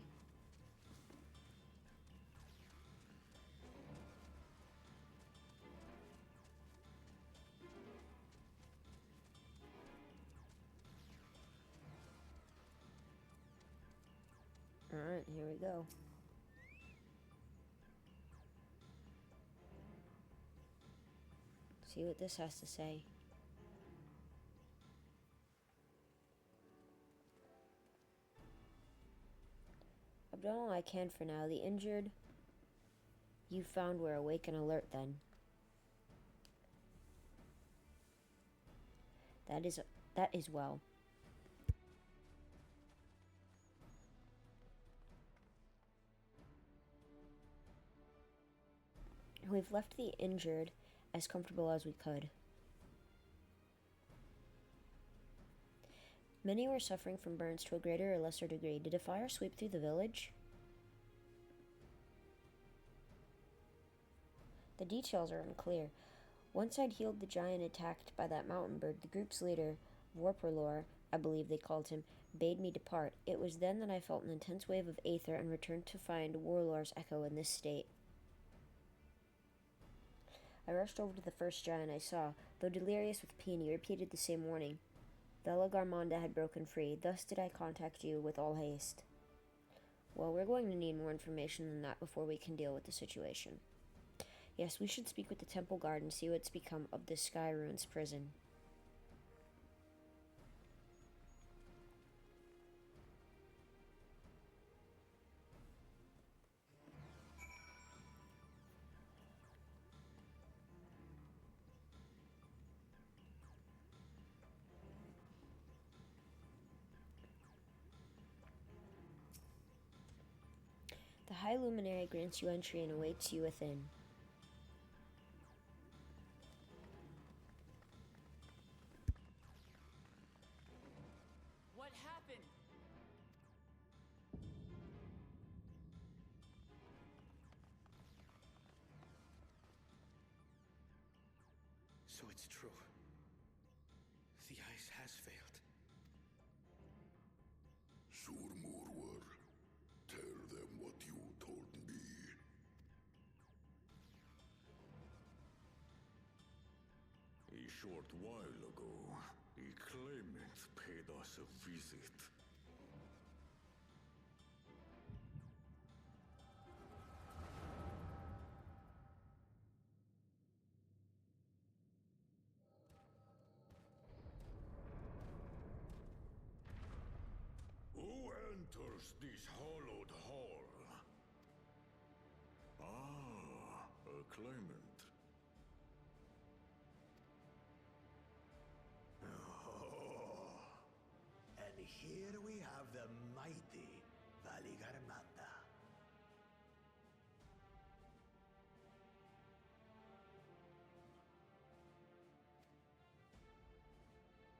Alright, here we go. See what this has to say. A I've done all I can for now. The injured you found were awake and alert then. That is well. We've left the injured as comfortable as we could. Many were suffering from burns to a greater or lesser degree. Did a fire sweep through the village? The details are unclear. Once I'd healed the giant attacked by that mountain bird, the group's leader, Vorperlor, I believe they called him, bade me depart. It was then that I felt an intense wave of aether and returned to find Warlor's echo in this state. I rushed over to the first giant I saw. Though delirious with pain, he repeated the same warning. Vela Garmonda had broken free. Thus did I contact you with all haste. Well, we're going to need more information than that before we can deal with the situation. Yes, we should speak with the temple guard and see what's become of the Sky Ruins prison. The High Luminary grants you entry and awaits you within. What happened? So it's true. The ice has failed. Surmurwar, tell them what you told me. A short while ago, a claimant paid us a visit. Who enters this hallowed hall? Ah, a claimant. Oh. And here we have the mighty Valigarmanda.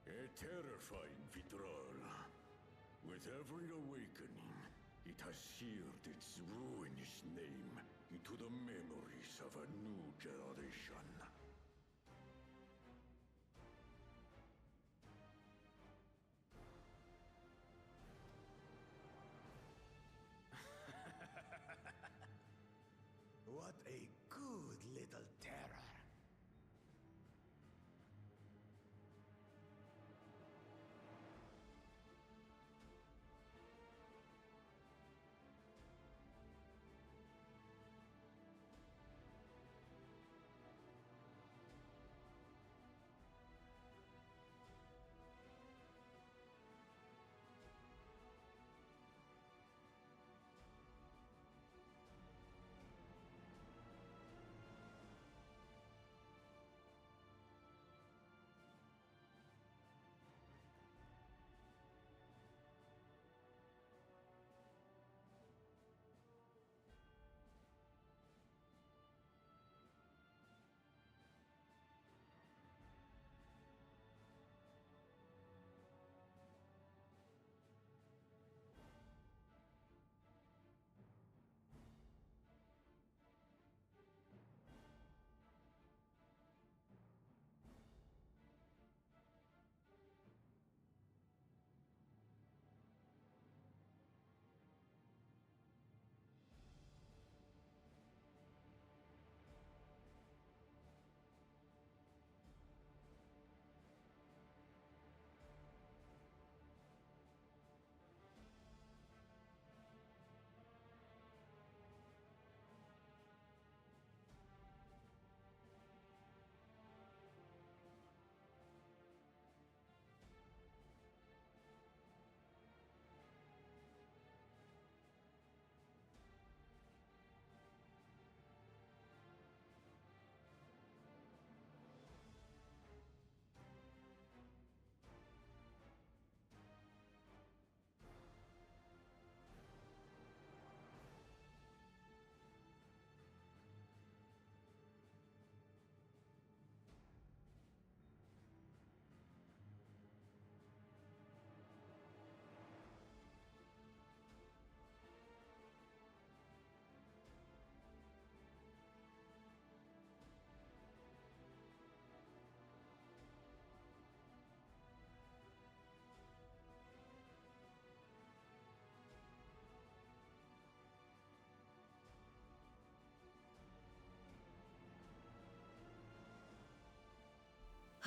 A terrifying Vitral. With every awakening, it has seared its ruinous name into the memories of a new generation. What a good little terror.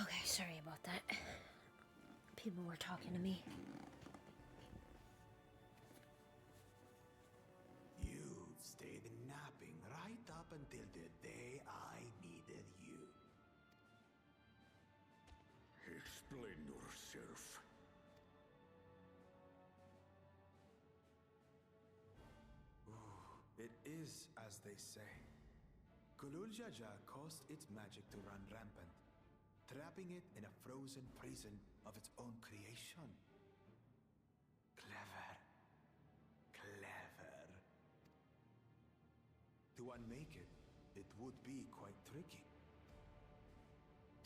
Okay, sorry about that. People were talking to me. You've stayed napping right up until the day I needed you. Explain yourself. It is as they say. Gulul Jaja caused its magic to run rampant, trapping it in a frozen prison of its own creation. Clever. Clever. To unmake it, it would be quite tricky.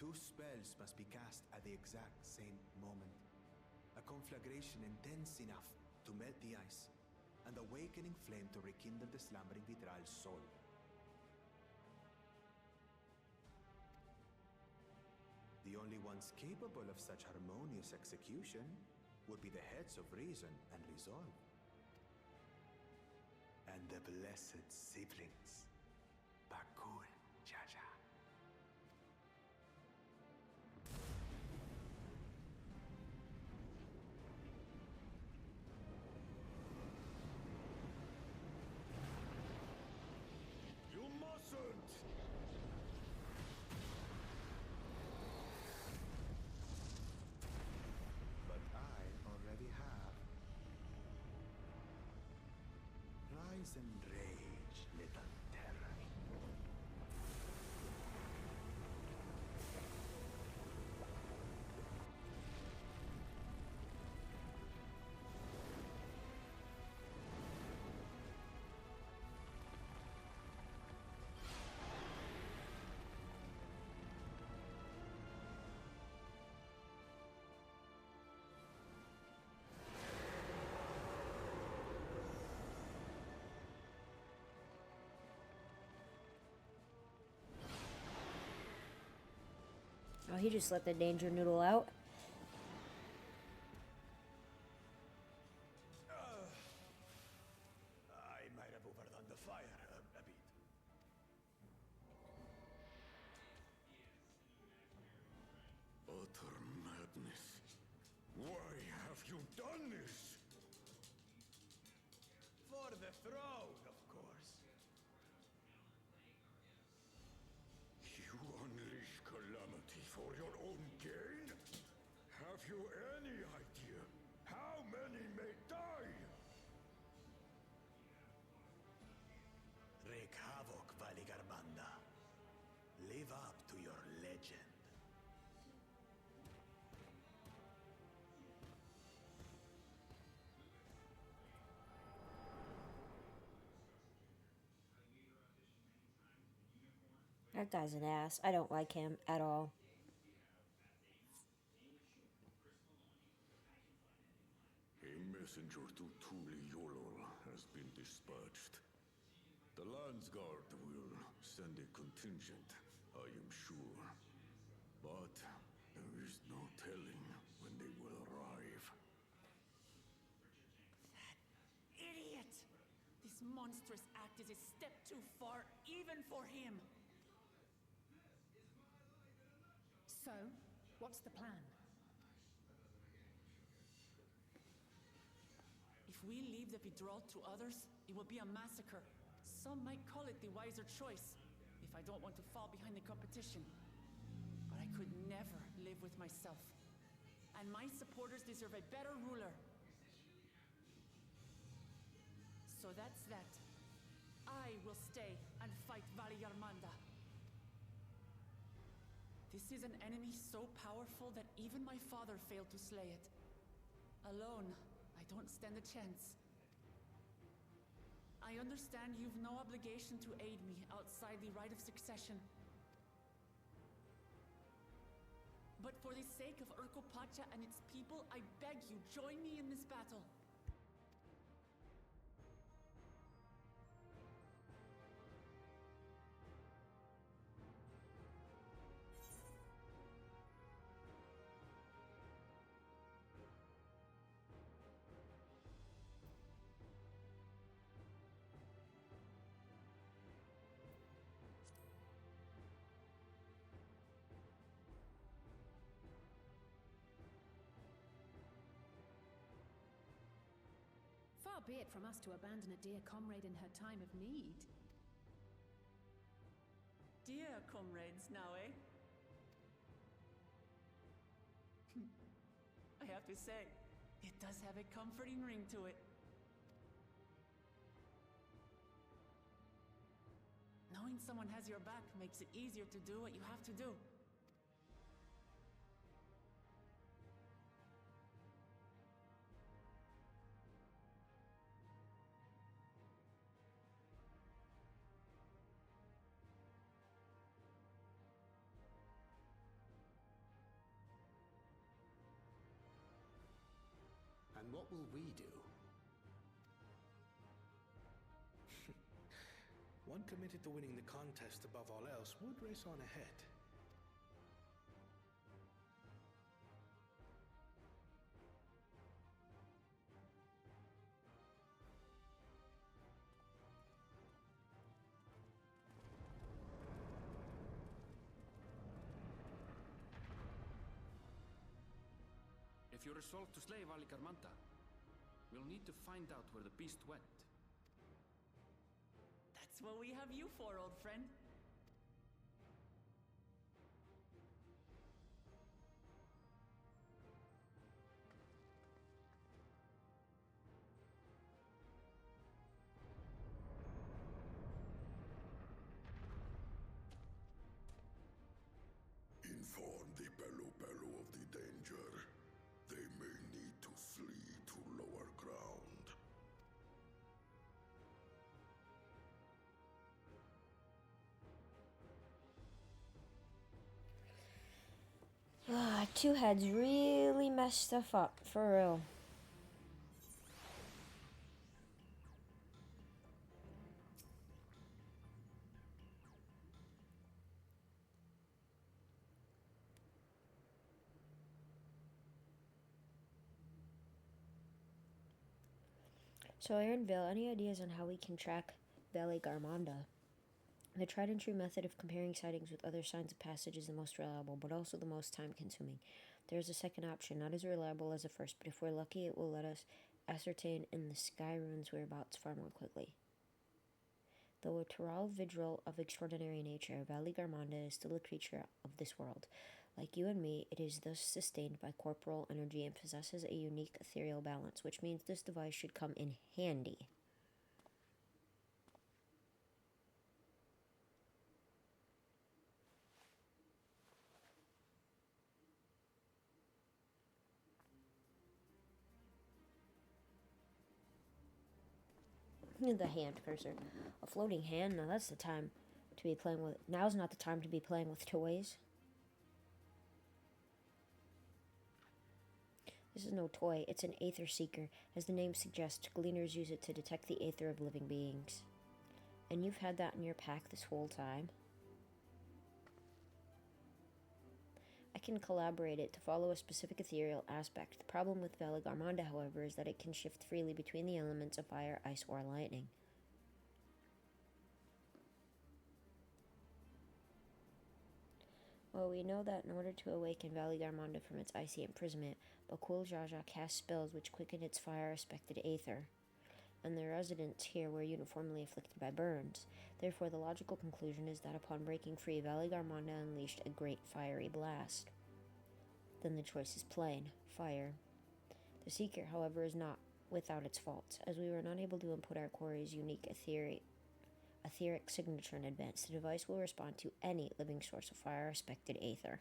2 spells must be cast at the exact same moment. A conflagration intense enough to melt the ice, and awakening flame to rekindle the slumbering Vitral's soul. The only ones capable of such harmonious execution would be the heads of reason and resolve. And the blessed siblings, Bakul Jaja. You mustn't! But I already have. Rise and rage, little terror. Oh, he just let the danger noodle out. I might have overdone the fire a bit. Utter madness. Why have you done this? For the throne, of course. You unleash calamity for your own gain? Have you any idea how many may die? Wreak havoc, Valigarmanda. Live up to your legend. That guy's an ass. I don't like him at all. A messenger to Tuli Yolol has been dispatched. The Landsguard will send a contingent, I am sure. But there is no telling when they will arrive. Idiot! This monstrous act is a step too far, even for him. So, what's the plan? If we leave the Vidral to others, it will be a massacre. Some might call it the wiser choice, if I don't want to fall behind the competition. But I could never live with myself. And my supporters deserve a better ruler. So that's that. I will stay and fight Valigarmanda. This is an enemy so powerful that even my father failed to slay it. Alone, I don't stand a chance. I understand you've no obligation to aid me outside the right of succession. But for the sake of Urkopacha and its people, I beg you, join me in this battle. be it from us to abandon a dear comrade in her time of need. Dear comrades now, eh? I have to say, it does have a comforting ring to it. Knowing someone has your back makes it easier to do what you have to do. And what will we do? One committed to winning the contest above all else would race on ahead. If you're resolved to slay Valigarmanta, we'll need to find out where the beast went. That's what we have you for, old friend. Inform the Pelu of the danger. They may need to flee to lower ground. Two Heads really messed stuff up, for real. So, Aaronville, any ideas on how we can track Valigarmanda? The tried and true method of comparing sightings with other signs of passage is the most reliable, but also the most time consuming. There is a second option, not as reliable as the first, but if we're lucky, it will let us ascertain in the sky ruins whereabouts far more quickly. Though a Tural vigil of extraordinary nature, Valigarmanda is still a creature of this world. Like you and me, it is thus sustained by corporal energy and possesses a unique ethereal balance, which means this device should come in handy. The hand cursor. A floating hand? Now that's the time to be playing with... Now's not the time to be playing with toys. This is no toy, it's an aether seeker. As the name suggests, gleaners use it to detect the aether of living beings. And you've had that in your pack this whole time? I can collaborate it to follow a specific ethereal aspect. The problem with Valigarmanda, however, is that it can shift freely between the elements of fire, ice, or lightning. Well, we know that in order to awaken Valigarmanda from its icy imprisonment, Bakul Jaja casts spells which quicken its fire-aspected aether, and the residents here were uniformly afflicted by burns. Therefore, the logical conclusion is that upon breaking free, Valigarmanda unleashed a great fiery blast. Then the choice is plain: fire. The Seeker, however, is not without its faults. As we were not able to input our quarry's unique etheric signature in advance, the device will respond to any living source of fire-aspected aether.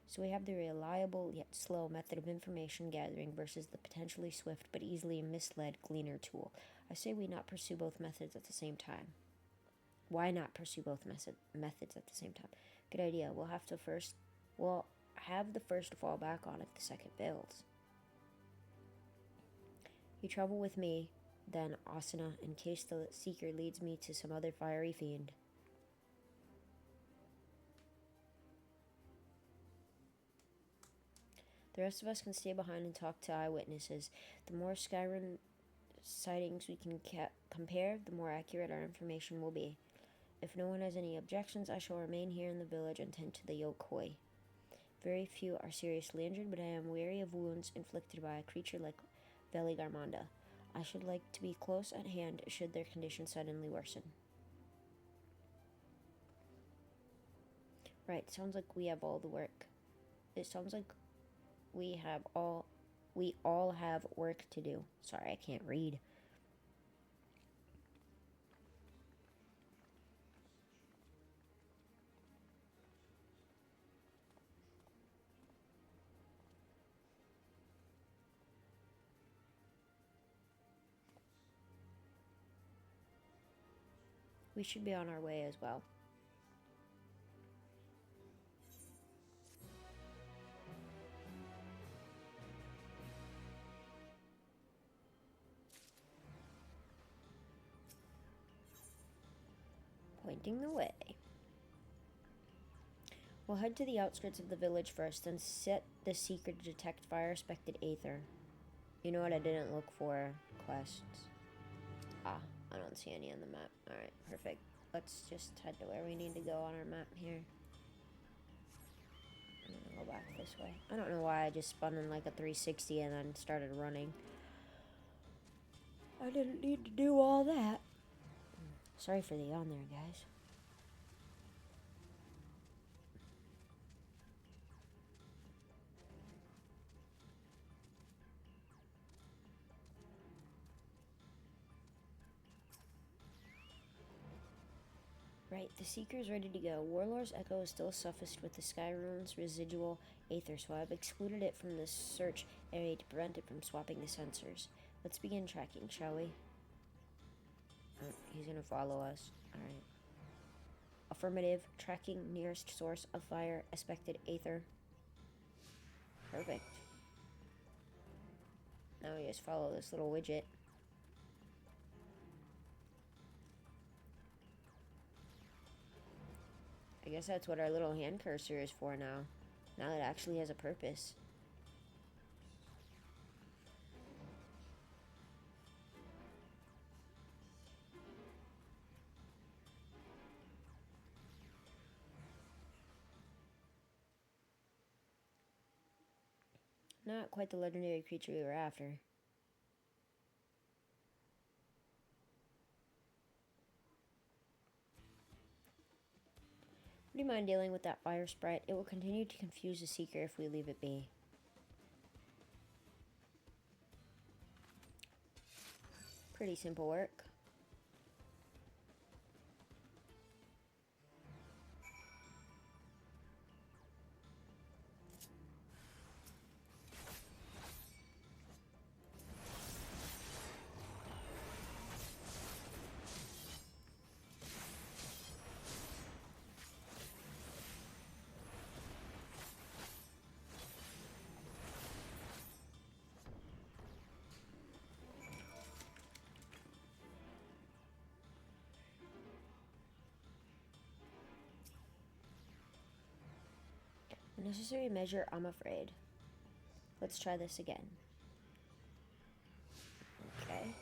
So we have the reliable yet slow method of information gathering versus the potentially swift but easily misled gleaner tool. I say we not pursue both methods at the same time. Why not pursue both methods at the same time? Good idea. We'll have the first to fall back on if the second fails. You travel with me, then, Asuna, in case the Seeker leads me to some other fiery fiend. The rest of us can stay behind and talk to eyewitnesses. The more Skyrim sightings we can compare, the more accurate our information will be. If no one has any objections, I shall remain here in the village and tend to the Yokoi. Very few are seriously injured, but I am weary of wounds inflicted by a creature like Valigarmanda. I should like to be close at hand should their condition suddenly worsen. Right, sounds like we have all the work. It sounds like we all have work to do. Sorry, I can't read. We should be on our way as well. Pointing the way. We'll head to the outskirts of the village first, then set the seeker to detect fire-spected aether. You know what I didn't look for? Quests. Ah, I don't see any on the map. Alright, perfect. Let's just head to where we need to go on our map here. I'm gonna go back this way. I don't know why I just spun in like a 360 and then started running. I didn't need to do all that. Sorry for the yawn there, guys. Right, the Seeker's ready to go. Warlord's Echo is still suffused with the Skyrune's residual aether, so I've excluded it from the search area to prevent it from swapping the sensors. Let's begin tracking, shall we? Oh, he's gonna follow us. Alright. Affirmative. Tracking nearest source of fire, expected aether. Perfect. Now we just follow this little widget. I guess that's what our little hand cursor is for now. Now it actually has a purpose. Not quite the legendary creature we were after. Would you mind dealing with that fire sprite? It will continue to confuse the Seeker if we leave it be. Pretty simple work. Unnecessary measure, I'm afraid. Let's try this again. Okay.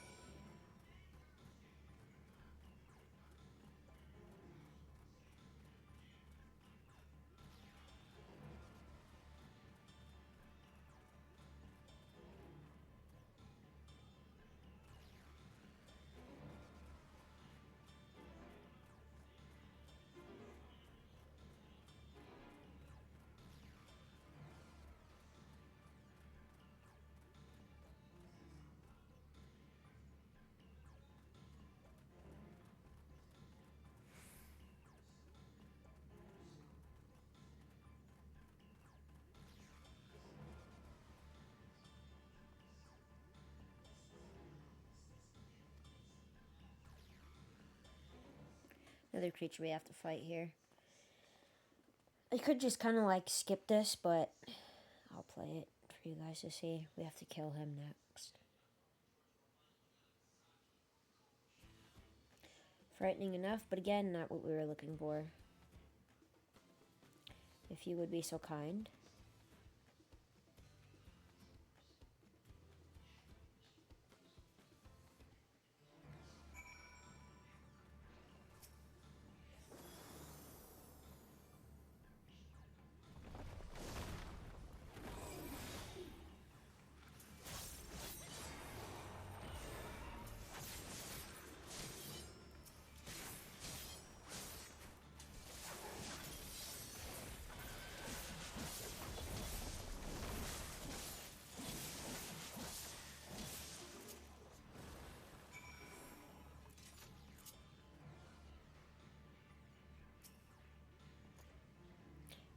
Another creature we have to fight here. I could just kind of like skip this, but I'll play it for you guys to see. We have to kill him next. Frightening enough, but again, not what we were looking for. If you would be so kind.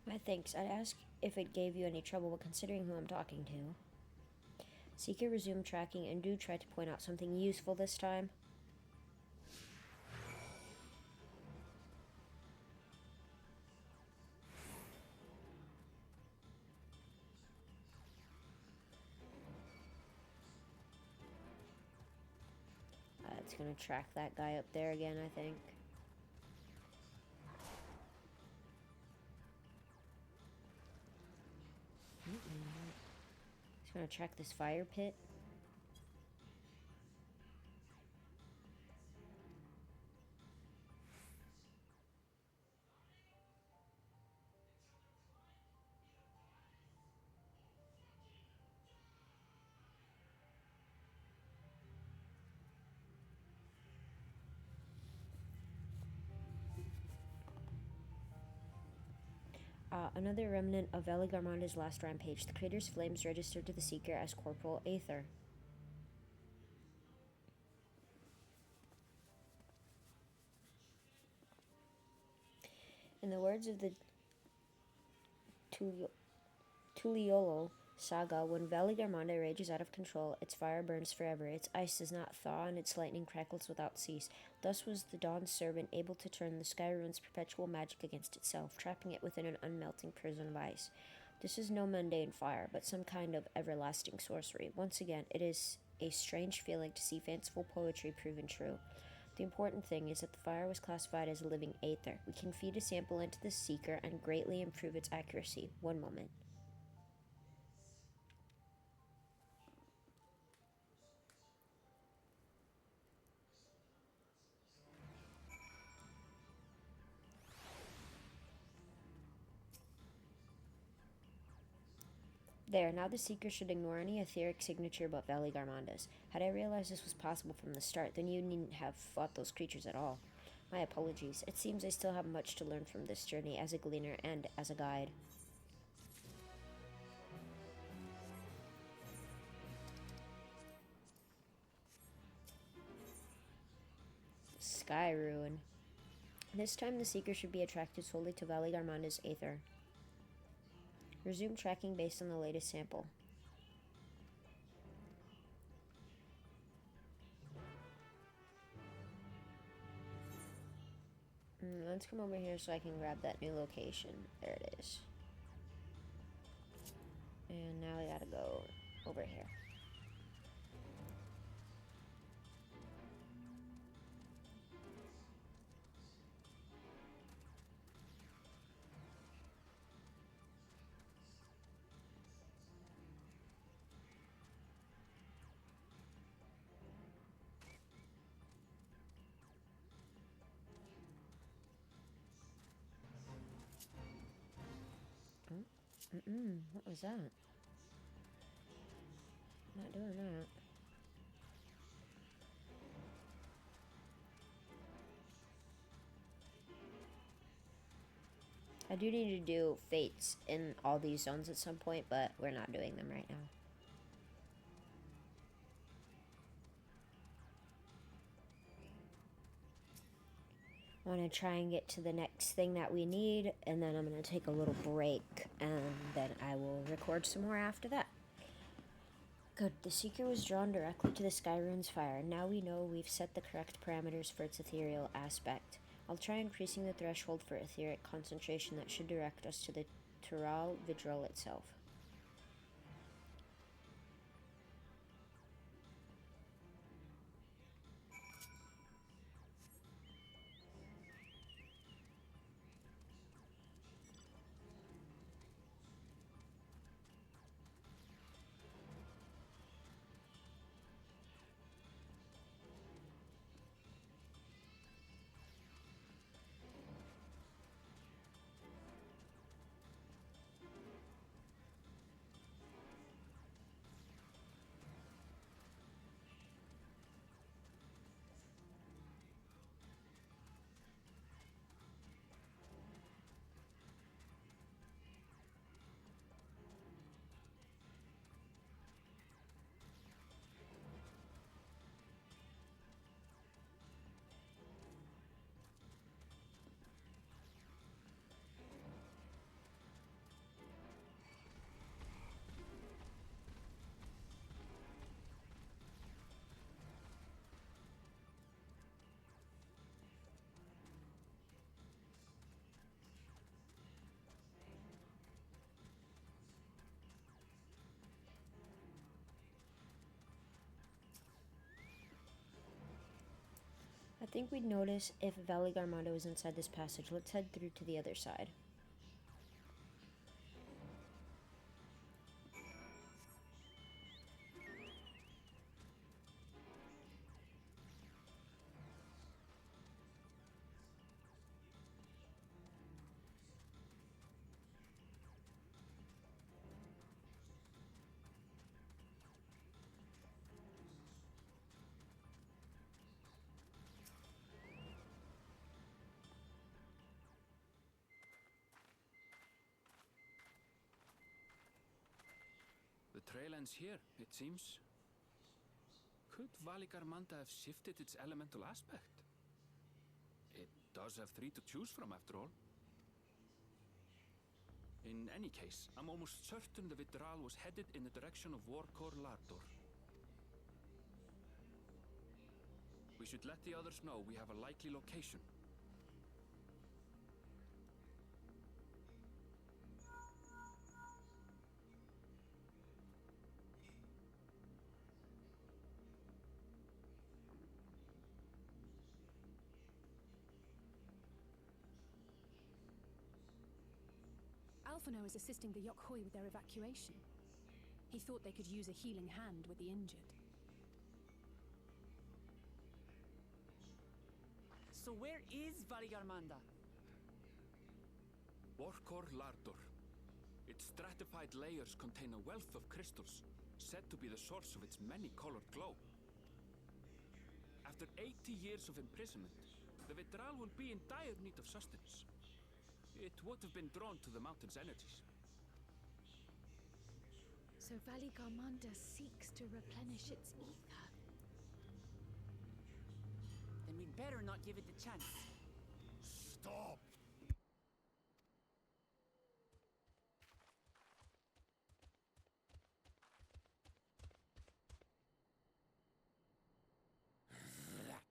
My thanks. I'd ask if it gave you any trouble, but considering who I'm talking to. Seeker resumed tracking and do try to point out something useful this time. It's gonna track that guy up there again, I think. It's gonna track this fire pit. Another remnant of Veligarmanda's last rampage. The crater's flames registered to the Seeker as Corporal Aether. In the words of the Tuliolo saga, when Veligarmanda rages out of control, its fire burns forever, its ice does not thaw, and its lightning crackles without cease. Thus was the Dawn's servant able to turn the Sky Rune's perpetual magic against itself, trapping it within an unmelting prison of ice. This is no mundane fire, but some kind of everlasting sorcery. Once again, it is a strange feeling to see fanciful poetry proven true. The important thing is that the fire was classified as a living aether. We can feed a sample into the Seeker and greatly improve its accuracy. One moment. There, now the Seeker should ignore any etheric signature but Veligarmanda's. Had I realized this was possible from the start, then you needn't have fought those creatures at all. My apologies. It seems I still have much to learn from this journey as a gleaner and as a guide. Sky Ruin. This time the Seeker should be attracted solely to Veligarmanda's aether. Resume tracking based on the latest sample. Let's come over here so I can grab that new location. There it is. And now I gotta go over here. What was that? Not doing that. I do need to do fates in all these zones at some point, but we're not doing them right now. I want to try and get to the next thing that we need, and then I'm going to take a little break, and then I will record some more after that. Good, the Seeker was drawn directly to the Sky Rune's fire. Now we know we've set the correct parameters for its ethereal aspect. I'll try increasing the threshold for etheric concentration that should direct us to the Tural Vidral itself. I think we'd notice if Valley Garmanda was inside this passage. Let's head through to the other side. The trail ends here, it seems. Could Valigarmanda have shifted its elemental aspect? It does have 3 to choose from, after all. In any case, I'm almost certain the Vitral was headed in the direction of Warkor Lardor. We should let the others know we have a likely location. Alphino is assisting the Yokhoi with their evacuation. He thought they could use a healing hand with the injured. So where is Valigarmanda? Warkor Lardor. Its stratified layers contain a wealth of crystals, said to be the source of its many-colored glow. After 80 years of imprisonment, the Vitral will be in dire need of sustenance. It would have been drawn to the mountain's energies. So Valigarmanda seeks to replenish its ether. Then we'd better not give it the chance. Stop! That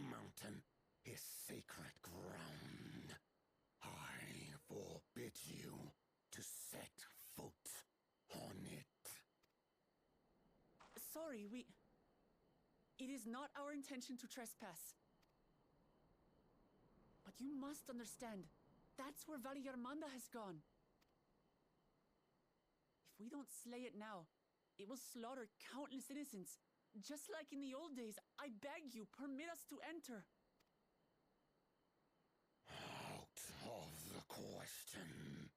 mountain is sacred ground. I forbid you to set foot on it. Sorry, It is not our intention to trespass. But you must understand, that's where Valigarmanda has gone. If we don't slay it now, it will slaughter countless innocents. Just like in the old days, I beg you, permit us to enter. Out of the question.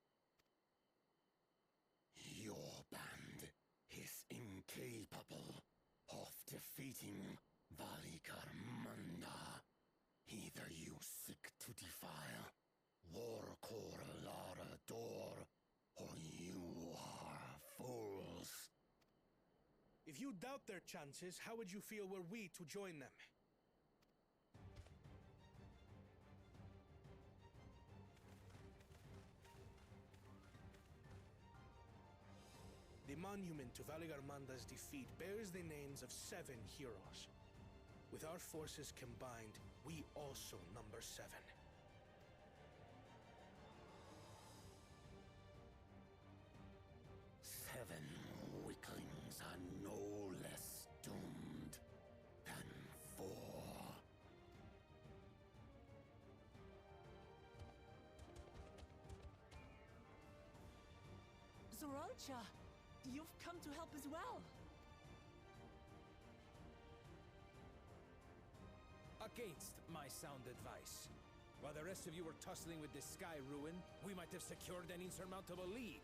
Your band is incapable of defeating Valigarmanda. Either you seek to defile Warkor Lardor, or you are fools. If you doubt their chances, how would you feel were we to join them? The monument to Valigarmanda's defeat bears the names of 7 heroes. With our forces combined, we also number 7. Seven weaklings are no less doomed than 4. Zoralcha, you've come to help as well. Against my sound advice. While the rest of you were tussling with this sky ruin, we might have secured an insurmountable lead.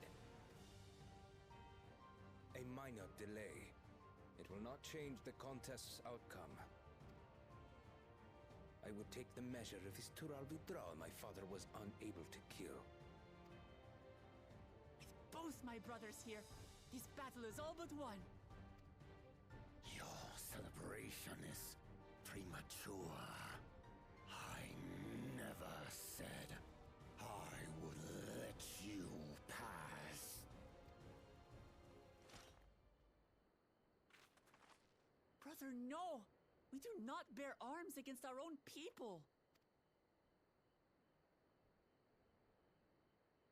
A minor delay. It will not change the contest's outcome. I would take the measure of his Tural Vitral my father was unable to kill. With both my brothers here, this battle is all but won. Your celebration is premature. I never said I would let you pass. Brother, no! We do not bear arms against our own people!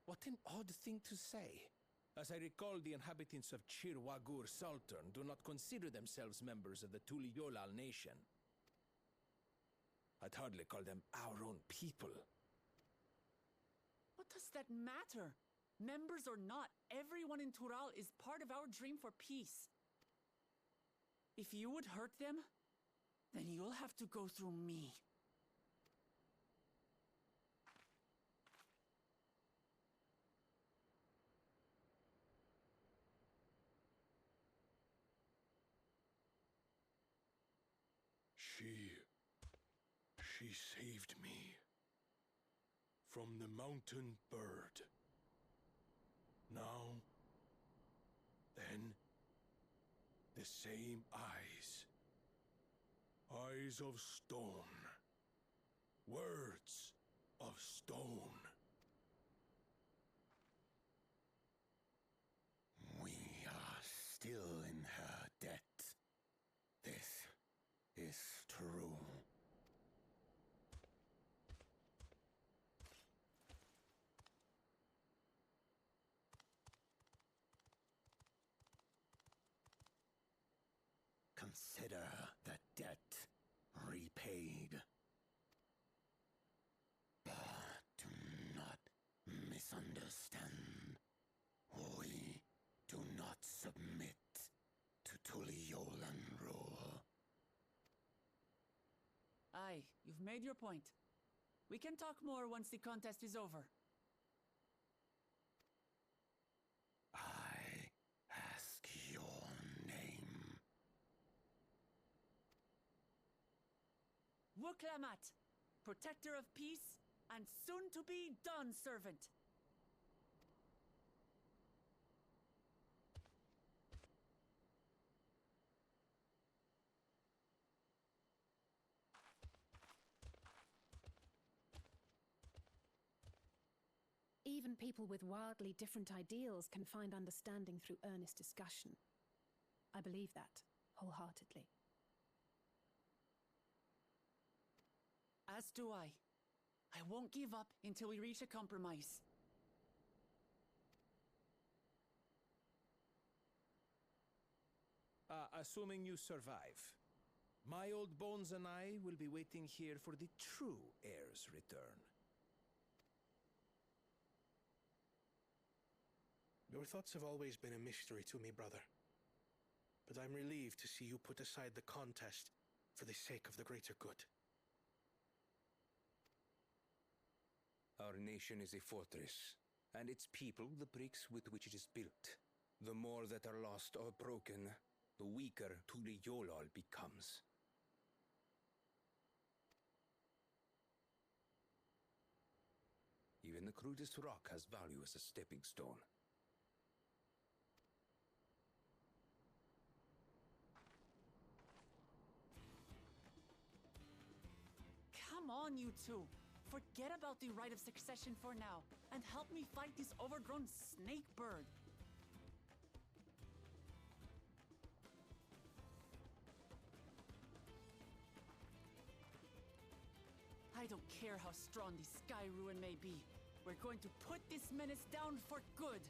What an odd thing to say. As I recall, the inhabitants of Chir Wagur Sultan do not consider themselves members of the Tuliyolal nation. I'd hardly call them our own people. What does that matter? Members or not, everyone in Tural is part of our dream for peace. If you would hurt them, then you'll have to go through me. She saved me from the mountain bird. Now, then, the same eyes. Eyes of stone. Words of stone. We are still in her debt. This is true. Consider the debt repaid. But do not misunderstand. We do not submit to Tuliolan rule. Aye, you've made your point. We can talk more once the contest is over. I ask your name. Wuklamat, protector of peace, and soon-to-be Dawn servant. Even people with wildly different ideals can find understanding through earnest discussion. I believe that wholeheartedly. As do I. I won't give up until we reach a compromise. Assuming you survive, my old bones and I will be waiting here for the true heir's return. Your thoughts have always been a mystery to me, brother. But I'm relieved to see you put aside the contest for the sake of the greater good. Our nation is a fortress, and its people the bricks with which it is built. The more that are lost or broken, the weaker Tuliyolol becomes. Even the crudest rock has value as a stepping stone. Come on, you two. Forget about the right of succession for now, and help me fight this overgrown snake bird. I don't care how strong the Sky Ruin may be. We're going to put this menace down for good.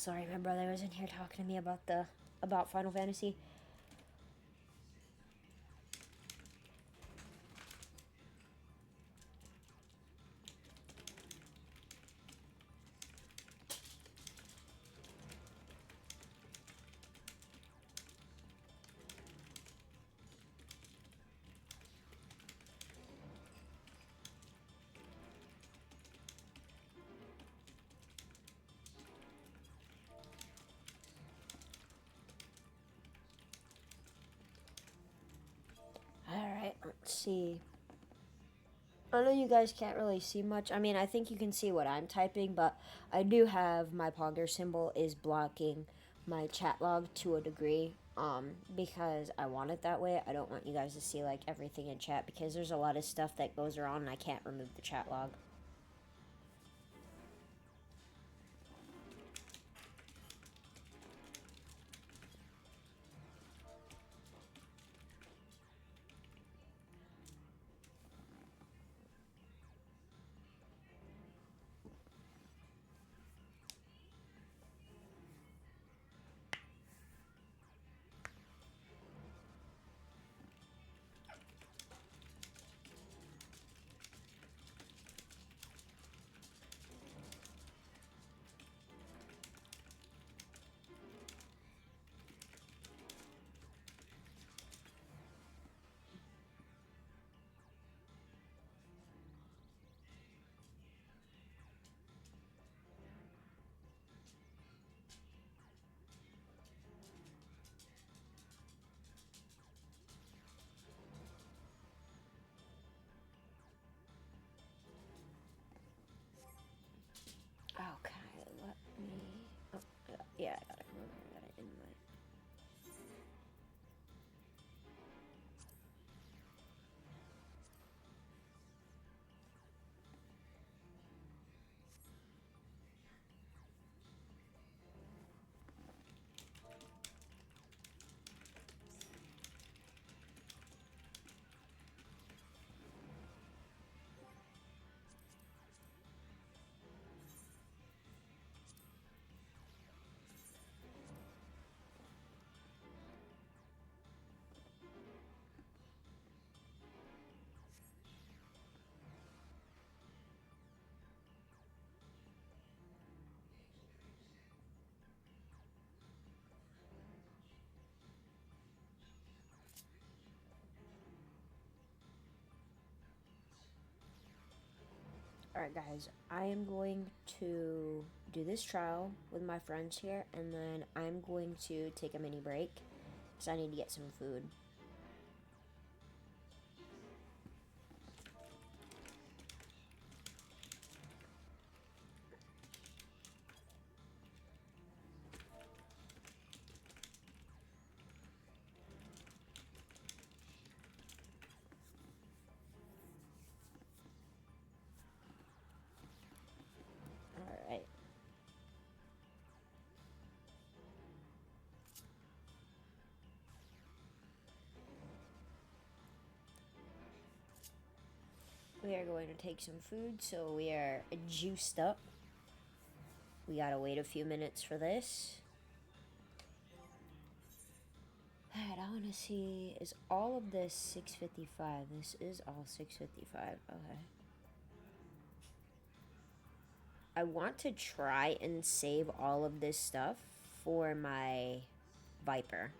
Sorry, my brother was in here talking to me about Final Fantasy. Alright, let's see. I know you guys can't really see much. I mean, I think you can see what I'm typing, but I do have my Pogger symbol is blocking my chat log to a degree, because I want it that way. I don't want you guys to see, like, everything in chat, because there's a lot of stuff that goes around and I can't remove the chat log. Okay, let me... Oh, yeah, I got it. I got it in my... Alright guys, I am going to do this trial with my friends here, and then I'm going to take a mini break, because I need to get some food. Alright. We are going to take some food, so we are juiced up. We gotta wait a few minutes for this. Alright, I wanna see, is all of this 655? This is all 655, okay. I want to try and save all of this stuff for my Viper,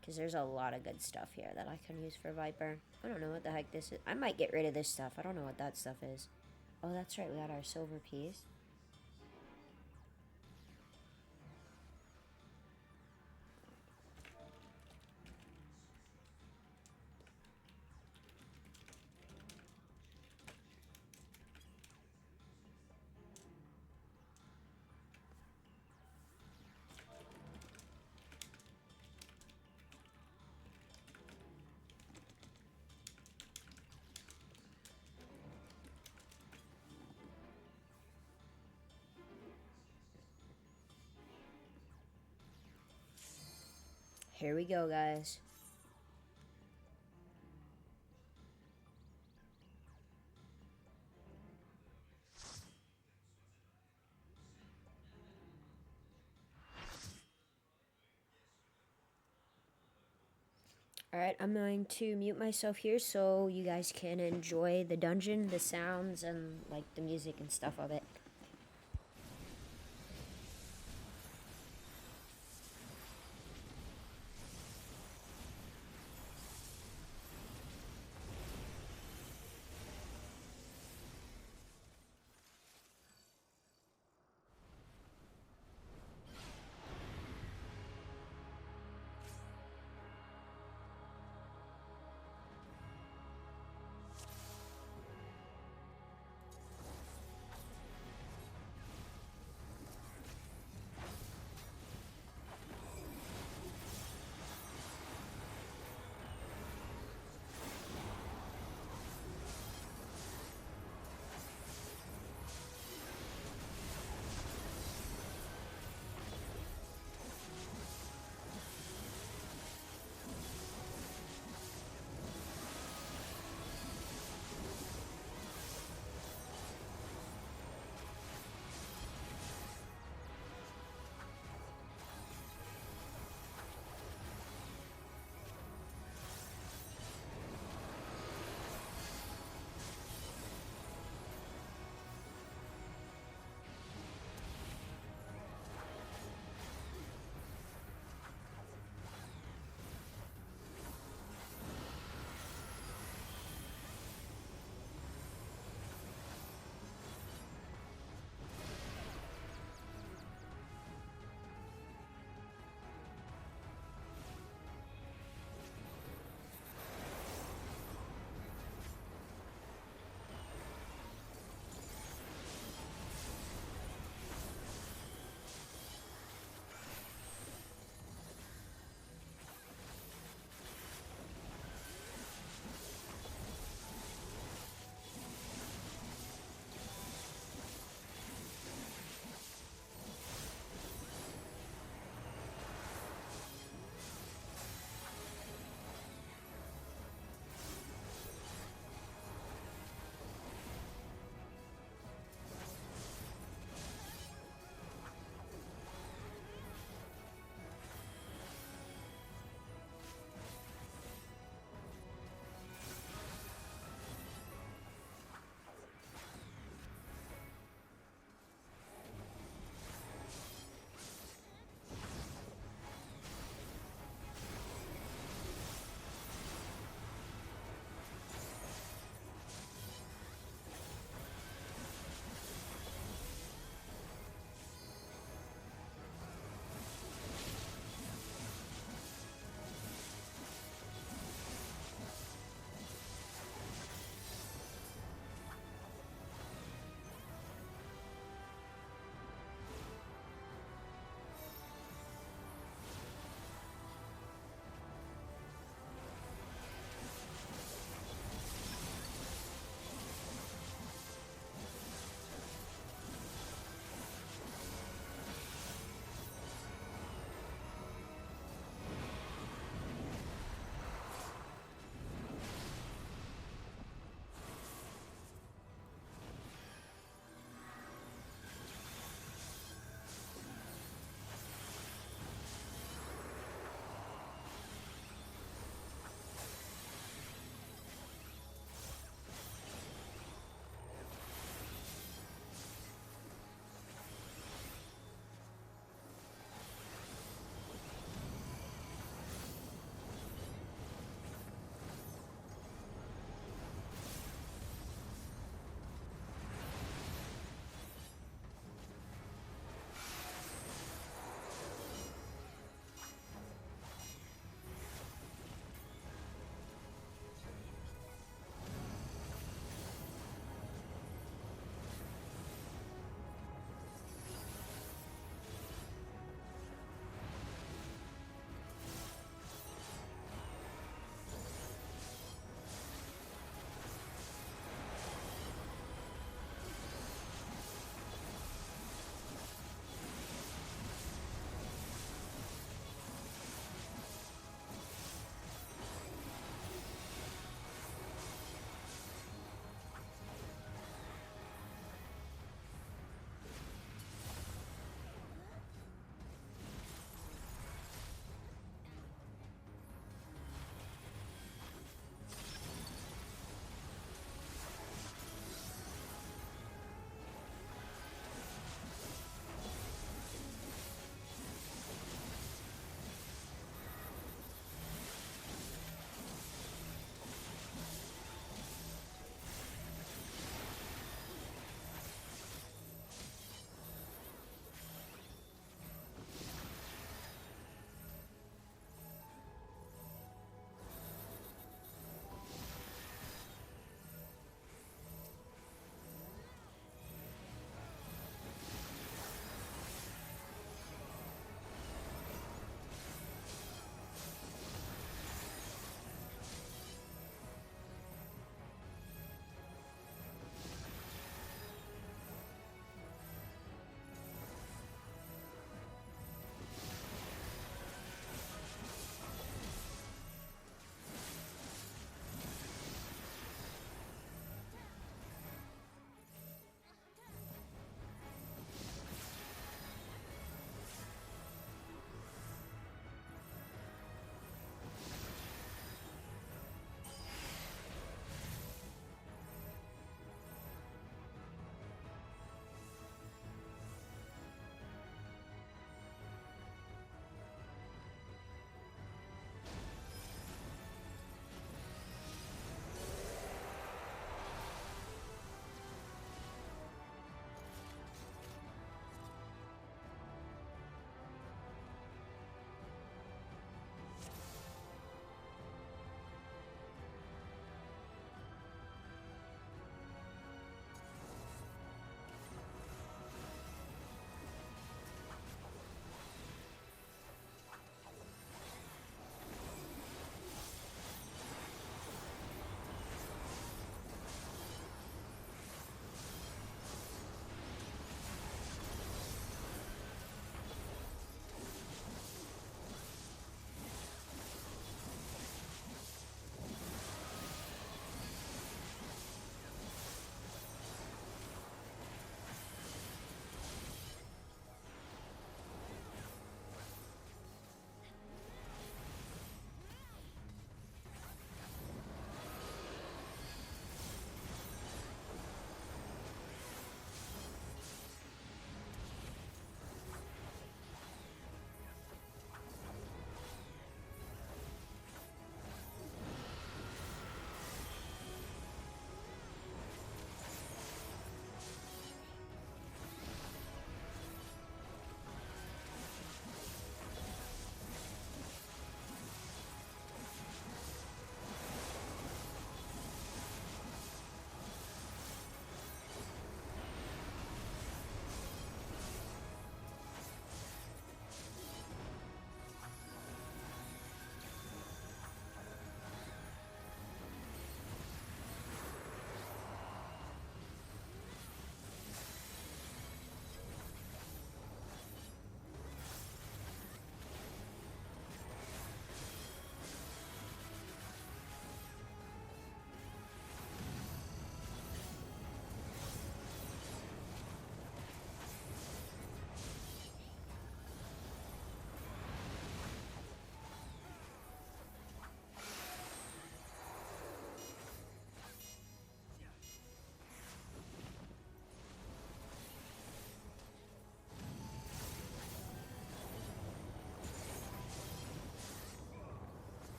because there's a lot of good stuff here that I can use for Viper. I don't know what the heck this is. I might get rid of this stuff. I don't know what that stuff is. Oh, that's right. We got our silver piece. Here we go, guys. Alright, I'm going to mute myself here so you guys can enjoy the dungeon, the sounds, and like the music and stuff of it.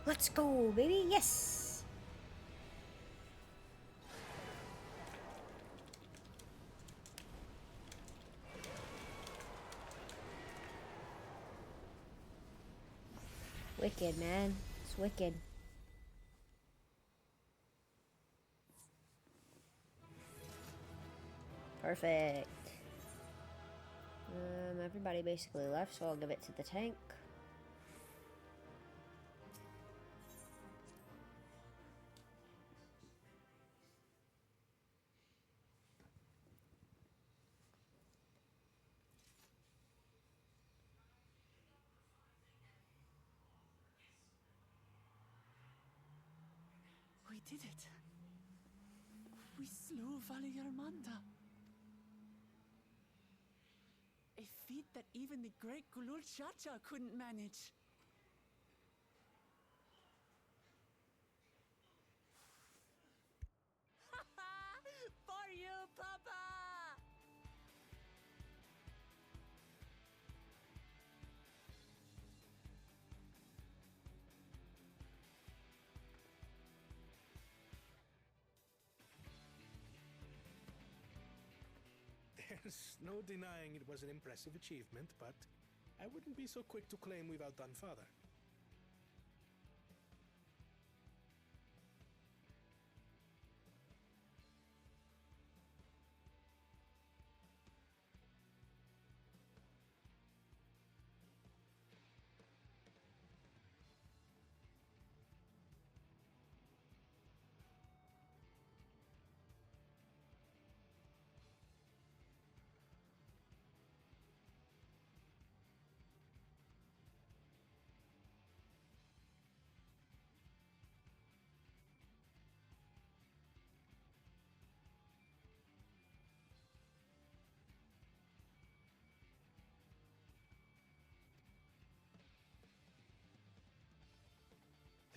Let's go, baby. Yes. Wicked, man. It's wicked. Perfect. Everybody basically left, so I'll give it to the tank. We did it. We slew Valigarmanda. A feat that even the great Gulul Chacha couldn't manage. For you, Papa! There's no denying it was an impressive achievement, but I wouldn't be so quick to claim we've outdone Father.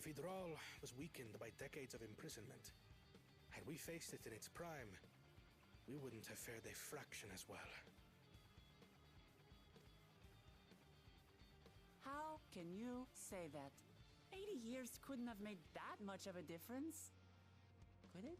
The Fidral was weakened by decades of imprisonment. Had we faced it in its prime, we wouldn't have fared a fraction as well. How can you say that? 80 years couldn't have made that much of a difference. Could it?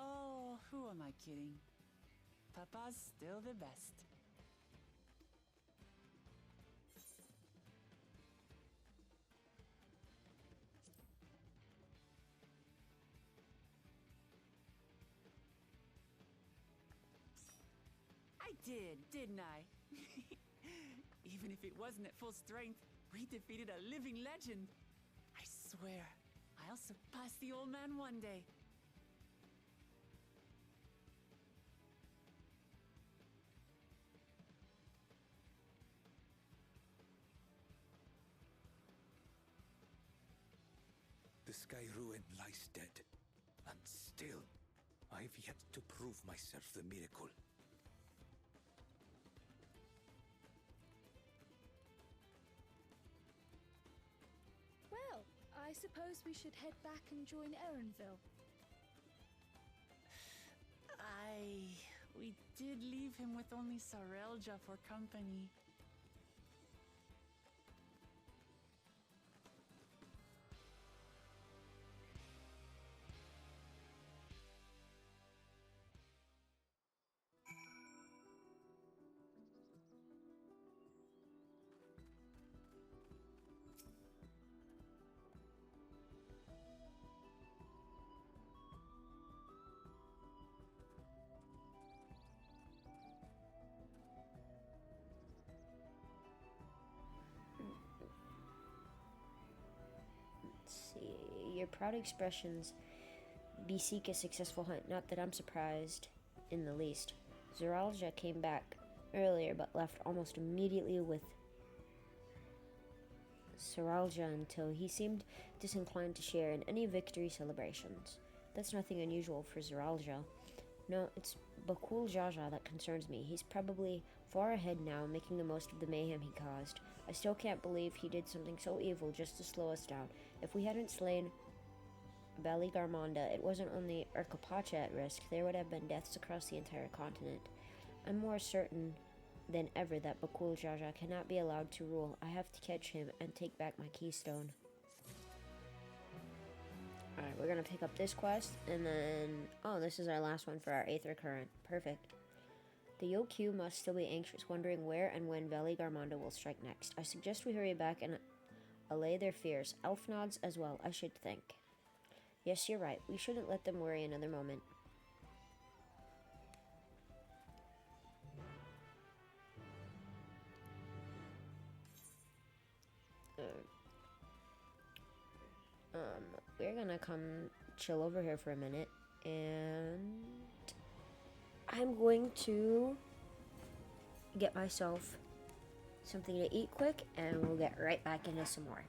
Oh, who am I kidding? Papa's still the best. I did, didn't I? Even if it wasn't at full strength, we defeated a living legend. I swear, I'll surpass the old man one day. The Sky Ruin lies dead, and still, I've yet to prove myself the miracle. Well, I suppose we should head back and join Erenville. We did leave him with only Sarelja for company. proud expressions beseek a successful hunt. Not that I'm surprised in the least. Zoralja came back earlier, but left almost immediately with Soralja until he seemed disinclined to share in any victory celebrations. That's nothing unusual for Zoralja. No, it's Bakul Jaja that concerns me. He's probably far ahead now, making the most of the mayhem he caused. I still can't believe he did something so evil just to slow us down. If we hadn't slain Valley Garmonda, it wasn't only Urkapacha at risk, there would have been deaths across the entire continent. I'm more certain than ever that Bakul Jaja cannot be allowed to rule. I have to catch him and take back my keystone. Alright, we're gonna pick up this quest, and then... oh, this is our last one for our 8th recurrent. Perfect. The Yokyu must still be anxious, wondering where and when Valley Garmonda will strike next. I suggest we hurry back and allay their fears. Elf nods as well, I should think. Yes, you're right. We shouldn't let them worry another moment. We're gonna come chill over here for a minute, and I'm going to get myself something to eat quick, and we'll get right back into some more.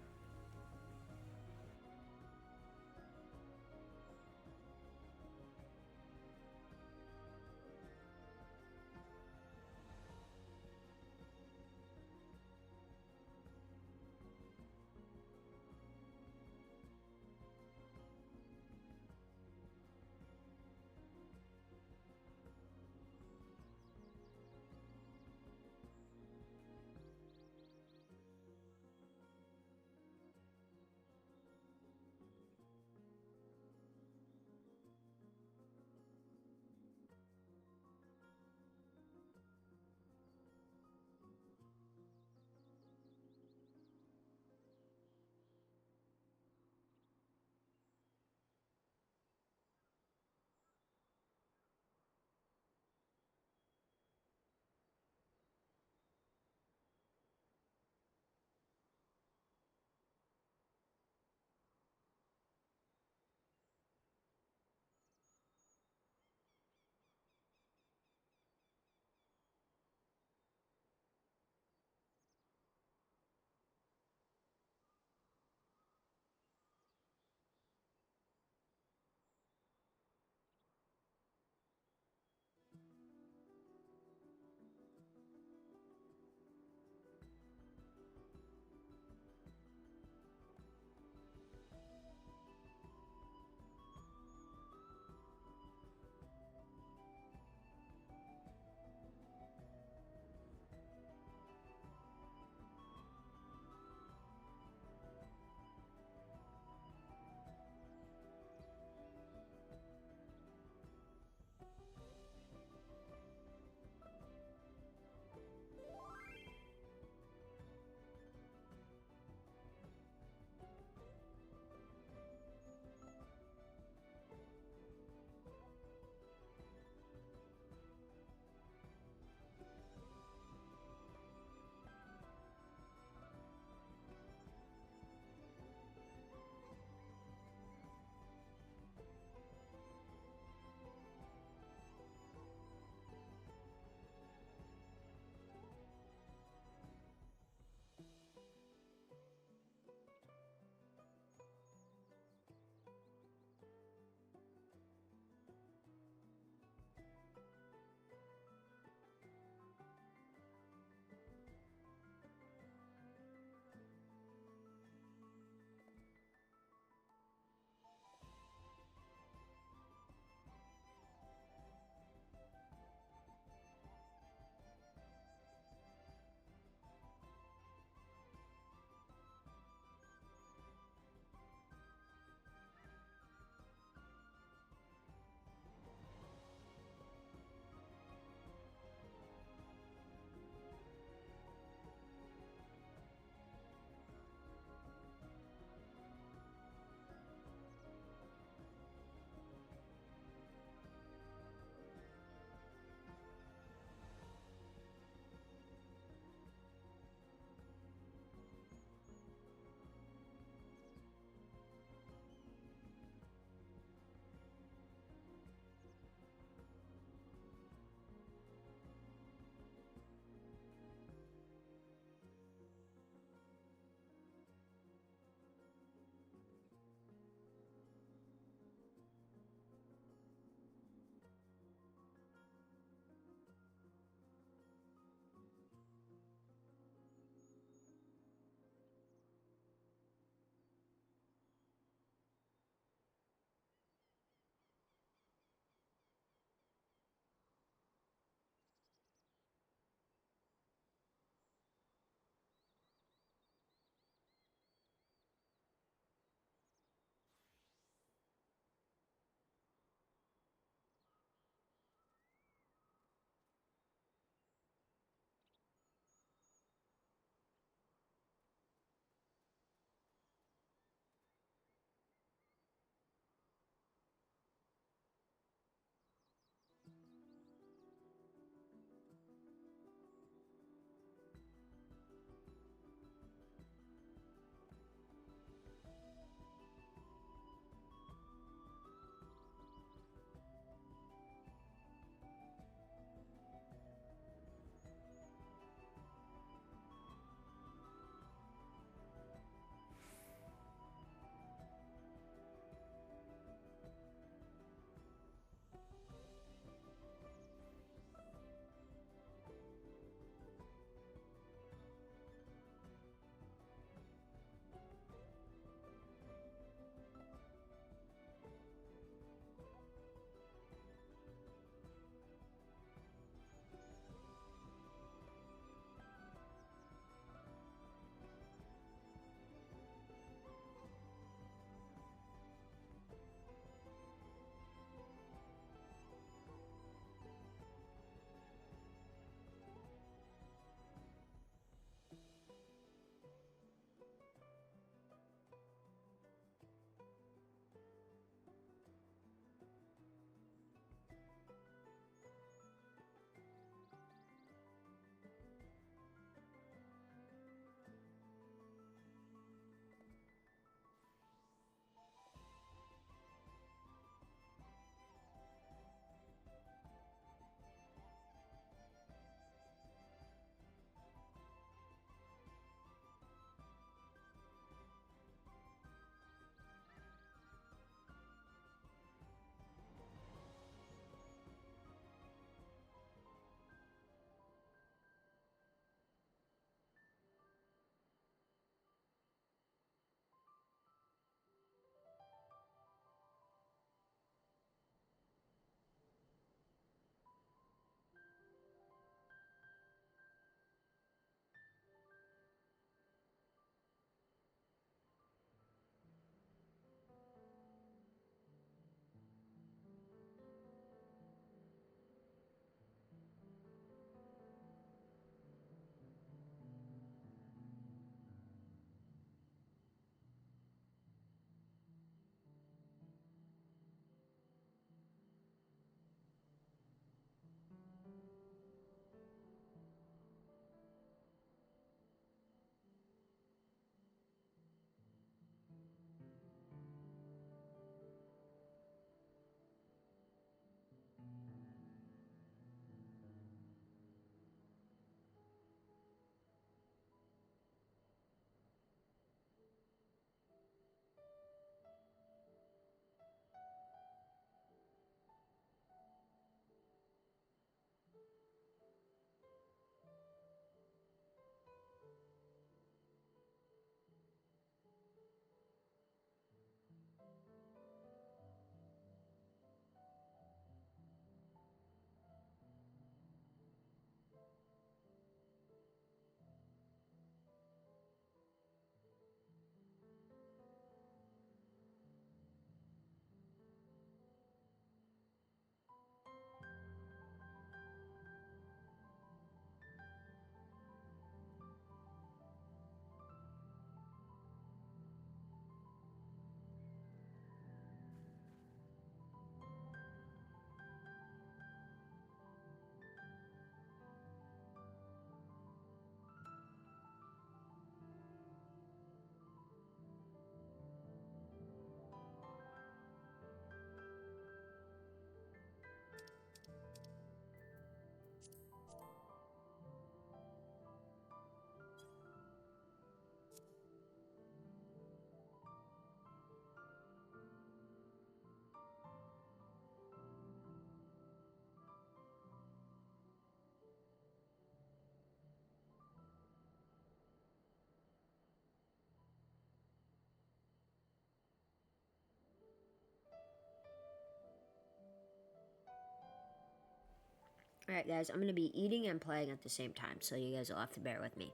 Alright, guys, I'm going to be eating and playing at the same time, so you guys will have to bear with me.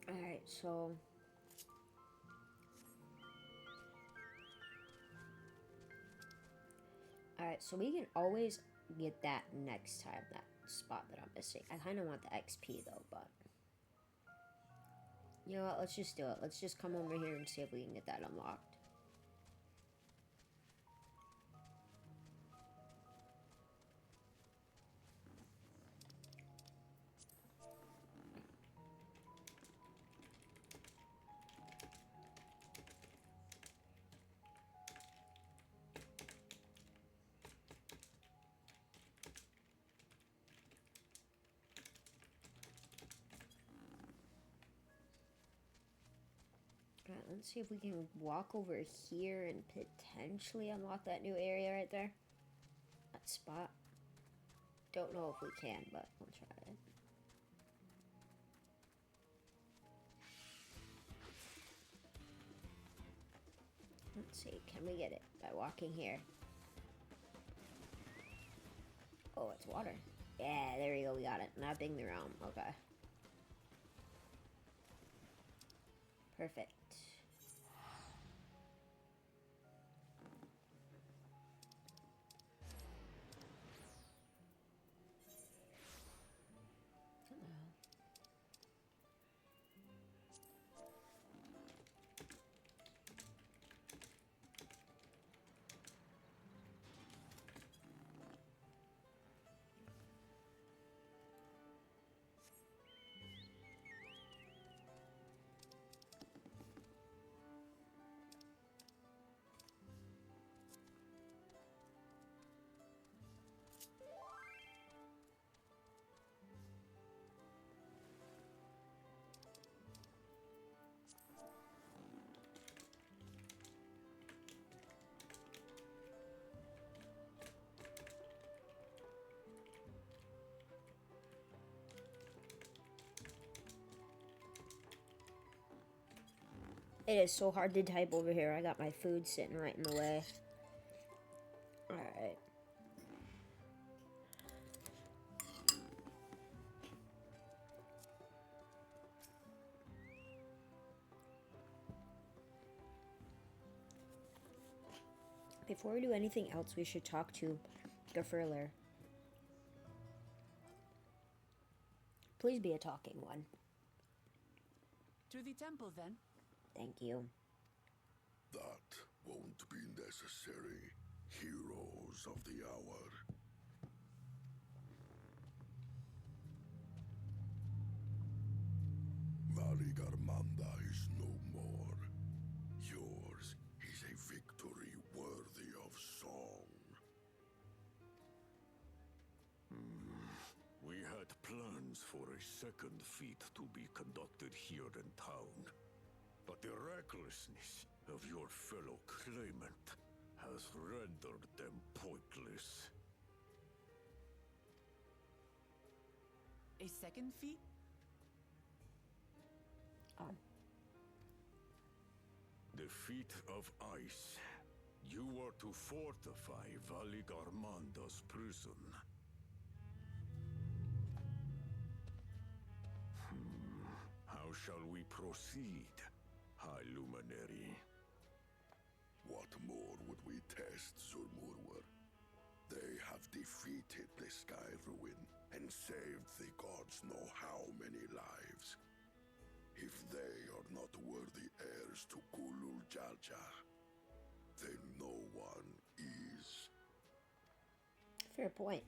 Alright, so... Alright, so we can always get that next time, that spot that I'm missing. I kind of want the XP, though, but... You know what, let's just do it. Let's just come over here and see if we can get that unlocked. Alright, let's see if we can walk over here and potentially unlock that new area right there. That spot. Don't know if we can, but we'll try it. Let's see, can we get it by walking here? Oh, it's water. Yeah, there we go, we got it. Mapping the realm, okay. Perfect. It is so hard to type over here. I got my food sitting right in the way. Alright. Before we do anything else, we should talk to Gafurler. Please be a talking one. To the temple, then. Thank you. That won't be necessary, heroes of the hour. Valigarmanda is no more. Yours is a victory worthy of song. We had plans for a second feat to be conducted here in town. But the recklessness of your fellow claimant has rendered them pointless. A second feat? The feat of ice. You were to fortify Valigarmanda's prison. How shall we proceed, High Luminary? What more would we test, Zurmurwer? They have defeated the Sky Ruin and saved the gods know how many lives. If they are not worthy heirs to Kulul Jalja, then no one is. Fair point.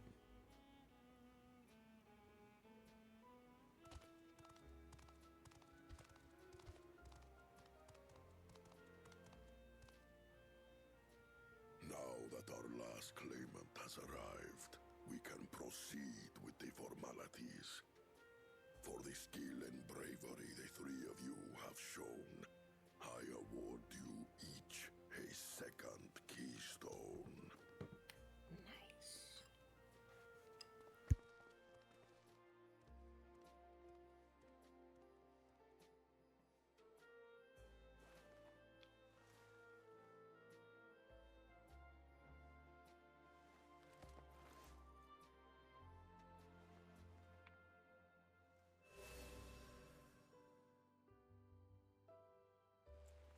Now that our last claimant proceed with the formalities. For the skill and bravery the three of you have shown, I award you each a second keystone. Nice.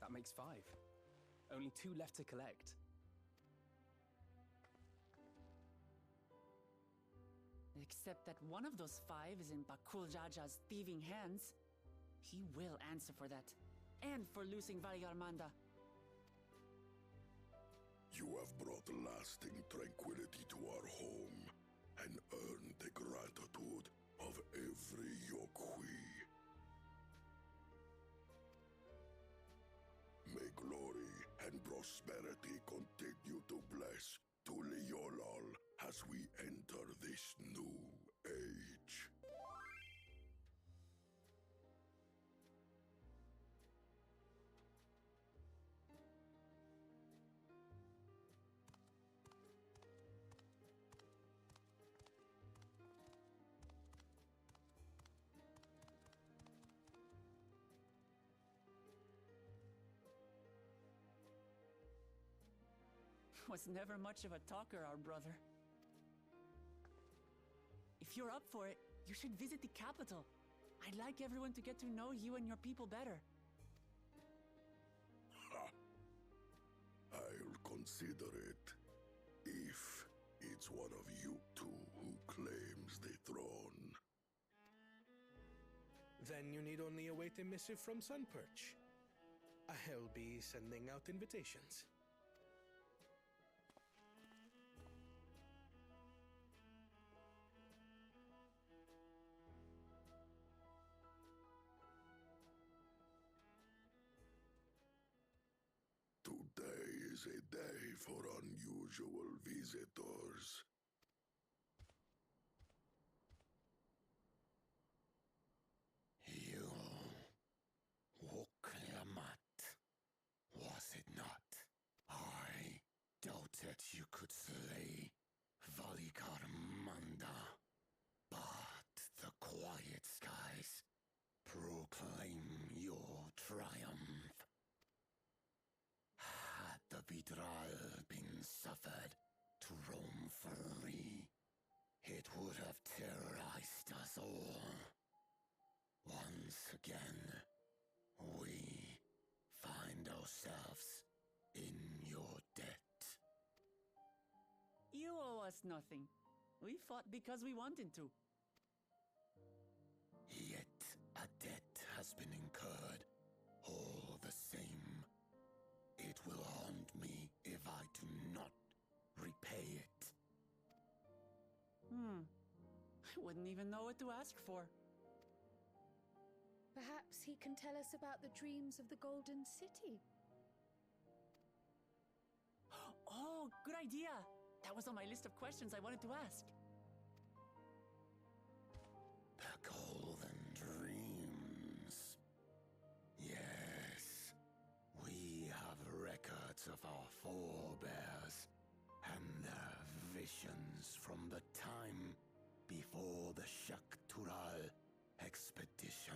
That makes 5. Only 2 left to collect. Except that one of those 5 is in Bakul Jaja's thieving hands. He will answer for that. And for losing Valigarmanda. You have brought lasting tranquility to our home and earned the gratitude of every Yokui. May glory and prosperity continue to bless Tuliolol as we enter this new age. Was never much of a talker, our brother. If you're up for it, you should visit the capital. I'd like everyone to get to know you and your people better. Ha! I'll consider it. If it's one of you two who claims the throne. Then you need only await a missive from Sunperch. I'll be sending out invitations. Today is a day for unusual visitors. You woke Lamat, was it not? I doubted you could slay Valigarmanda, but the quiet skies proclaim your triumph. Had the Vidral been suffered to roam free, it would have terrorized us all. Once again, we find ourselves in your debt. You owe us nothing. We fought because we wanted to. Yet a debt has been incurred. All the same, it will haunt me if I do not repay it. I wouldn't even know what to ask for. Perhaps he can tell us about the dreams of the Golden City. Oh, good idea! That was on my list of questions I wanted to ask. The Golden Dreams. Yes, we have records of our forebears and their visions from the time before the Shaktural expedition.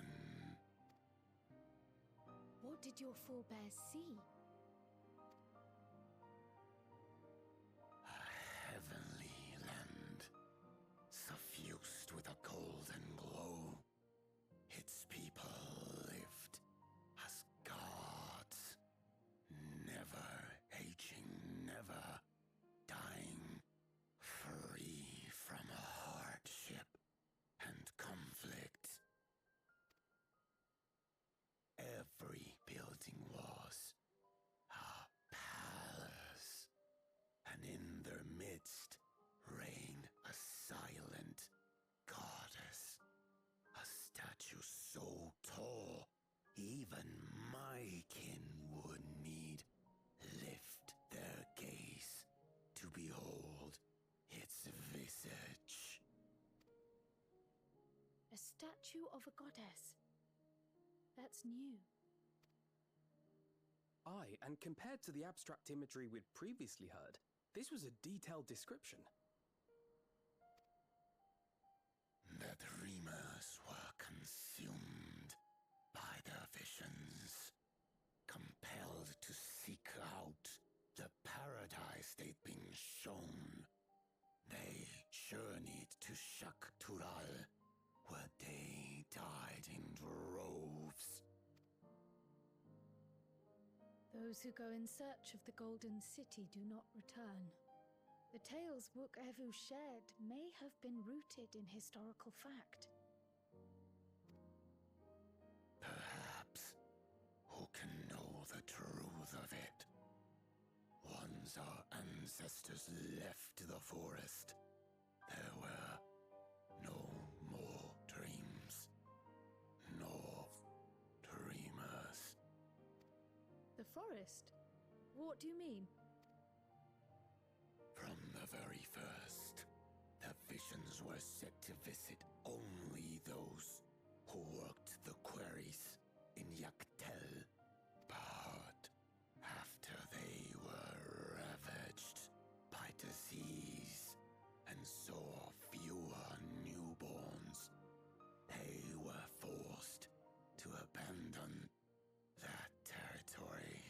What did your forebears see? A heavenly land, suffused with a golden glow. Its people lived as gods, never aging, never dying, free from hardship and conflict. Every building was statue of a goddess. That's new. Aye, and compared to the abstract imagery we'd previously heard, this was a detailed description. The dreamers were consumed by their visions, compelled to seek out the paradise they'd been shown. They journeyed to Shak Tural, where they died in droves. Those who go in search of the Golden City do not return. The tales Wook Evu shared may have been rooted in historical fact. Perhaps. Who can know the truth of it? Once our ancestors left the forest, there were no more dreams. No dreamers. The forest? What do you mean? From the very first, the visions were set to visit only those who worked the quarries in Yaktel. But after they were ravaged by disease and saw fewer newborns, they were forced to abandon that territory.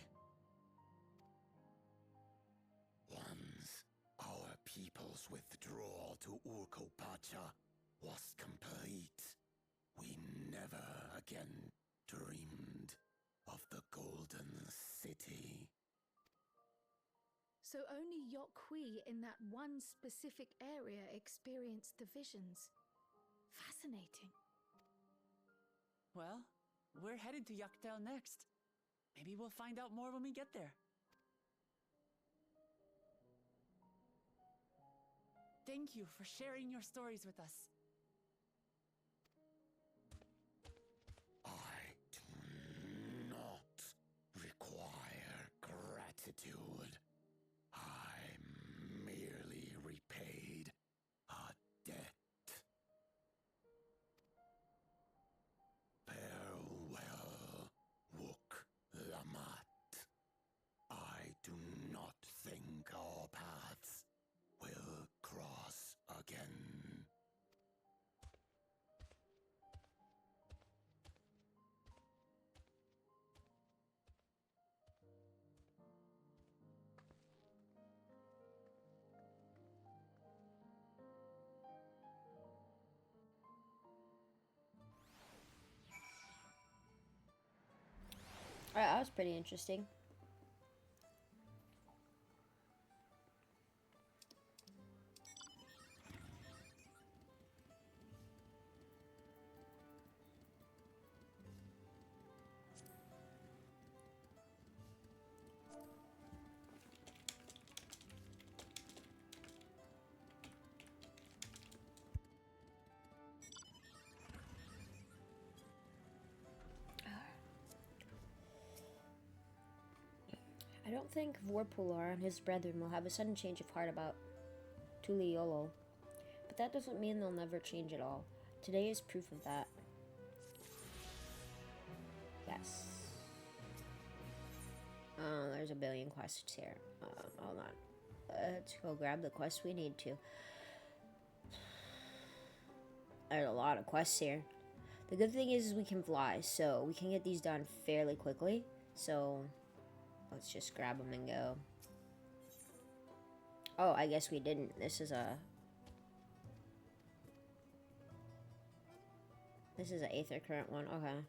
Once our people's withdrawal to Urkopacha was complete, we never again dreamed of the Golden City. So only Yokhui in that one specific area experienced the visions. Fascinating. Well, we're headed to Yaktel next. Maybe we'll find out more when we get there. Thank you for sharing your stories with us. I do not require gratitude. I merely repaid a debt. Farewell, Wook Lamat. I do not think our paths will cross again. Alright, that was pretty interesting. I don't think Vorpular and his brethren will have a sudden change of heart about Tuliolo, but that doesn't mean they'll never change at all. Today is proof of that. Yes. There's a billion quests here. Hold on. Let's go grab the quests we need to. There's a lot of quests here. The good thing is we can fly, so we can get these done fairly quickly. So let's just grab them and go. Oh, I guess we didn't. This is an Aether Current one. Okay.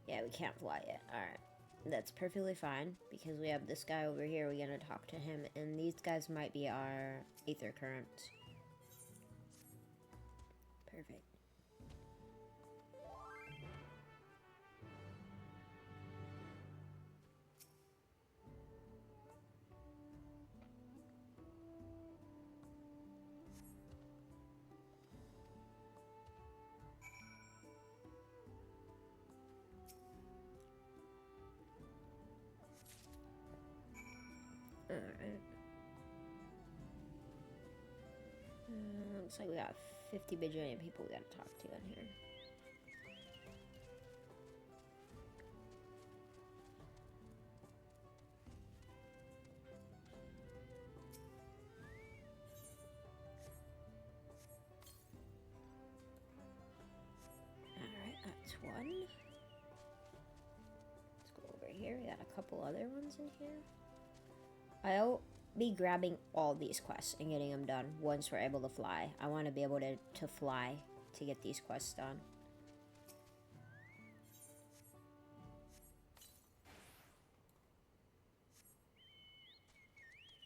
Yeah, we can't fly yet. Alright. That's perfectly fine, because we have this guy over here. We're gonna talk to him, and these guys might be our Aether Currents. Perfect. Alright. Looks like we got 50 bajillion people we gotta talk to in here. Alright, that's one. Let's go over here. We got a couple other ones in here. I'll be grabbing all these quests and getting them done once we're able to fly. I want to be able to fly to get these quests done.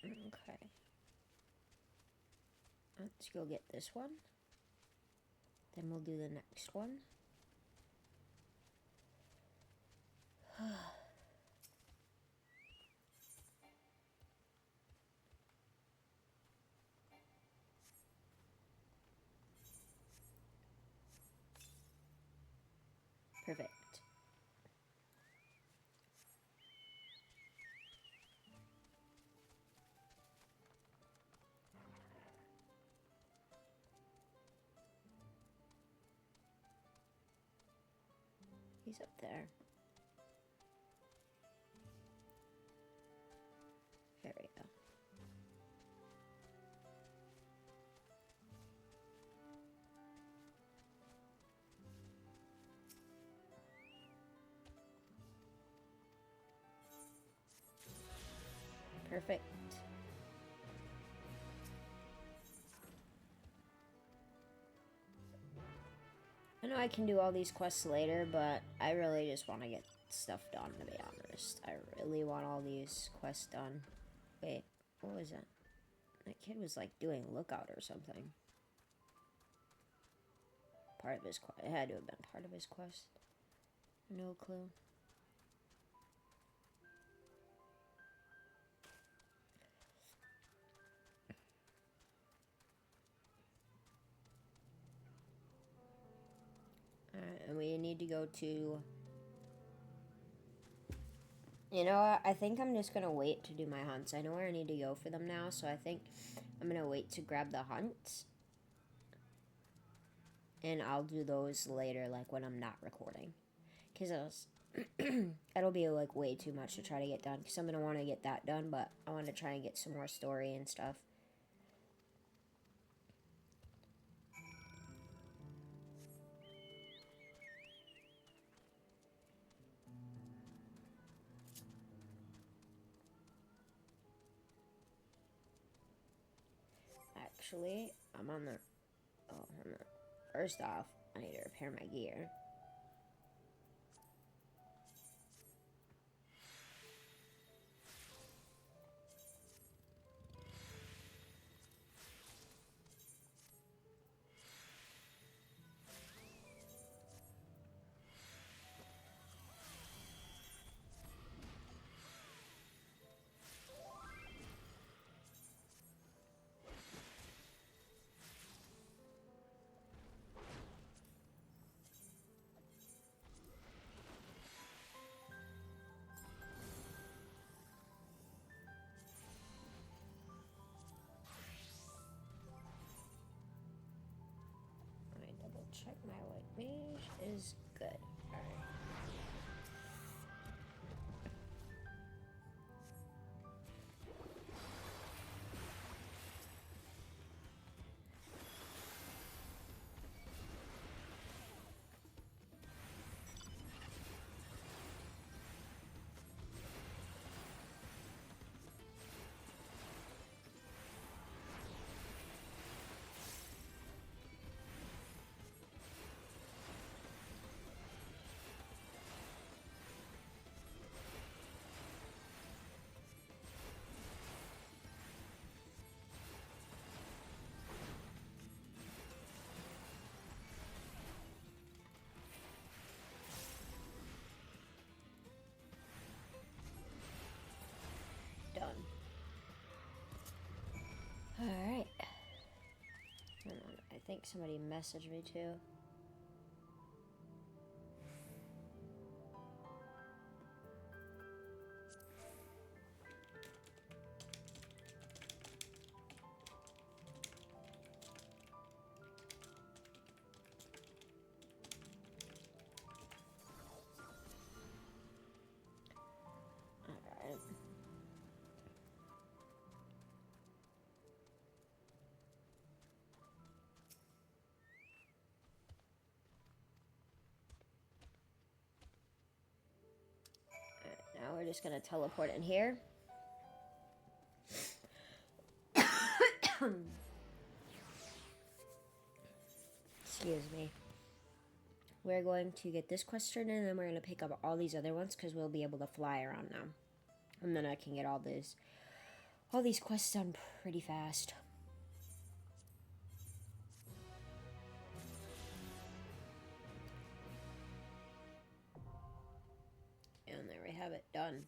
Okay. Let's go get this one. Then we'll do the next one. Perfect. He's up there. There we go. Perfect. I know I can do all these quests later, but I really just want to get stuff done, to be honest. I really want all these quests done. Wait, what was that? That kid was like doing lookout or something. Part of his quest. It had to have been part of his quest. No clue. Alright, and we need to go to... You know what? I think I'm just gonna wait to do my hunts. I know where I need to go for them now, so I think I'm gonna wait to grab the hunts. And I'll do those later, like when I'm not recording. Because that'll be like way too much to try to get done. Because I'm gonna want to get that done, but I want to try and get some more story and stuff. Actually, I'm on the... Oh, I'm not. First off, I need to repair my gear. Check my white mage is good. Alright. Done. Alright. I think somebody messaged me too. we're just gonna teleport in here. Excuse me. We're going to get this question and then we're going to pick up all these other ones because we'll be able to fly around now. And then I can get all these quests done pretty fast. And there we have it, done.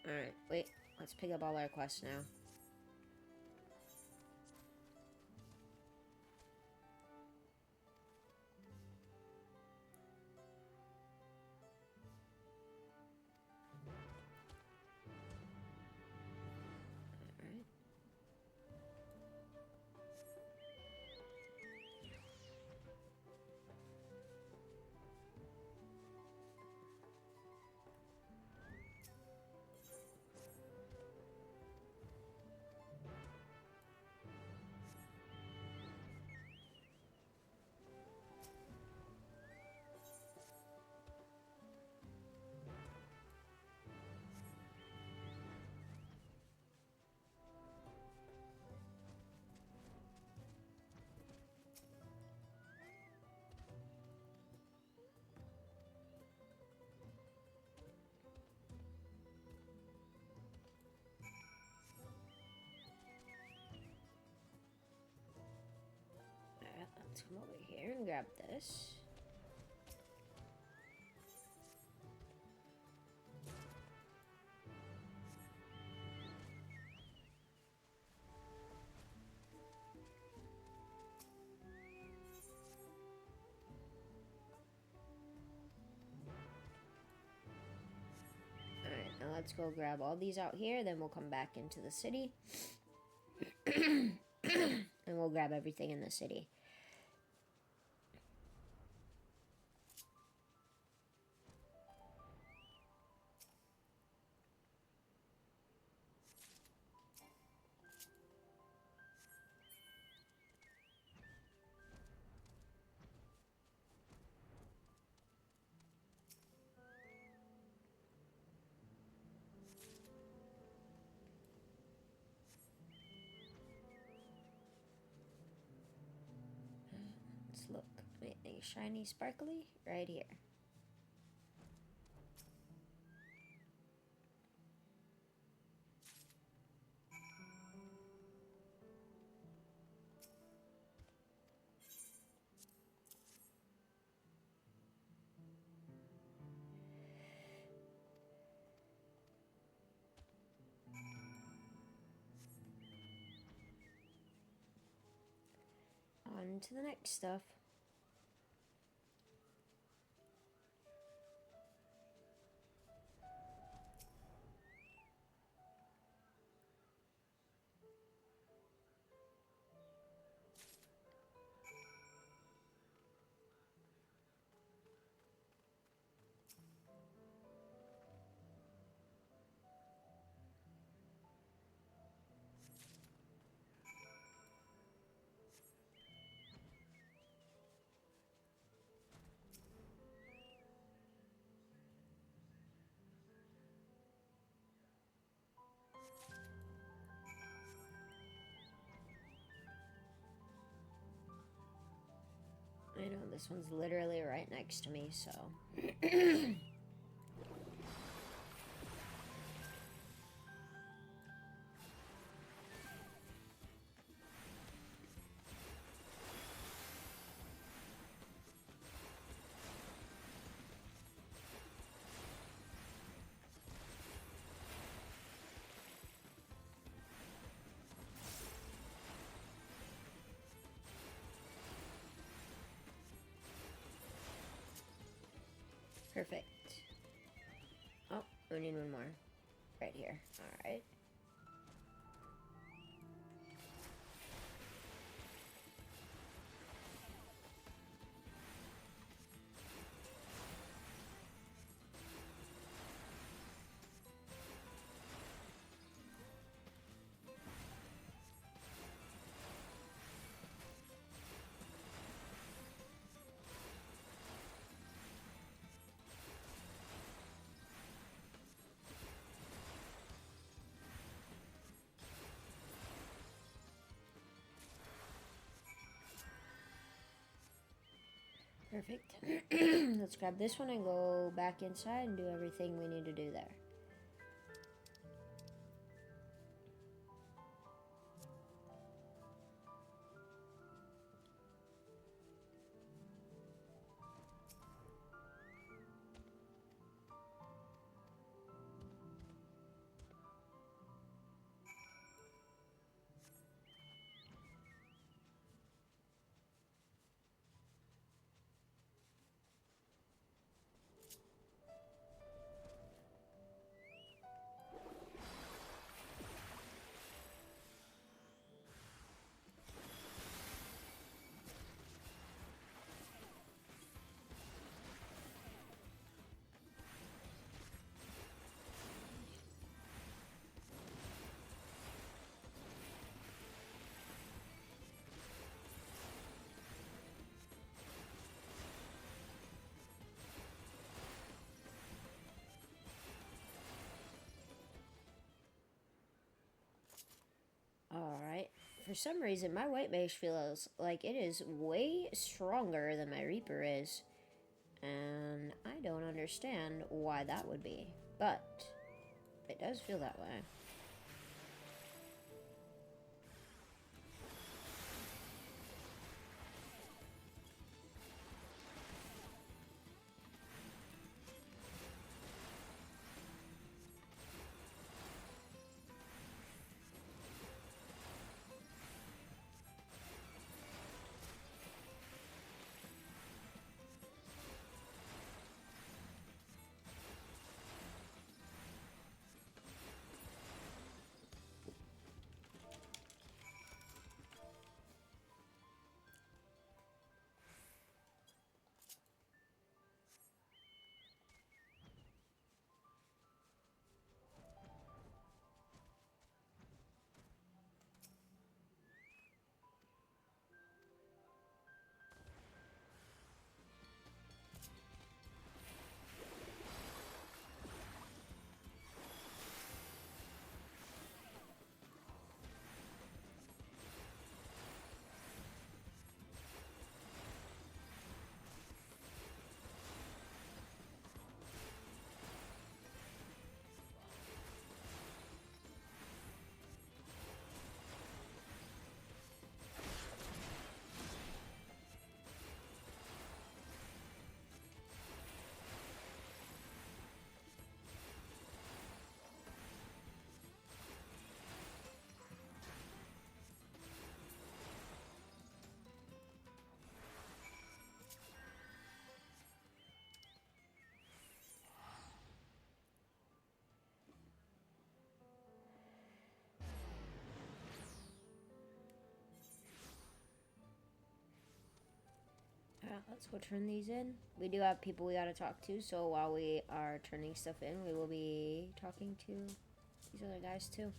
Alright, wait, let's pick up all our quests now. Let's come over here and grab this. Alright, now let's go grab all these out here, then we'll come back into the city. And we'll grab everything in the city. Let's look. Anything shiny, sparkly? Right here. On to the next stuff. I know this one's literally right next to me, so. Perfect. Oh, we need one more. Right here. Alright. Perfect. Let's grab this one and go back inside and do everything we need to do there. Alright. For some reason, my white mage feels like it is way stronger than my Reaper is. And I don't understand why that would be. But it does feel that way. Let's go turn these in. We do have people we gotta talk to, so while we are turning stuff in, we will be talking to these other guys too.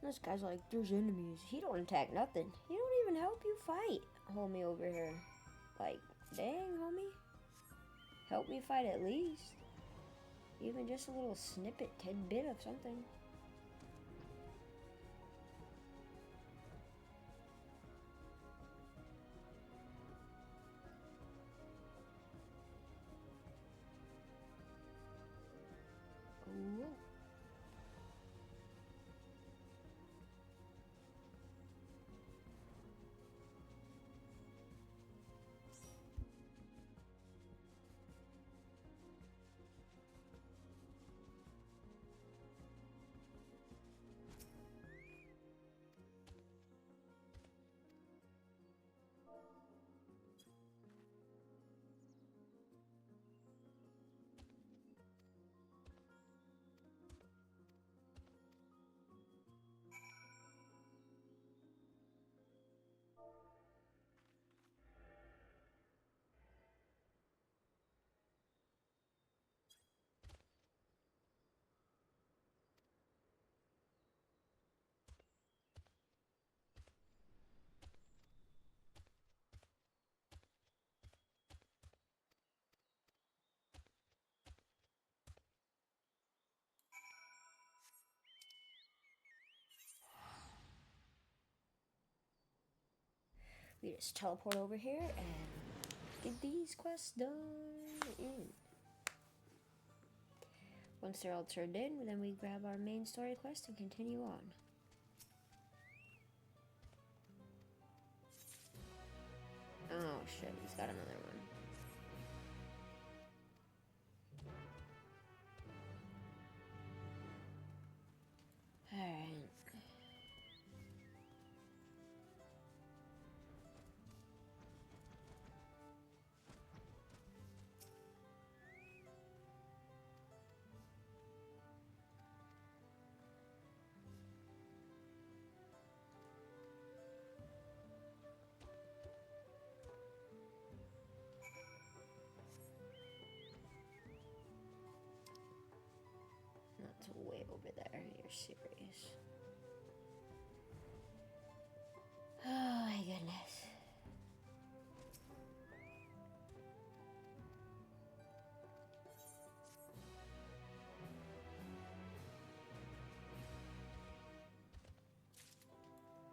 This guy's like, there's enemies. He don't attack nothing. He don't even help you fight, homie over here. Like, dang, homie. Help me fight at least. Even just a little snippet, tidbit of something. Ooh. We just teleport over here and get these quests done. Once they're all turned in, then we grab our main story quest and continue on. Oh shit, he's got another one. Alright. That's way over there. You're serious. Oh my goodness.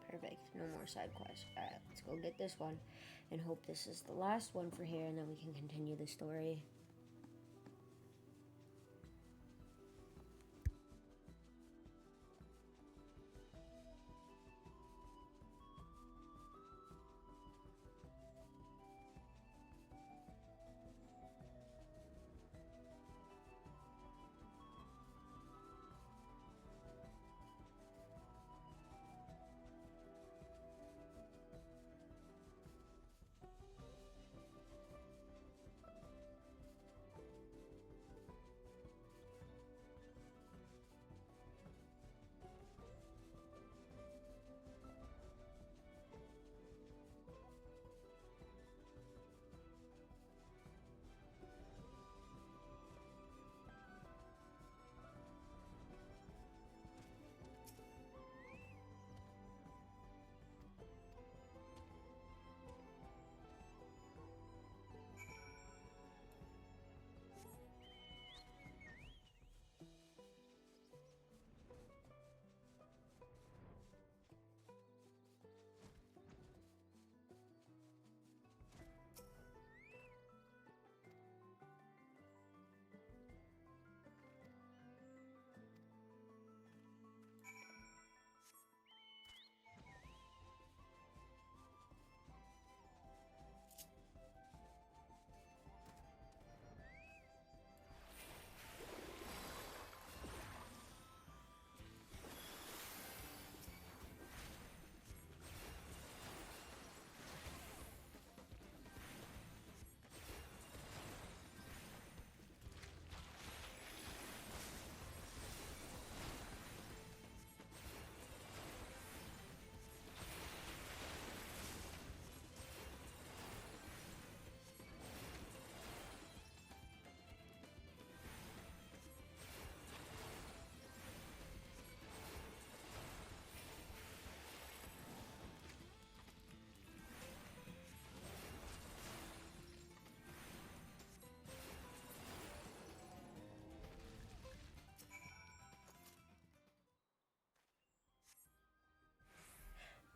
Perfect. No more side quests. Alright, let's go get this one and hope this is the last one for here, and then we can continue the story.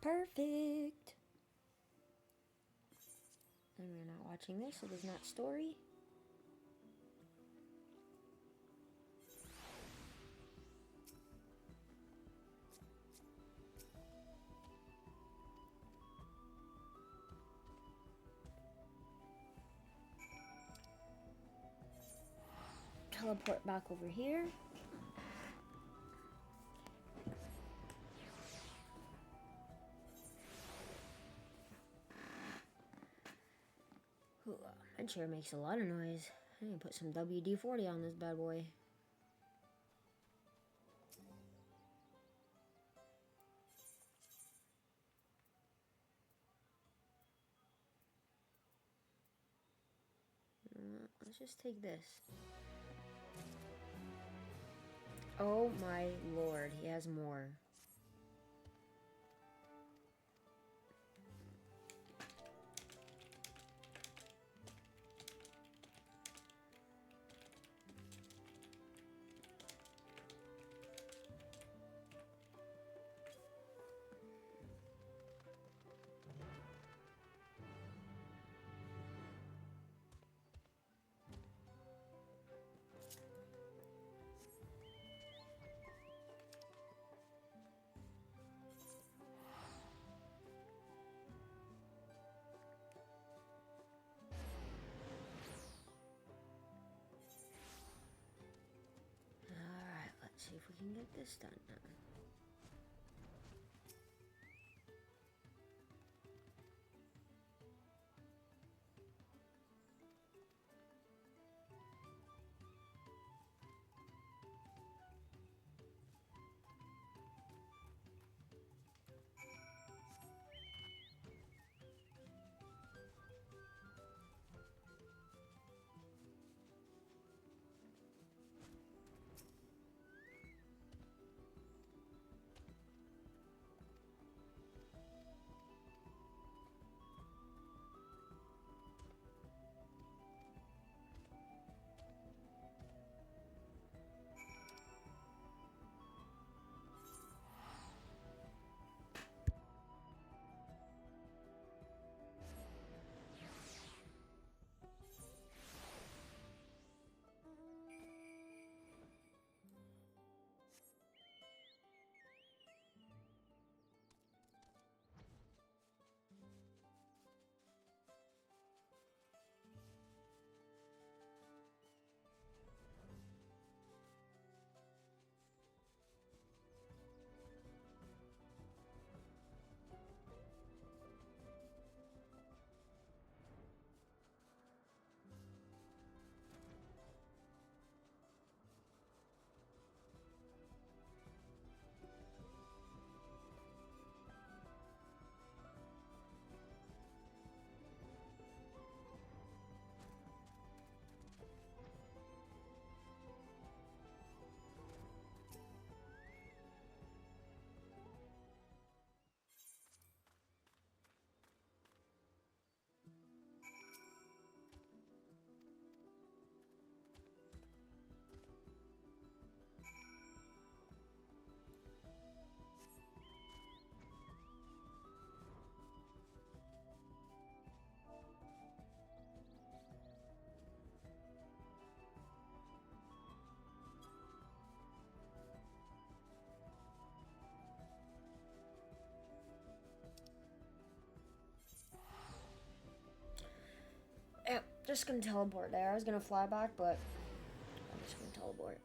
Perfect. And we're not watching this. It is not story. Teleport back over here. Ooh, that chair makes a lot of noise. I need to put some WD-40 on this bad boy. Let's just take this. Oh my lord, he has more. See if we can get this done now. Yeah, just gonna teleport there. I was gonna fly back, but I'm just gonna teleport.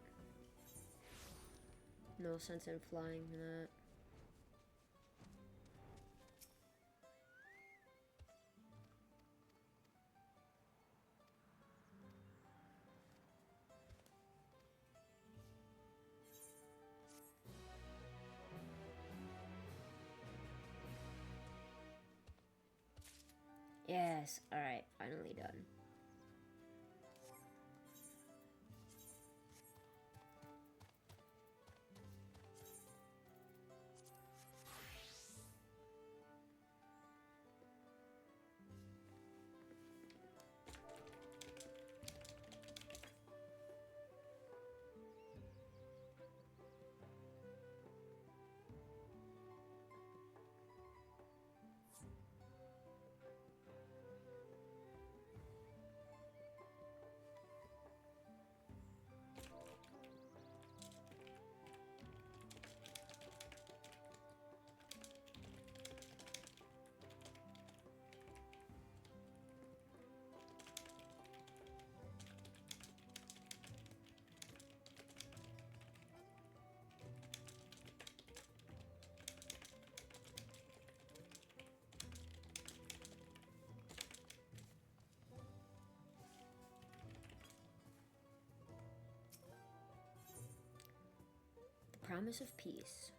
No sense in flying that. Yes, alright, finally done. promise of peace.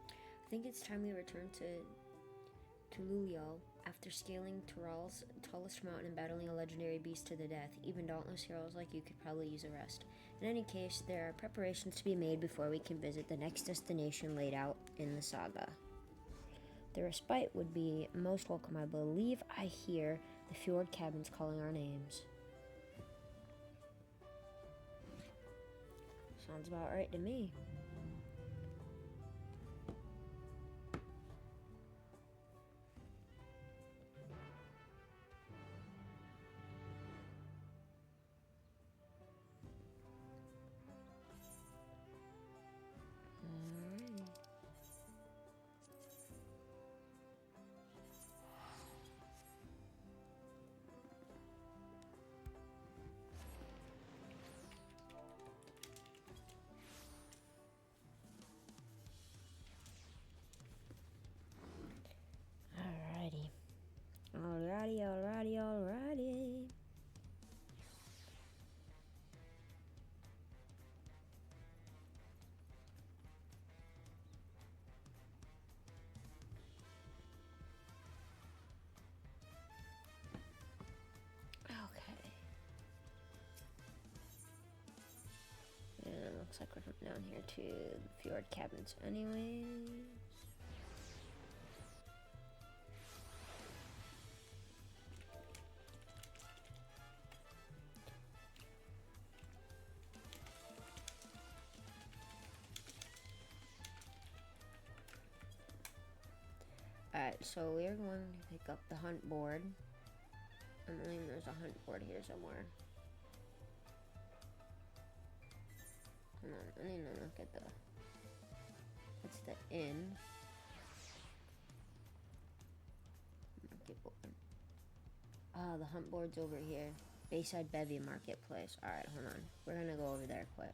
I think it's time we return to Lulio. After scaling Tural's tallest mountain and battling a legendary beast to the death, even dauntless heroes like you could probably use a rest. In any case, there are preparations to be made before we can visit the next destination laid out in the saga. The respite would be most welcome. I believe I hear the fjord cabins calling our names. Sounds about right to me. Alrighty. Okay. And it looks like we're coming down here to the fjord cabins anyways. Alright, so we're going to pick up the hunt board. I believe there's a hunt board here somewhere. Hold on, I need to look at that's the inn. Ah, the hunt board's over here. Bayside Bevy Marketplace. Alright, hold on. We're gonna go over there quick.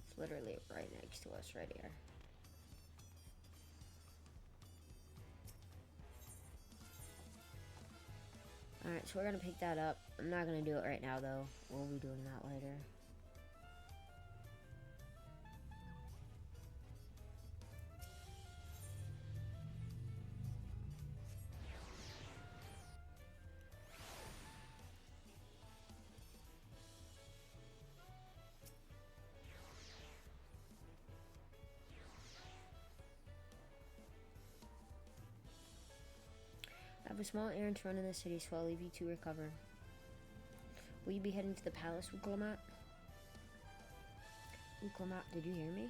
It's literally right next to us, right here. Alright, so we're gonna pick that up. I'm not gonna do it right now, though. We'll be doing that later. I have a small errand to run in the city, so I'll leave you to recover. Will you be heading to the palace, Uklamat? Uklamat, did you hear me?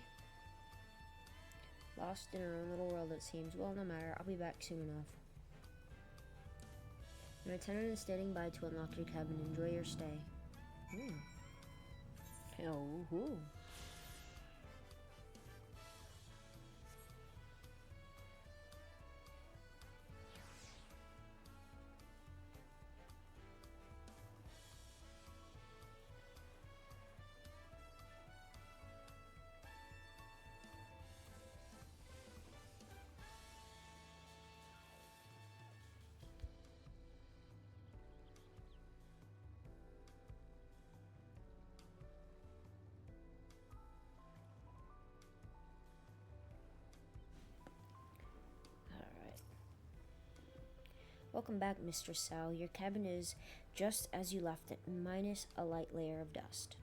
Lost in our own little world, it seems. Well, no matter. I'll be back soon enough. An attendant is standing by to unlock your cabin. Enjoy your stay. Oh, woohoo. Welcome back, Mistress Sal. Your cabin is just as you left it, minus a light layer of dust.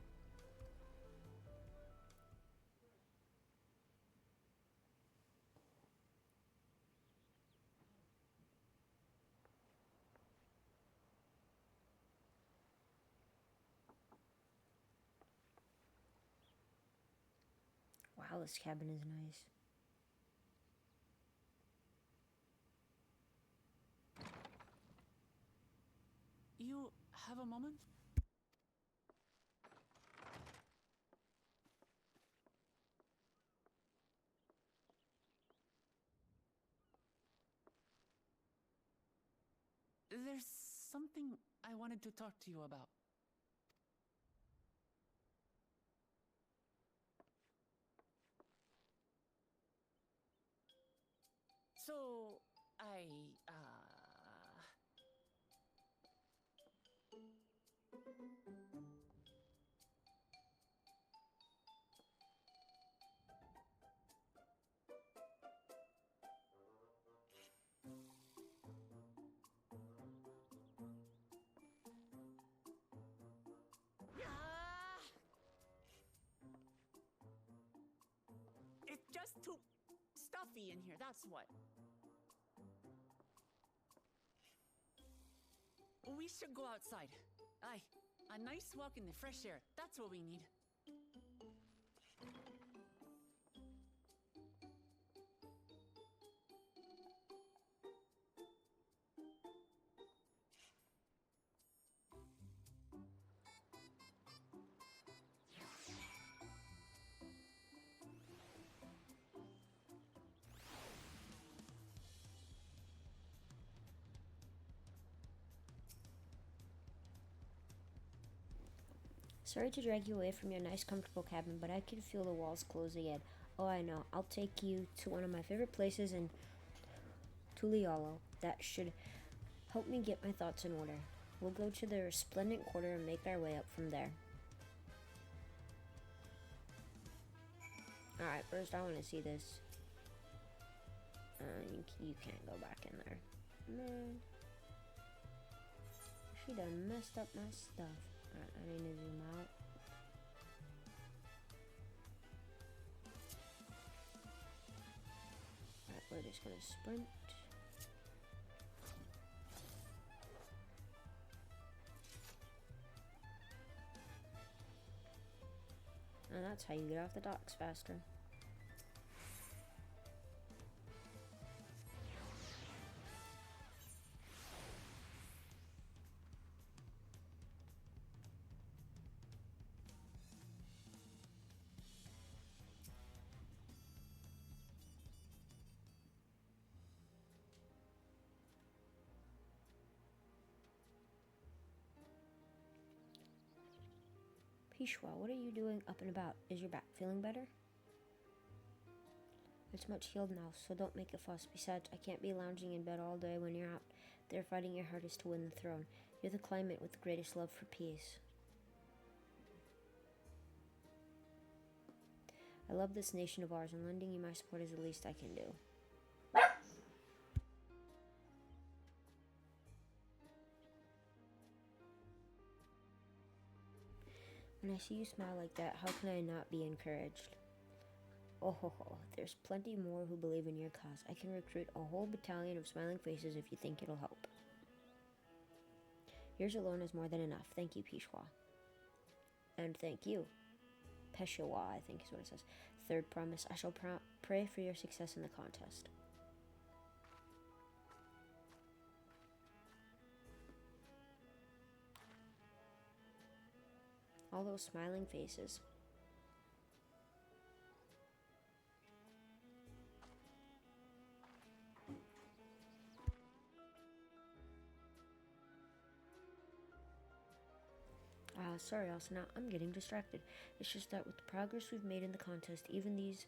Wow, this cabin is nice. You have a moment? There's something I wanted to talk to you about. So, it's just too stuffy in here, that's what. We should go outside. Aye, a nice walk in the fresh air. That's what we need. Sorry to drag you away from your nice, comfortable cabin, but I can feel the walls closing in. Oh, I know. I'll take you to one of my favorite places in Tuliolo. That should help me get my thoughts in order. We'll go to the resplendent quarter and make our way up from there. Alright, first I want to see this. You can't go back in there. Man. She done messed up my stuff. Alright, I need to zoom out. Alright, we're just gonna sprint. And that's how you get off the docks faster. Pishwa, what are you doing up and about? Is your back feeling better? It's much healed now, so don't make a fuss. Besides, I can't be lounging in bed all day when you're out there fighting your hardest to win the throne. You're the claimant with the greatest love for peace. I love this nation of ours, and lending you my support is the least I can do. When I see you smile like that, how can I not be encouraged? Oh ho ho, there's plenty more who believe in your cause. I can recruit a whole battalion of smiling faces if you think it'll help. Yours alone is more than enough. Thank you, Pishwa. And thank you. Peshawar, I think is what it says. Third promise, I shall pray for your success in the contest. All those smiling faces. Sorry, Asuna, I'm getting distracted. It's just that with the progress we've made in the contest, even these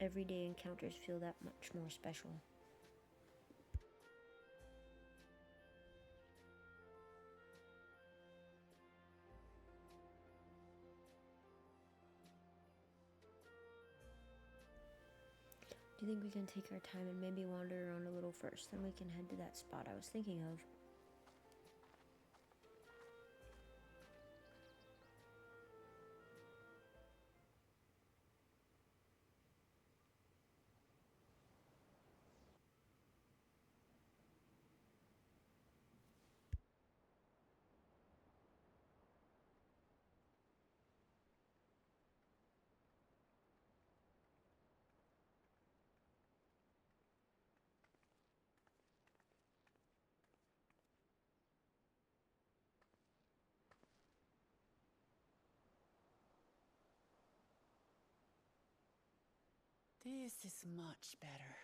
everyday encounters feel that much more special. Do you think we can take our time and maybe wander around a little first? Then we can head to that spot I was thinking of. This is much better.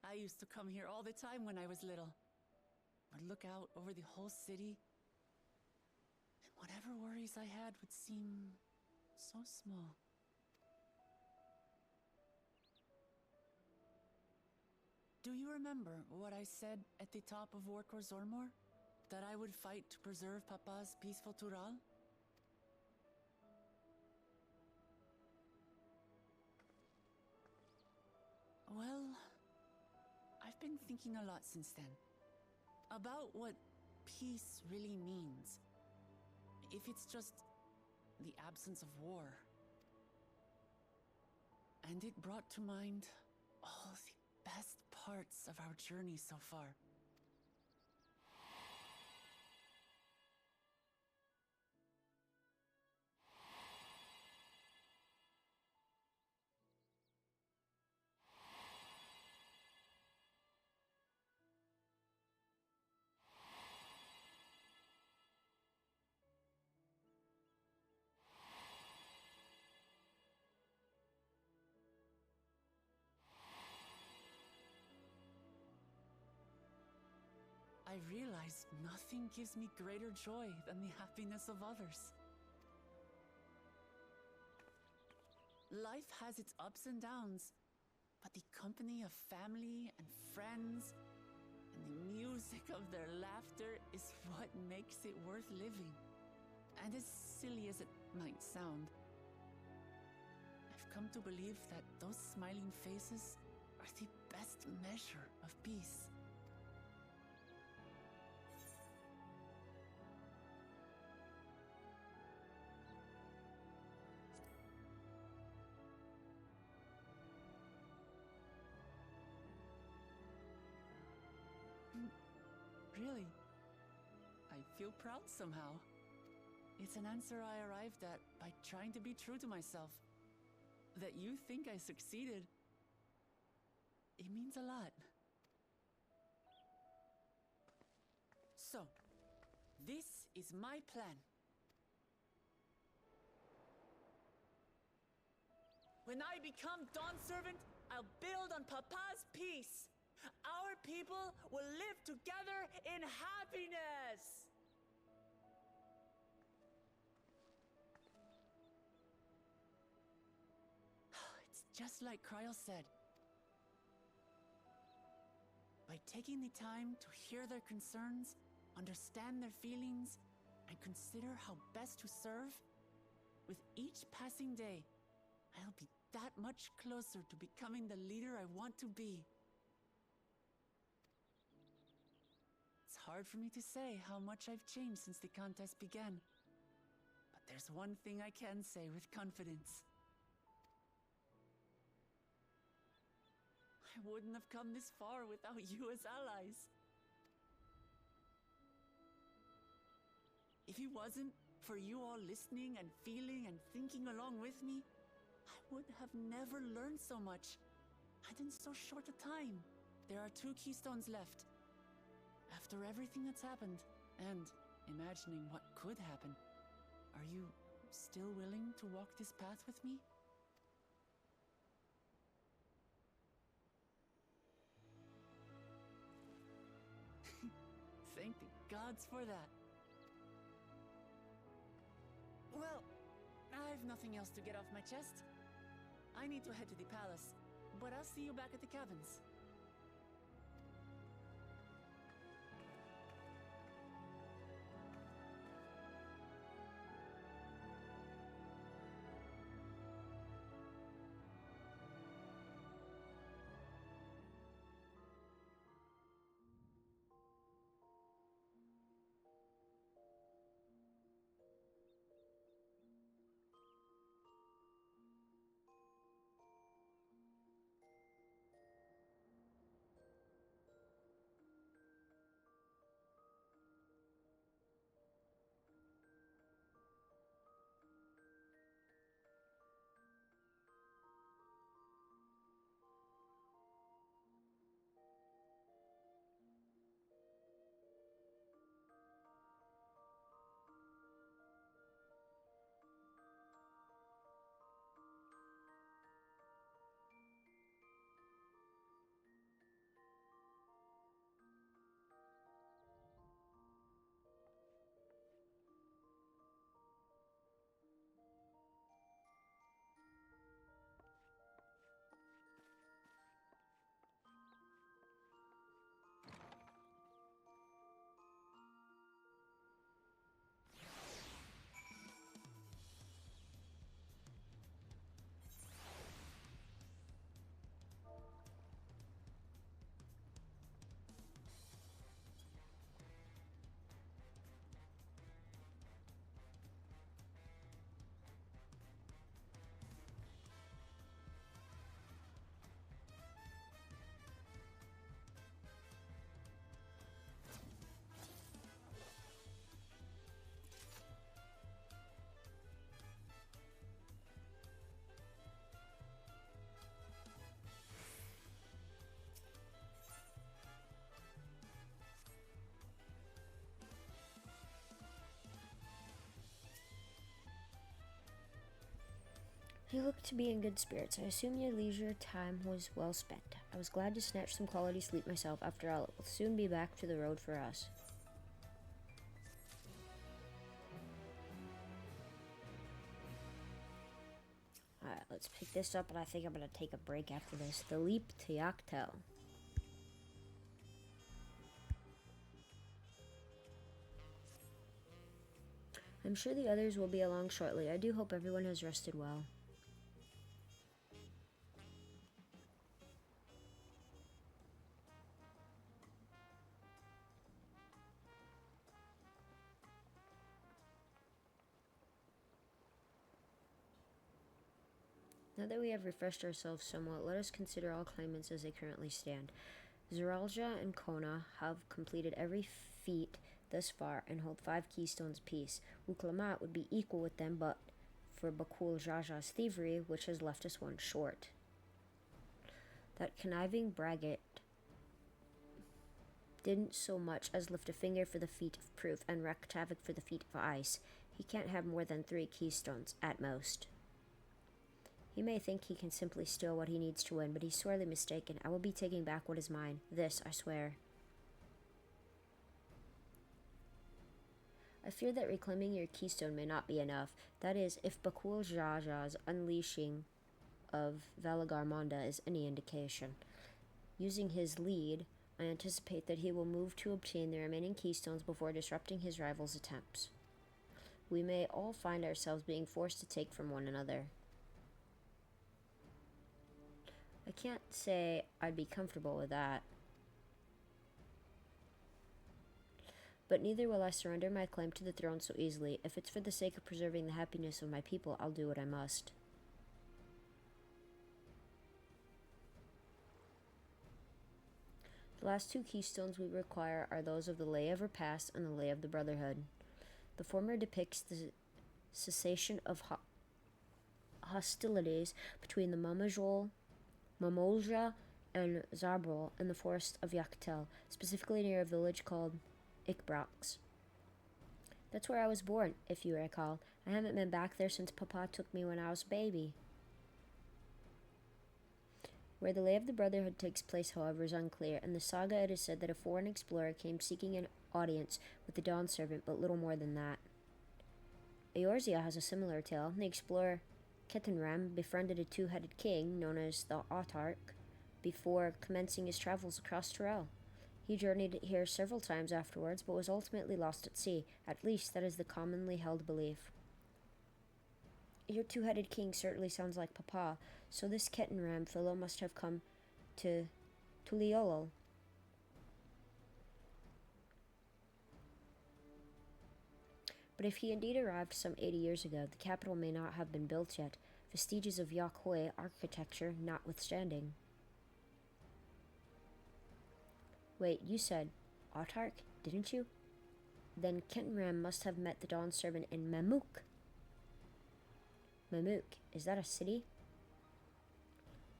I used to come here all the time when I was little. Would look out over the whole city, and whatever worries I had would seem so small. Do you remember what I said at the top of Warkor Zormor? That I would fight to preserve Papa's peaceful Tural? Well, I've been thinking a lot since then. About what peace really means. If it's just the absence of war. And it brought to mind all the best parts of our journey so far. I realized nothing gives me greater joy than the happiness of others. Life has its ups and downs, but the company of family and friends and the music of their laughter is what makes it worth living. And as silly as it might sound, I've come to believe that those smiling faces are the best measure of peace. Really, I feel proud somehow. It's an answer I arrived at by trying to be true to myself. That you think I succeeded, it means a lot. So, this is my plan. When I become Dawn Servant, I'll build on Papa's peace. Our people will live together in happiness! It's just like Kryl said. By taking the time to hear their concerns, understand their feelings, and consider how best to serve, with each passing day, I'll be that much closer to becoming the leader I want to be. It's hard for me to say how much I've changed since the contest began. But there's one thing I can say with confidence. I wouldn't have come this far without you as allies. If it wasn't for you all listening and feeling and thinking along with me, I would have never learned so much. And in so short a time. There are 2 keystones left. After everything that's happened, and imagining what could happen, are you still willing to walk this path with me? Thank the gods for that. Well, I've nothing else to get off my chest. I need to head to the palace, but I'll see you back at the caverns. You look to be in good spirits. I assume your leisure time was well spent. I was glad to snatch some quality sleep myself. After all, it will soon be back to the road for us. Alright, let's pick this up, and I think I'm going to take a break after this. The Leap to Yaktel. I'm sure the others will be along shortly. I do hope everyone has rested well. Now that we have refreshed ourselves somewhat, let us consider all claimants as they currently stand. Zeralja and Kona have completed every feat thus far and hold 5 keystones apiece. Uklamat would be equal with them, but for Bakul Jaja's thievery, which has left us 1 short. That conniving braggart didn't so much as lift a finger for the feat of proof and wreaked havoc for the feat of ice. He can't have more than 3 keystones, at most. He may think he can simply steal what he needs to win, but he's sorely mistaken. I will be taking back what is mine. This, I swear. I fear that reclaiming your keystone may not be enough. That is, if Bakul Jaja's unleashing of Valagarmonda is any indication. Using his lead, I anticipate that he will move to obtain the remaining keystones before disrupting his rival's attempts. We may all find ourselves being forced to take from one another. I can't say I'd be comfortable with that. But neither will I surrender my claim to the throne so easily. If it's for the sake of preserving the happiness of my people, I'll do what I must. The last 2 keystones we require are those of the Lay of Repast and the Lay of the Brotherhood. The former depicts the cessation of hostilities between the Mamolja and Zarbrol in the forest of Yaktel, specifically near a village called Ikbrax. That's where I was born, if you recall. I haven't been back there since Papa took me when I was a baby. Where the Lay of the Brotherhood takes place, however, is unclear. In the saga, it is said that a foreign explorer came seeking an audience with the Dawn Servant, but little more than that. Eorzea has a similar tale. The explorer Ketenram befriended a 2-headed king, known as the Autarch, before commencing his travels across Tyrell. He journeyed here several times afterwards, but was ultimately lost at sea. At least, that is the commonly held belief. Your 2-headed king certainly sounds like Papa, so this Ketenram fellow must have come to Tuliolol. But if he indeed arrived some 80 years ago, the capital may not have been built yet, vestiges of Yakhui architecture notwithstanding. Wait, you said Autarch, didn't you? Then Ketenram must have met the Dawn Servant in Mamuk. Mamuk, is that a city?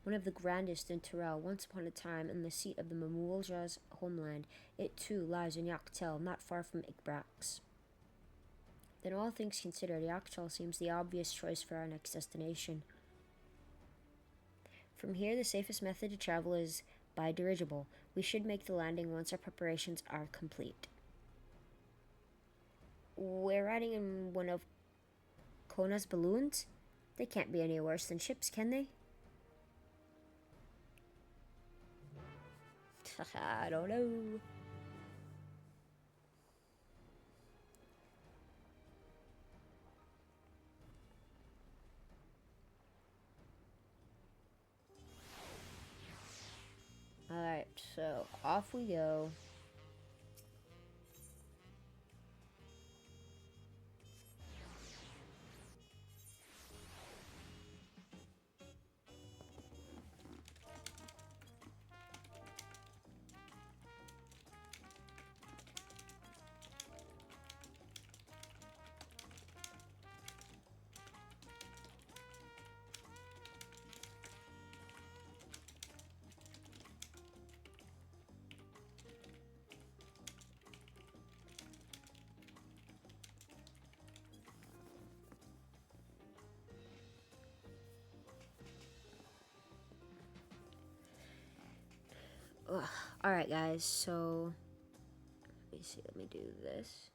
One of the grandest in Tyrell, once upon a time in the seat of the Mamulja's homeland. It too lies in Yaktel, not far from Ikbrax. Then all things considered, Yaktel seems the obvious choice for our next destination. From here, the safest method to travel is by dirigible. We should make the landing once our preparations are complete. We're riding in one of Kona's balloons? They can't be any worse than ships, can they? I don't know. Alright, so off we go. Alright, guys, so let me see, let me do this.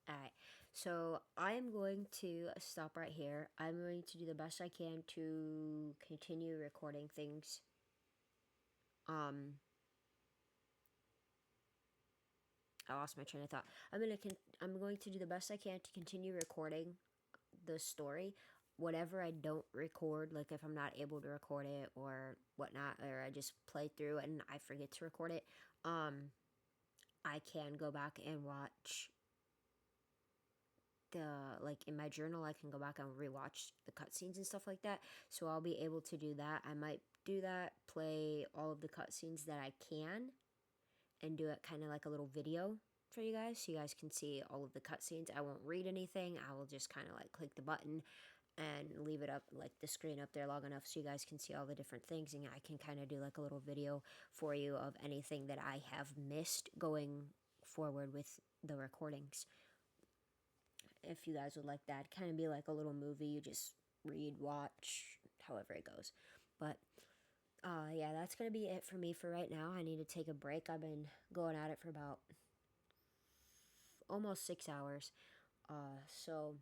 Alright, so I'm going to stop right here. I'm going to do the best I can to continue recording things. I lost my train of thought. I'm going to do the best I can to continue recording the story. Whatever I don't record, like if I'm not able to record it or whatnot, or I just play through and I forget to record it, I can go back and watch like in my journal. I can go back and rewatch the cutscenes and stuff like that. So I'll be able to do that. I might do that, play all of the cutscenes that I can, and do it kind of like a little video for you guys, so you guys can see all of the cutscenes. I won't read anything. I will just kind of like click the button and leave it up, like the screen up there long enough so you guys can see all the different things, and I can kind of do like a little video for you of anything that I have missed going forward with the recordings. If you guys would like that, kind of be like a little movie. You just read, watch, however it goes. But yeah, that's gonna be it for me for right now. I need to take a break. I've been going at it for about almost 6 hours. So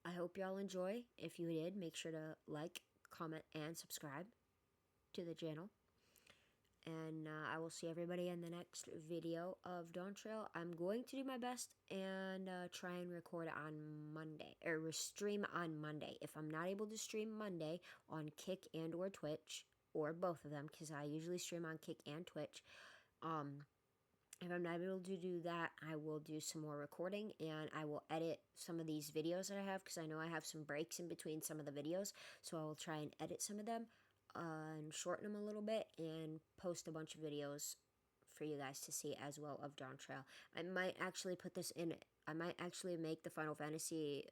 I hope y'all enjoy. If you did, make sure to like, comment, and subscribe to the channel. And I will see everybody in the next video of Dawntrail. I'm going to do my best and try and record on Monday, or stream on Monday. If I'm not able to stream Monday on Kick and or Twitch, or both of them, because I usually stream on Kick and Twitch, if I'm not able to do that, I will do some more recording, and I will edit some of these videos that I have, because I know I have some breaks in between some of the videos, so I will try and edit some of them, and shorten them a little bit, and post a bunch of videos for you guys to see as well of Dawntrail. I might actually put this in, I might actually make the Final Fantasy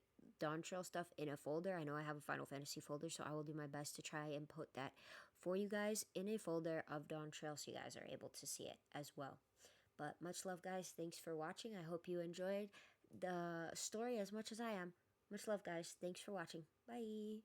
Dawntrail stuff in a folder. I know I have a Final Fantasy folder, so I will do my best to try and put that for you guys in a folder of Dawntrail so you guys are able to see it as well. But much love, guys. Thanks for watching. I hope you enjoyed the story as much as I am. Much love, guys. Thanks for watching. Bye.